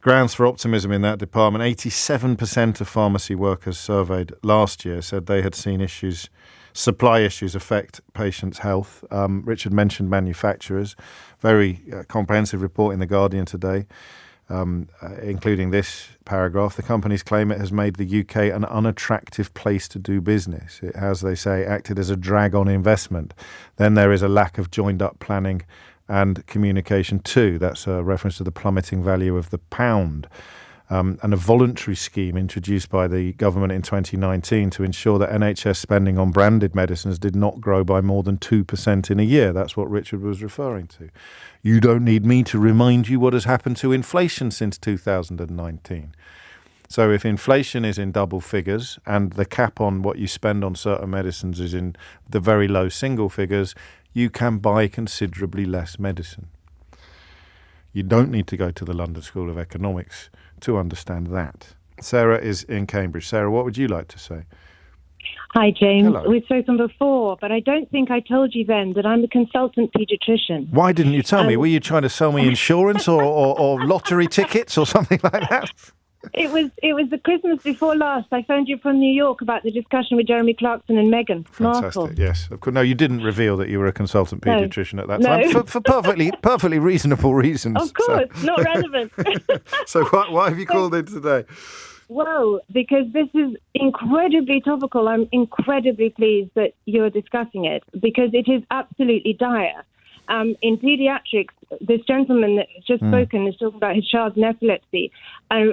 grounds for optimism in that department. 87% of pharmacy workers surveyed last year said they had seen supply issues affect patients' health. Richard mentioned manufacturers. Very comprehensive report in The Guardian today. including this paragraph. The companies claim it has made the UK an unattractive place to do business. It has, they say, acted as a drag on investment. Then there is a lack of joined-up planning and communication too. That's a reference to the plummeting value of the pound. And a voluntary scheme introduced by the government in 2019 to ensure that NHS spending on branded medicines did not grow by more than 2% in a year. That's what Richard was referring to. You don't need me to remind you what has happened to inflation since 2019. So if inflation is in double figures and the cap on what you spend on certain medicines is in the very low single figures, you can buy considerably less medicine. You don't need to go to the London School of Economics to understand that. Sarah is in Cambridge. Sarah, what would you like to say? Hi, James. Hello. We've spoken before, but I don't think I told you then that I'm a consultant paediatrician. Why didn't you tell me? Were you trying to sell me insurance or lottery tickets or something like that? It was the Christmas before last. I phoned you from New York about the discussion with Jeremy Clarkson and Meghan Markle. Fantastic, yes. Of course. No, you didn't reveal that you were a consultant paediatrician at that No. time for perfectly reasonable reasons. Of course, not relevant. So why have you called in today? Well, because this is incredibly topical. I'm incredibly pleased that you're discussing it because it is absolutely dire. In paediatrics, this gentleman that's just spoken is talking about his child's epilepsy.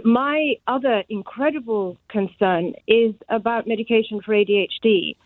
My other incredible concern is about medication for ADHD,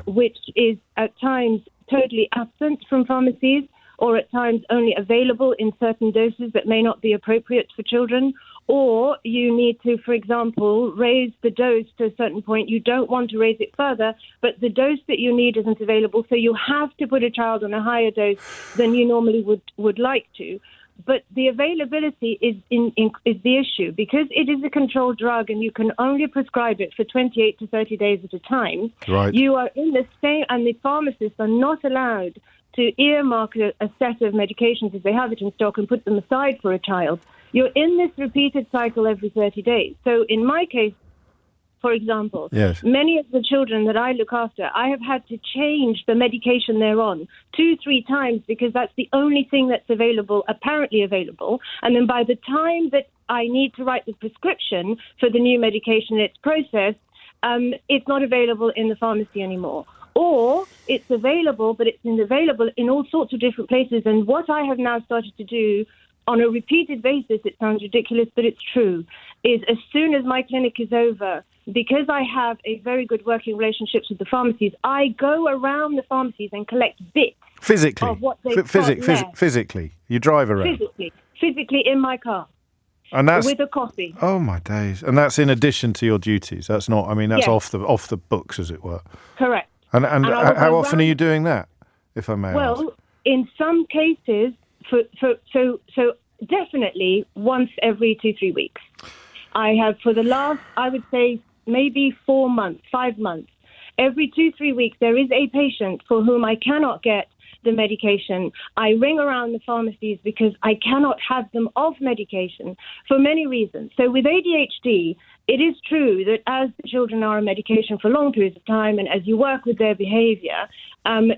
which is at times totally absent from pharmacies or at times only available in certain doses that may not be appropriate for children. Or you need to, for example, raise the dose to a certain point. You don't want to raise it further, but the dose that you need isn't available. So you have to put a child on a higher dose than you normally would like to. But the availability is the issue because it is a controlled drug and you can only prescribe it for 28 to 30 days at a time. Right. You are in the same, and the pharmacists are not allowed to earmark a set of medications if they have it in stock and put them aside for a child. You're in this repeated cycle every 30 days. So in my case, for example, many of the children that I look after, I have had to change the medication they're on 2-3 times because that's the only thing that's apparently available. And then by the time that I need to write the prescription for the new medication, it's processed, it's not available in the pharmacy anymore. Or it's available, but it's available in all sorts of different places. And what I have now started to do on a repeated basis, it sounds ridiculous, but it's true, is as soon as my clinic is over, because I have a very good working relationships with the pharmacies, I go around the pharmacies and collect bits physically of what they've got left. Physically, you drive around. Physically in my car. And that's with a coffee. Oh my days! And that's in addition to your duties. That's not. I mean, that's off the books, as it were. Correct. And how often are you doing that, if I may ask? Well, in some cases, so definitely once every 2-3 weeks. I have for the last, I would say, maybe 4 months, 5 months. Every 2-3 weeks, there is a patient for whom I cannot get the medication. I ring around the pharmacies because I cannot have them off medication for many reasons. So with ADHD, it is true that as the children are on medication for long periods of time and as you work with their behavior,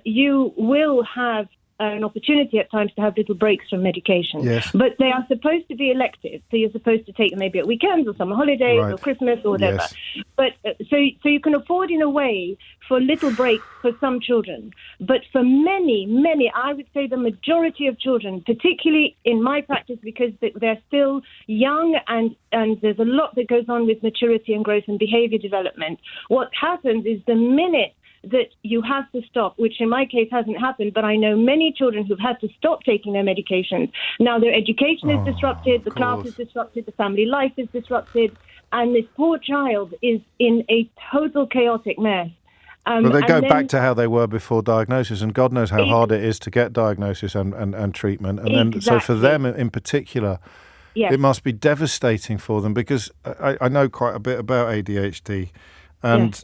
you will have an opportunity at times to have little breaks from medication. Yes. But they are supposed to be elective. So you're supposed to take them maybe at weekends or summer holidays or Christmas or whatever. Yes. But so you can afford in a way for little breaks for some children. But for many, I would say the majority of children, particularly in my practice because they're still young and there's a lot that goes on with maturity and growth and behavior development, what happens is the minute that you have to stop, which in my case hasn't happened, but I know many children who've had to stop taking their medications. Now their education is disrupted, the class is disrupted, the family life is disrupted, and this poor child is in a total chaotic mess. But they go back to how they were before diagnosis, and God knows how hard it is to get diagnosis and treatment. And then, so for them in particular, it must be devastating for them because I know quite a bit about ADHD, and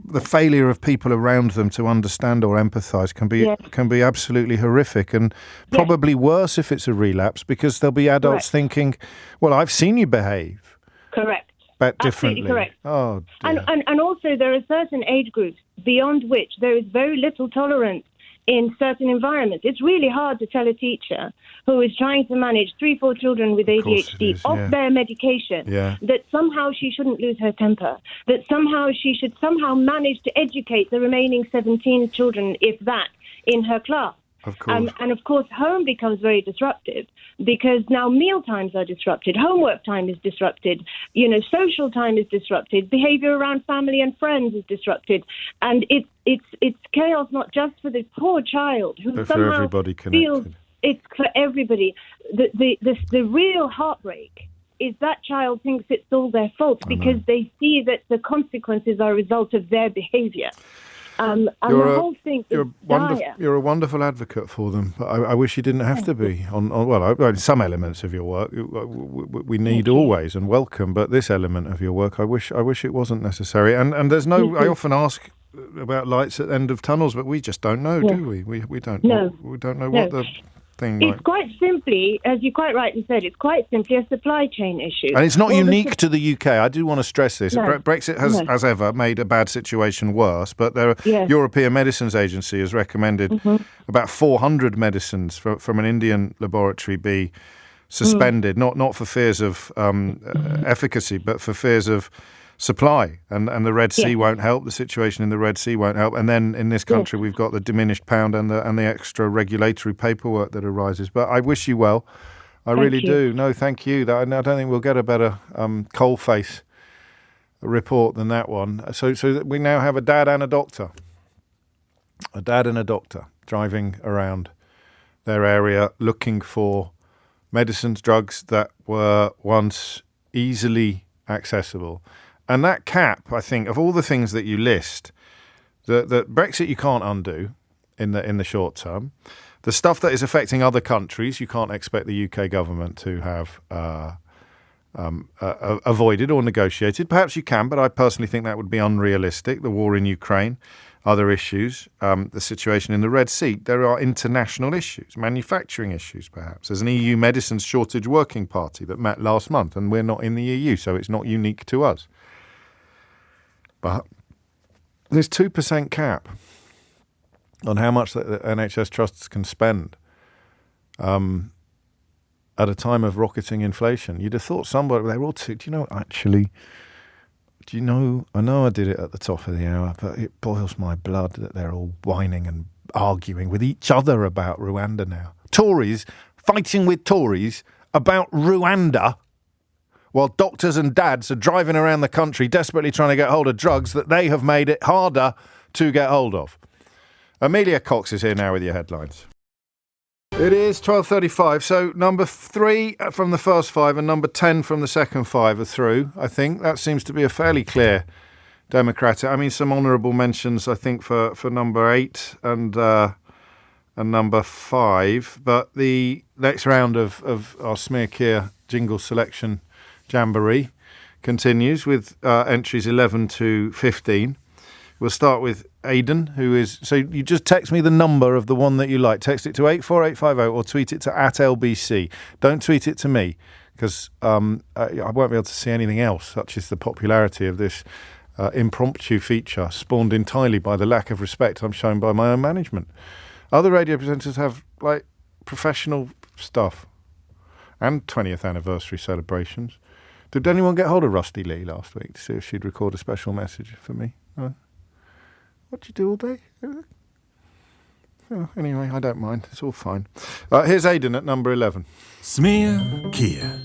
the failure of people around them to understand or empathise can be absolutely horrific, and probably worse if it's a relapse because there'll be adults thinking, "Well, I've seen you behave." Correct. But differently. Absolutely correct. Oh, dear. And also there are certain age groups beyond which there is very little tolerance in certain environments. It's really hard to tell a teacher who is trying to manage 3-4 children with ADHD off their medication that somehow she shouldn't lose her temper, that somehow she should somehow manage to educate the remaining 17 children, if that, in her class. Of course. And of course, home becomes very disruptive because now meal times are disrupted, homework time is disrupted, social time is disrupted, behaviour around family and friends is disrupted, and it's chaos not just for this poor child who but somehow for everybody feels connected. It's for everybody. The real heartbreak is that child thinks it's all their fault because they see that the consequences are a result of their behaviour. And the whole thing is dire. You're a wonderful advocate for them, but I wish you didn't have to be. On some elements of your work, we need always and welcome, but this element of your work, I wish it wasn't necessary. And there's no. I often ask about lights at the end of tunnels, but we just don't know, do we? We don't. No. We don't know what the thing. It's quite simply, as you quite rightly said, it's quite simply a supply chain issue. And it's not unique to the UK. I do want to stress this. No. Brexit has, as ever, made a bad situation worse, but the European Medicines Agency has recommended about 400 medicines from an Indian laboratory be suspended, not for fears of efficacy, but for fears of supply, and the Red Sea won't help. The situation in the Red Sea won't help. And then in this country, we've got the diminished pound and the extra regulatory paperwork that arises. But I wish you well. I really do. No, thank you. I don't think we'll get a better coalface report than that one. So we now have a dad and a doctor driving around their area looking for medicines, drugs that were once easily accessible. And that cap, I think, of all the things that you list, the Brexit you can't undo in the short term. The stuff that is affecting other countries, you can't expect the UK government to have avoided or negotiated. Perhaps you can, but I personally think that would be unrealistic. The war in Ukraine, other issues, the situation in the Red Sea. There are international issues, manufacturing issues perhaps. There's an EU medicines shortage working party that met last month, and we're not in the EU, so it's not unique to us. But there's 2% cap on how much the NHS trusts can spend at a time of rocketing inflation. You'd have thought somebody, they were all too, I know I did it at the top of the hour, but it boils my blood that they're all whining and arguing with each other about Rwanda now. Tories fighting with Tories about Rwanda, while doctors and dads are driving around the country desperately trying to get hold of drugs that they have made it harder to get hold of. Amelia Cox is here now with your headlines. It is 12:35, so number 3 from the first 5 and number 10 from the second 5 are through, I think. That seems to be a fairly clear Democratic. I mean, some honourable mentions, I think, for number 8 and number 5, but the next round of our Smear Keir jingle selection jamboree continues with entries 11 to 15. We'll start with Aidan, who is... So you just text me the number of the one that you like. Text it to 84850 or tweet it to @LBC. Don't tweet it to me because I won't be able to see anything else. Such is the popularity of this impromptu feature, spawned entirely by the lack of respect I'm shown by my own management. Other radio presenters have, professional stuff and 20th anniversary celebrations. Did anyone get hold of Rusty Lee last week to see if she'd record a special message for me? What do you do all day? Oh, anyway, I don't mind. It's all fine. Here's Aidan at number 11. Smear Keir.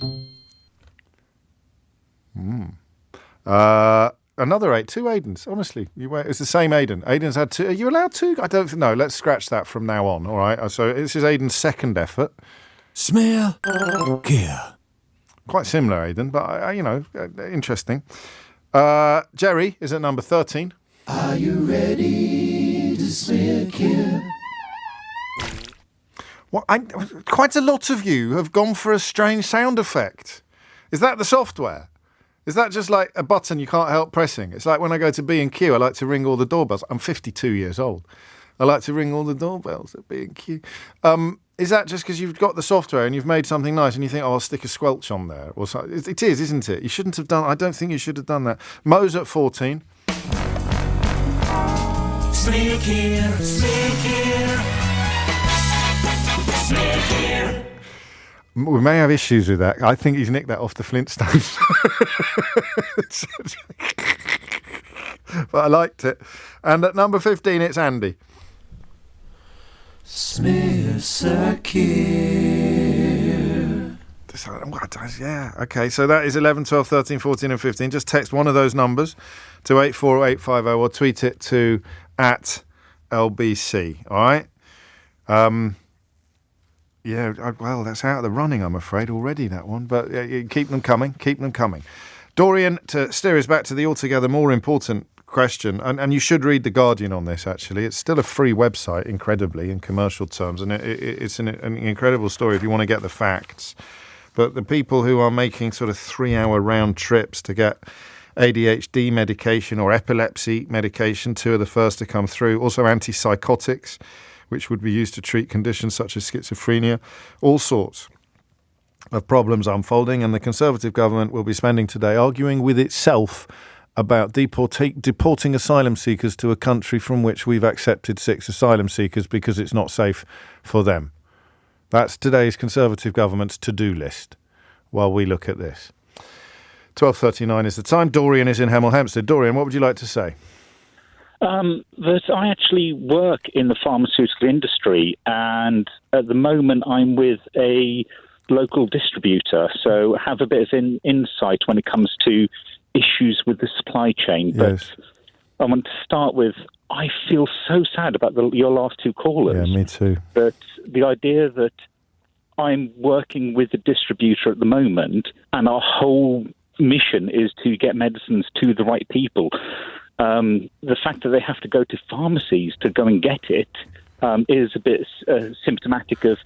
Another 8. 2 Aidans. Honestly, it's the same Aidan. Aidan's had 2. Are you allowed 2? I don't know. Let's scratch that from now on. All right. So this is Aidan's second effort. Smear Keir. Quite similar, Aidan, but interesting. Jerry is at number 13. Are you ready to smear Keir? Quite a lot of you have gone for a strange sound effect. Is that the software? Is that just like a button you can't help pressing? It's like when I go to B&Q, I like to ring all the doorbells. I'm 52 years old. I like to ring all the doorbells at B&Q. Is that just because you've got the software and you've made something nice and you think, I'll stick a squelch on there? Or something? It is, isn't it? You shouldn't have done... I don't think you should have done that. Mo's at 14. Smear Keir, smear Keir. We may have issues with that. I think he's nicked that off the Flintstones. But I liked it. And at number 15, it's Andy. Smear Yeah, okay, so that is 11, 12, 13, 14 and 15. Just text one of those numbers to 84850 or tweet it to @LBC, all right? Well, that's out of the running, I'm afraid, already, that one. But keep them coming. Dorian, to steer us back to the altogether more important question, and you should read The Guardian on this, actually. It's still a free website, incredibly, in commercial terms, and it's an incredible story if you want to get the facts. But the people who are making sort of 3-hour round trips to get ADHD medication or epilepsy medication, 2 of the first to come through, also antipsychotics, which would be used to treat conditions such as schizophrenia, all sorts of problems unfolding, and the Conservative government will be spending today arguing with itself about deporting asylum seekers to a country from which we've accepted 6 asylum seekers because it's not safe for them. That's today's Conservative government's to-do list while we look at this. 12:39 is the time. Dorian is in Hemel Hempstead. Dorian, what would you like to say? That I actually work in the pharmaceutical industry, and at the moment I'm with a local distributor, so have a bit of insight when it comes to issues with the supply chain. Yes. But I want to start with, I feel so sad about your last 2 callers. Yeah, me too. But the idea that I'm working with a distributor at the moment, and our whole mission is to get medicines to the right people. The fact that they have to go to pharmacies to go and get it is a bit symptomatic of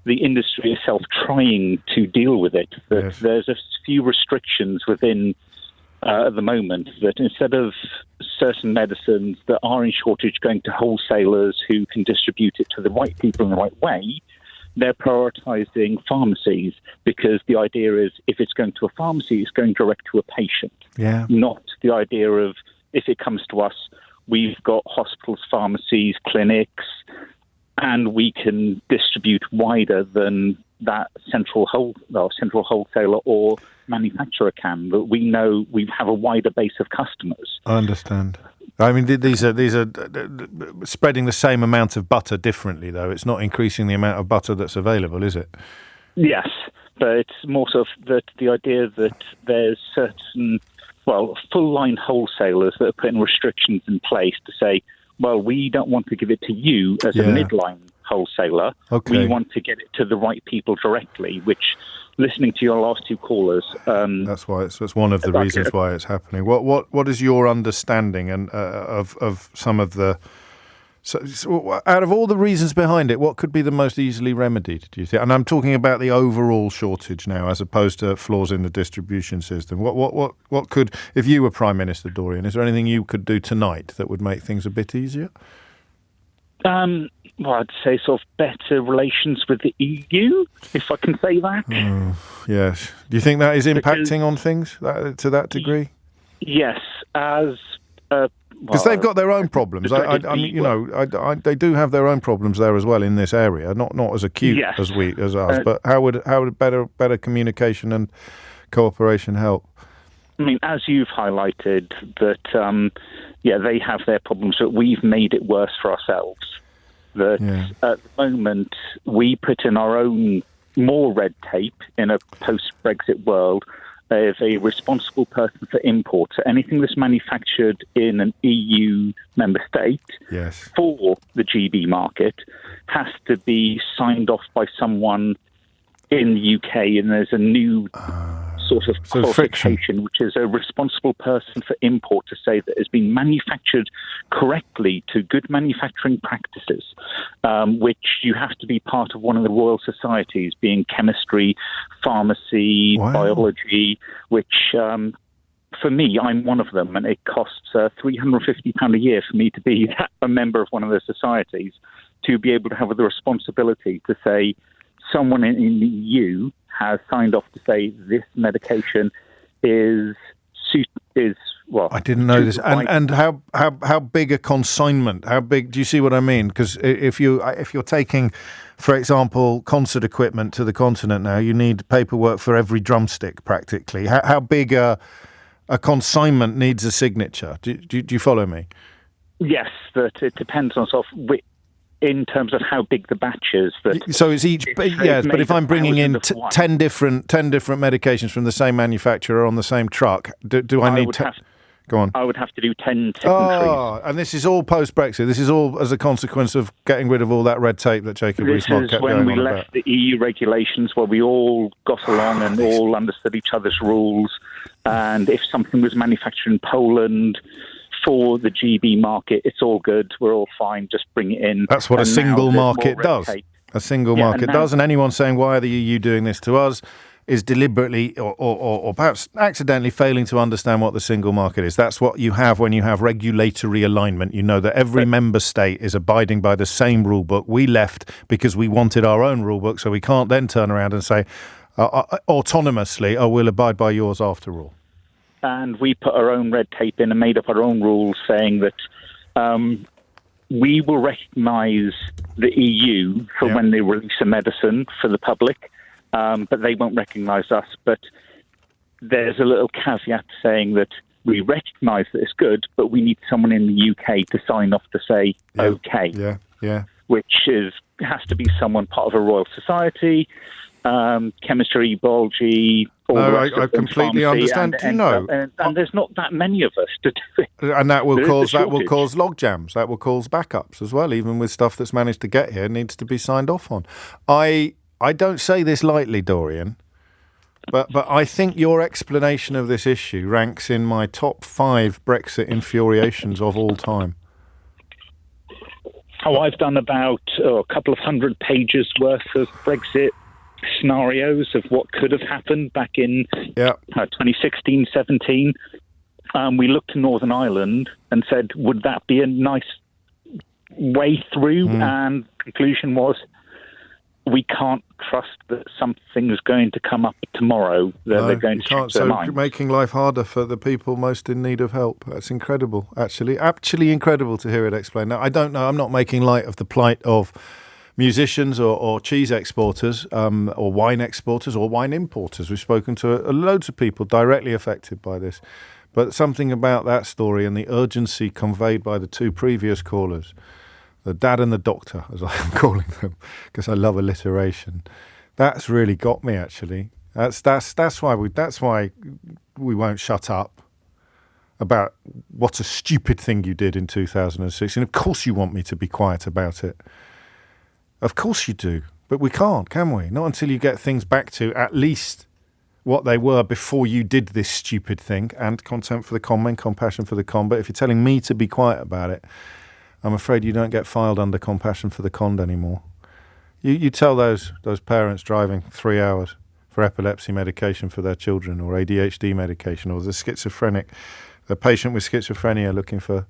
the industry itself trying to deal with it. That There's a few restrictions within at the moment that instead of certain medicines that are in shortage going to wholesalers who can distribute it to the right people in the right way, they're prioritising pharmacies, because the idea is if it's going to a pharmacy, it's going direct to a patient. Yeah. Not the idea of if it comes to us, we've got hospitals, pharmacies, clinics, and we can distribute wider than that central wholesaler or manufacturer can. But we know we have a wider base of customers. I understand. I mean, these are spreading the same amount of butter differently, though. It's not increasing the amount of butter that's available, is it? Yes, but it's more so that the idea that there's certain, full-line wholesalers that are putting restrictions in place to say, well, we don't want to give it to you as a midline wholesaler. Okay. We want to get it to the right people directly, which, listening to your last 2 callers... that's why it's one of the reasons why it's happening. What is your understanding of some of the... So, out of all the reasons behind it, what could be the most easily remedied, do you think? And I'm talking about the overall shortage now, as opposed to flaws in the distribution system. What could, if you were Prime Minister, Dorian, is there anything you could do tonight that would make things a bit easier? I'd say sort of better relations with the EU, if I can say that. Yes. Do you think that is impacting on things to that degree? Yes, as... because they've got their own problems. They do have their own problems there as well in this area. Not as acute as us. But how would better communication and cooperation help? I mean, as you've highlighted, that they have their problems, but we've made it worse for ourselves. That at the moment we put in our own more red tape in a post-Brexit world. As a responsible person for imports, so anything that's manufactured in an EU member state for the GB market has to be signed off by someone in the UK, and there's a new sort of qualification, which is a responsible person for import to say that it's been manufactured correctly to good manufacturing practices, which you have to be part of one of the Royal Societies, being chemistry, pharmacy, biology, which for me, I'm one of them, and it costs £350 a year for me to be a member of one of the societies, to be able to have the responsibility to say someone in the EU has signed off to say this medication is I didn't know this. And how big a consignment? How big? Do you see what I mean? Because if you're taking for example, concert equipment to the continent now. You need paperwork for every drumstick, practically. How big a consignment needs a signature? Do you follow me? Yes, that it depends on sort of in terms of how big the batch is. So it's each, yes. But if I'm bringing in 10 different medications from the same manufacturer on the same truck, do I need to? Go on. I would have to do 10 signatories. Oh, and this is all post-Brexit. This is all as a consequence of getting rid of all that red tape that Jacob Rees-Mogg kept going on about. This is when we left the EU regulations, where we all got along and all understood each other's rules. And if something was manufactured in Poland for the GB market, it's all good. We're all fine. Just bring it in. That's what a single market does. A single market does. And anyone saying, why are the EU doing this to us, is deliberately or perhaps accidentally failing to understand what the single market is. That's what you have when you have regulatory alignment. You know that every member state is abiding by the same rule book. We left because we wanted our own rule book, so we can't then turn around and say autonomously, we'll abide by yours after all. And we put our own red tape in and made up our own rules saying that we will recognise the EU for when they release a medicine for the public. But they won't recognise us. But there's a little caveat saying that we recognise that it's good, but we need someone in the UK to sign off to say OK. Yeah. Which has to be someone part of a Royal Society, chemistry, biology. I completely understand. And there's not that many of us to do it. And that will cause log jams. That will cause backups as well. Even with stuff that's managed to get here, needs to be signed off on. I don't say this lightly, Dorian, but I think your explanation of this issue ranks in my top 5 Brexit infuriations of all time. I've done about a couple of 100 pages worth of Brexit scenarios of what could have happened back in 2016, 17. We looked to Northern Ireland and said, would that be a nice way through? And the conclusion was, we can't trust that something's going to come up tomorrow. They're going to change their mind. Making life harder for the people most in need of help. That's incredible, actually incredible to hear it explained. Now, I don't know, I'm not making light of the plight of musicians or cheese exporters or wine exporters or wine importers. We've spoken to loads of people directly affected by this. But something about that story and the urgency conveyed by the 2 previous callers, the dad and the doctor, as I'm calling them, because I love alliteration. That's really got me, actually. That's why we won't shut up about what a stupid thing you did in 2006. And of course you want me to be quiet about it. Of course you do. But we can't, can we? Not until you get things back to at least what they were before you did this stupid thing. And contempt for the con men, compassion for the con. But if you're telling me to be quiet about it, I'm afraid you don't get filed under compassion for the cond anymore. You tell those parents driving 3 hours for epilepsy medication for their children or ADHD medication, or the patient with schizophrenia looking for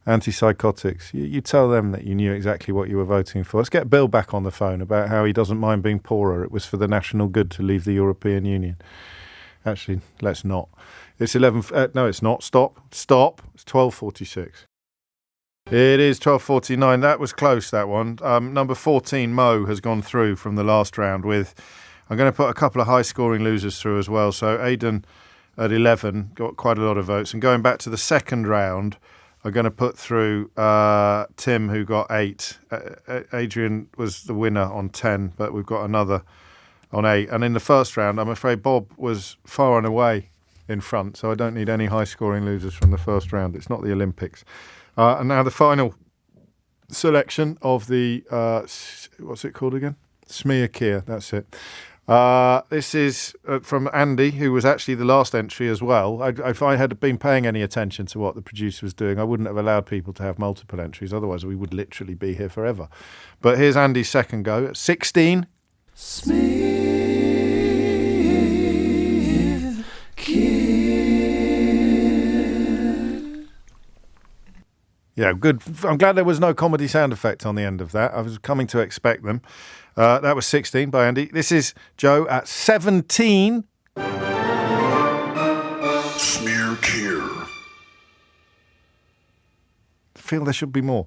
antipsychotics. You tell them that you knew exactly what you were voting for. Let's get Bill back on the phone about how he doesn't mind being poorer. It was for the national good to leave the European Union. Actually, let's not. It's 11... no, it's not. Stop. It's 12:46. It is 12:49. That was close, that one. Number 14, Mo, has gone through from the last round with... I'm going to put a couple of high-scoring losers through as well. So Aidan at 11 got quite a lot of votes. And going back to the second round, I'm going to put through Tim, who got 8. Adrian was the winner on 10, but we've got another on 8. And in the first round, I'm afraid Bob was far and away in front, so I don't need any high-scoring losers from the first round. It's not the Olympics. And now the final selection of the, what's it called again? Smear Keir, that's it. This is from Andy, who was actually the last entry as well. If I had been paying any attention to what the producer was doing, I wouldn't have allowed people to have multiple entries. Otherwise, we would literally be here forever. But here's Andy's second go at 16. Smear Keir. Yeah, good. I'm glad there was no comedy sound effect on the end of that. I was coming to expect them. That was 16 by Andy. This is Joe at 17. Smear Keir. I feel there should be more.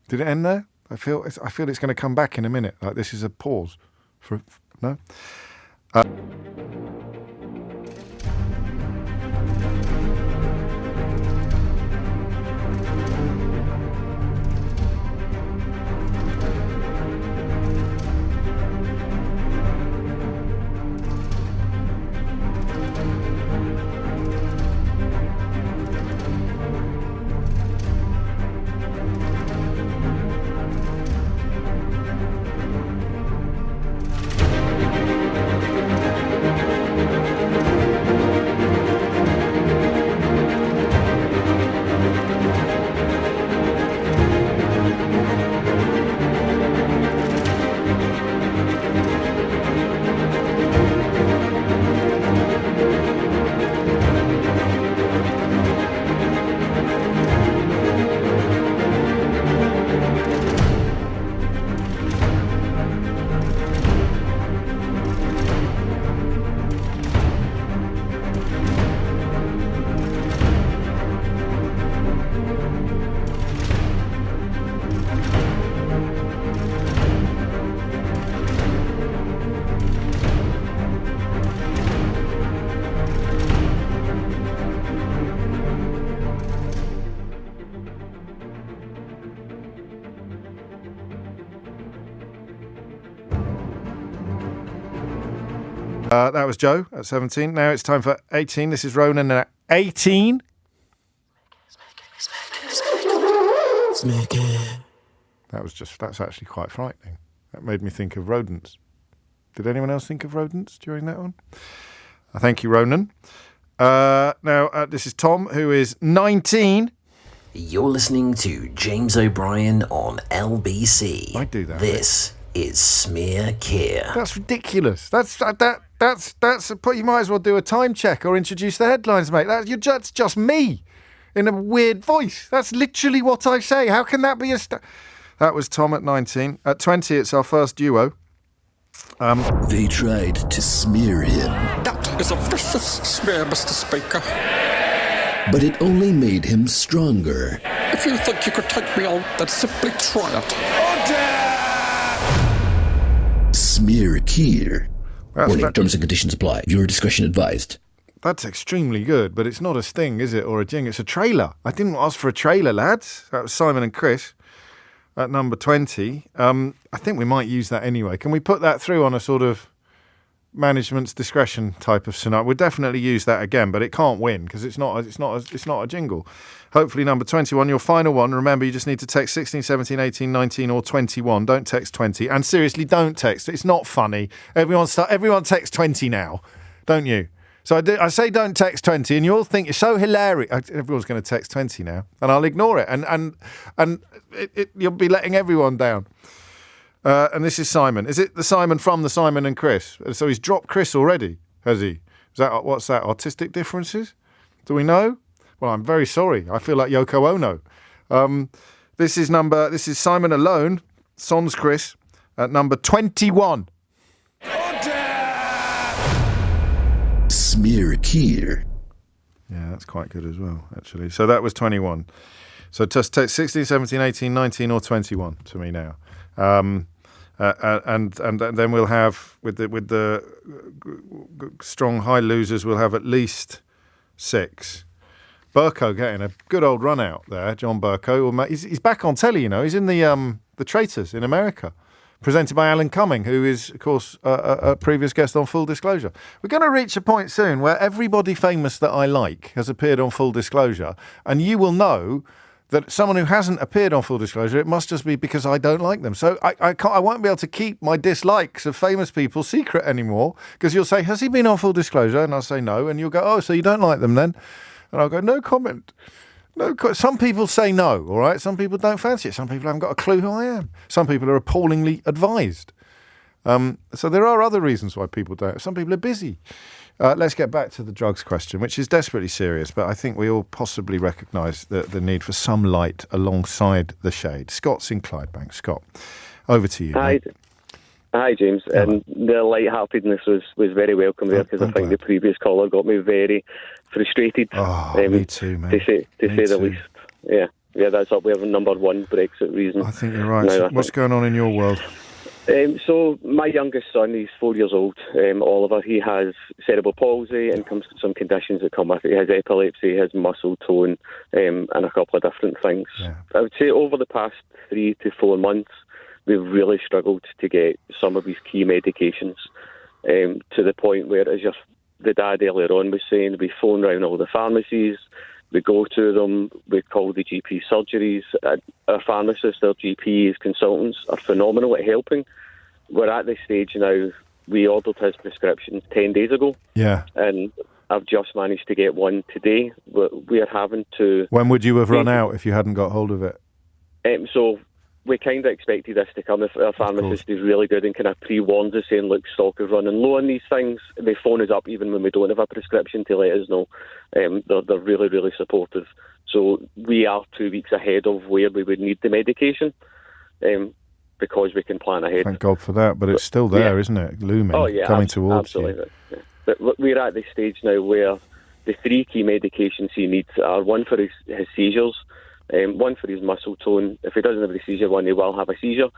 Did it end there? I feel it's going to come back in a minute. Like this is a pause. No? That was Joe at 17. Now it's time for 18. This is Ronan at 18. That's actually quite frightening. That made me think of rodents. Did anyone else think of rodents during that one? Thank you, Ronan. Now, this is Tom, who is 19. You're listening to James O'Brien on LBC. I do that. This is Smear Keir. That's ridiculous. That's you might as well do a time check or introduce the headlines, mate. That's just me in a weird voice. That's literally what I say. How can that be That was Tom at 19. At 20, it's our first duo. They tried to smear him. That is a vicious smear, Mr. Speaker. But it only made him stronger. If you think you could take me on, then simply try it. Smear Keir. Warning, terms and conditions apply. Your discretion advised. That's extremely good, but it's not a sting, is it, or a jing? It's a trailer. I didn't ask for a trailer, lads. That was Simon and Chris at number 20. I think we might use that anyway. Can we put that through on a sort of management's discretion type of scenario? We'll definitely use that again, but it can't win because it's not a jingle. Hopefully number 21, your final one. Remember, you just need to text 16, 17, 18, 19 or 21. Don't text 20. And seriously, don't text. It's not funny. Everyone text 20 now, don't you? So I say don't text 20 and you'll think it's so hilarious. Everyone's going to text 20 now and I'll ignore it. And you'll be letting everyone down. And this is Simon. Is it the Simon from the Simon and Chris? So he's dropped Chris already, has he? What's that? Artistic differences? Do we know? Well, I'm very sorry. I feel like Yoko Ono. This is Simon alone, sans Chris, at number 21. Smear Keir. Yeah, that's quite good as well, actually. So that was 21. So just take 16, 17, 18, 19 or 21 to me now. And then we'll have, with the strong high losers, we'll have at least 6. Burko getting a good old run out there, John Burko. He's back on telly, you know. He's in the Traitors in America, presented by Alan Cumming, who is, of course, a previous guest on Full Disclosure. We're going to reach a point soon where everybody famous that I like has appeared on Full Disclosure, and you will know that someone who hasn't appeared on Full Disclosure, it must just be because I don't like them. So I won't be able to keep my dislikes of famous people secret anymore, because you'll say, has he been on Full Disclosure? And I'll say no, and you'll go, oh, so you don't like them then? And I'll go, no comment. Some people say no, all right? Some people don't fancy it. Some people haven't got a clue who I am. Some people are appallingly advised. So there are other reasons why people don't. Some people are busy. Let's get back to the drugs question, which is desperately serious, but I think we all possibly recognise the need for some light alongside the shade. Scott's in Clydebank. Scott, over to you. Hi, James. The lightheartedness was very welcome there, because I think the previous caller got me very frustrated. Me too, man. To say the least. Yeah. Yeah, that's up. We have a number one Brexit reason. I think you're right. So what's going on in your world? So my youngest son, he's 4 years old, Oliver, he has cerebral palsy and comes with some conditions that come with it. He has epilepsy, he has muscle tone, and a couple of different things. Yeah. I would say over the past 3 to 4 months, we've really struggled to get some of his key medications to the point where, as the dad earlier on was saying, we phone round all the pharmacies, we go to them, we call the GP surgeries. Our pharmacists, our GPs, consultants are phenomenal at helping. We're at this stage now, we ordered his prescription 10 days ago. Yeah. And I've just managed to get one today. We are having to... When would you have run out if you hadn't got hold of it? So we kind of expected this to come. If our pharmacist is really good and kind of pre-warns us saying, look, stock is running low on these things. They phone us up even when we don't have a prescription to let us know. They're really, really supportive. So we are 2 weeks ahead of where we would need the medication because we can plan ahead. Thank God for that, but it's still there, isn't it? Looming, coming towards absolutely. You. Yeah. But we're at this stage now where the 3 key medications he needs are one for his seizures, one for his muscle tone. If he doesn't have the seizure one, he will have a seizure.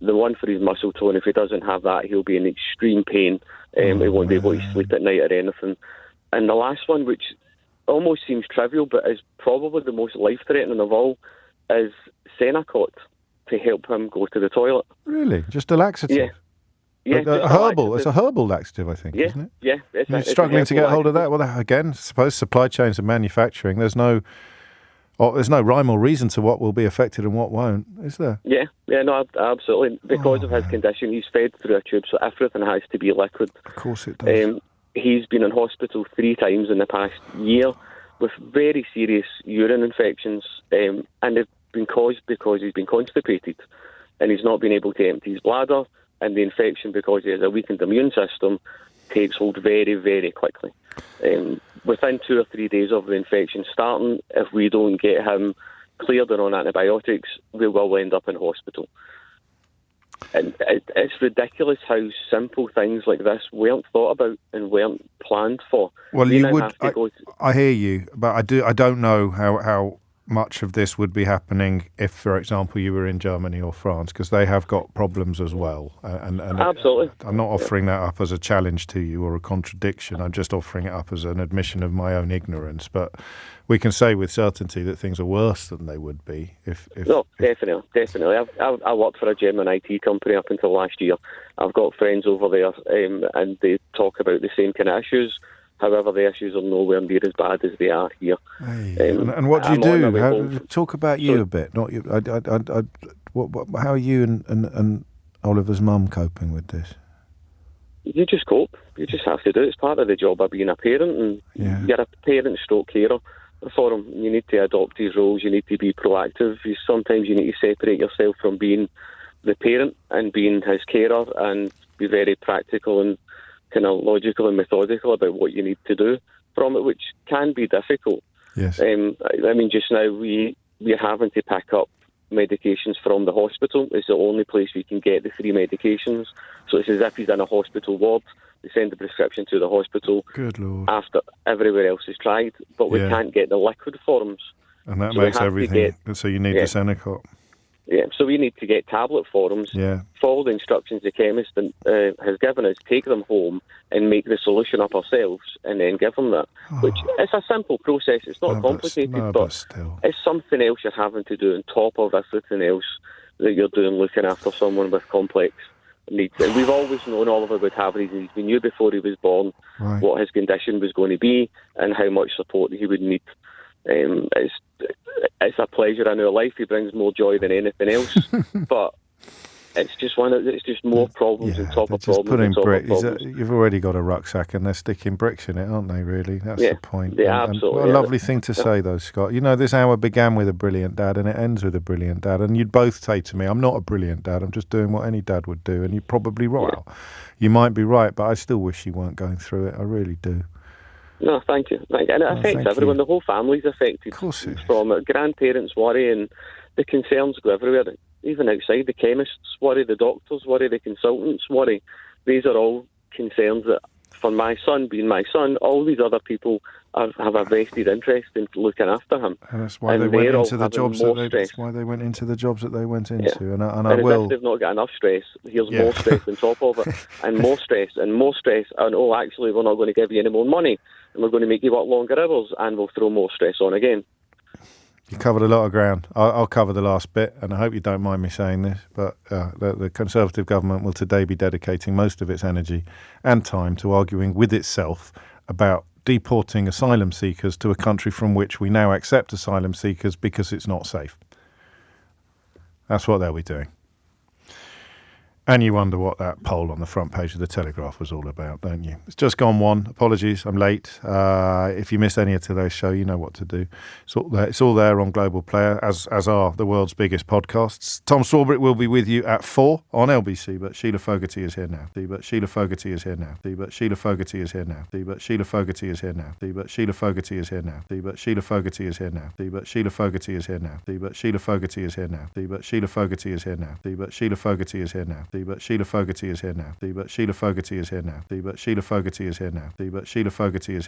The one for his muscle tone, if he doesn't have that, he'll be in extreme pain. He won't be able to sleep at night or anything. And the last one, which almost seems trivial, but is probably the most life-threatening of all, is Senacot to help him go to the toilet. Really? Just a laxative? Yeah. Yeah, a herbal. It's a herbal laxative, I think, isn't it? Yeah. You're struggling to get hold of that? Well, again, I suppose supply chains and manufacturing, there's no rhyme or reason to what will be affected and what won't, is there? Yeah, no, absolutely. Because of his condition, he's fed through a tube, so everything has to be liquid. Of course it does. He's been in hospital 3 times in the past year with very serious urine infections, and they've been caused because he's been constipated and he's not been able to empty his bladder, and the infection, because he has a weakened immune system, takes hold very, very quickly. Within 2 or 3 days of the infection starting, if we don't get him cleared and on antibiotics, we will end up in hospital. And it's ridiculous how simple things like this weren't thought about and weren't planned for. Well, I hear you, but I don't know how much of this would be happening if, for example, you were in Germany or France, because they have got problems as well. And absolutely. I'm not offering that up as a challenge to you or a contradiction. I'm just offering it up as an admission of my own ignorance. But we can say with certainty that things are worse than they would be if No, definitely. I worked for a German IT company up until last year. I've got friends over there, and they talk about the same kind of issues. However, the issues are nowhere near as bad as they are here. And what do you do? Talk about you a bit. Not you. How are you and Oliver's mum coping with this? You just cope. You just have to do it. It's part of the job of being a parent, and you're a parent stroke carer for him. You need to adopt these roles. You need to be proactive. Sometimes you need to separate yourself from being the parent and being his carer, and be very practical and kind of logical and methodical about what you need to do from it, which can be difficult. Yes. I mean, just now we're having to pick up medications from the hospital. It's the only place we can get the 3 medications. So it's as if he's in a hospital ward. They send the prescription to the hospital. Good Lord. After everywhere else is tried, but we can't get the liquid forms. And that makes everything. So you need the Senacot. Yeah, so we need to get tablet forms, follow the instructions the chemist has given us, take them home and make the solution up ourselves and then give them that, which it's a simple process. It's not complicated, but it's something else you're having to do on top of everything else that you're doing looking after someone with complex needs. And we've always known Oliver would have these needs. We knew before he was born what his condition was going to be and how much support he would need. It's a pleasure in our life. He brings more joy than anything else. But it's just more problems on top of problems. You've already got a rucksack, and they're sticking bricks in it, aren't they? Really, that's the point. Yeah, absolutely. What a lovely thing to say, though, Scott. You know, this hour began with a brilliant dad, and it ends with a brilliant dad. And you'd both say to me, "I'm not a brilliant dad. I'm just doing what any dad would do." And you're probably right. You might be right, but I still wish you weren't going through it. I really do. No, thank you. And it affects everyone. The whole family's affected. Of course it is. From it. Grandparents worry, and the concerns go everywhere. Even outside, the chemists worry, the doctors worry, the consultants worry. These are all concerns that for my son being my son. All these other people have a vested interest in looking after him. And that's why they went into the jobs that's why they went into the jobs that they went into. Yeah. And I as will. If they've not got enough stress, here's more stress on top of it, and more stress, and more stress. And actually, we're not going to give you any more money, and we're going to make you work longer hours, and we'll throw more stress on again. You covered a lot of ground. I'll cover the last bit, and I hope you don't mind me saying this, but the Conservative government will today be dedicating most of its energy and time to arguing with itself about deporting asylum seekers to a country from which we now accept asylum seekers because it's not safe. That's what they'll be doing. And you wonder what that poll on the front page of the Telegraph was all about, don't you? It's just gone 1. Apologies, I'm late. If you missed any of today's show, you know what to do. It's all there on Global Player, as are the world's biggest podcasts. Tom Swarbrick will be with you at 4 on LBC, but Sheila Fogarty is here now. But Sheila Fogarty is here now. But Sheila Fogarty is here now. But Sheila Fogarty is here now. But Sheila Fogarty is here now. But Sheila Fogarty is here now. But Sheila Fogarty is here now. But Sheila Fogarty is here now. But Sheila Fogarty is here now. But Sheila Fogarty is here now. But Sheila Fogarty is here now. But Sheila Fogarty is here now. But Sheila Fogarty is here now. But Sheila Fogarty is here.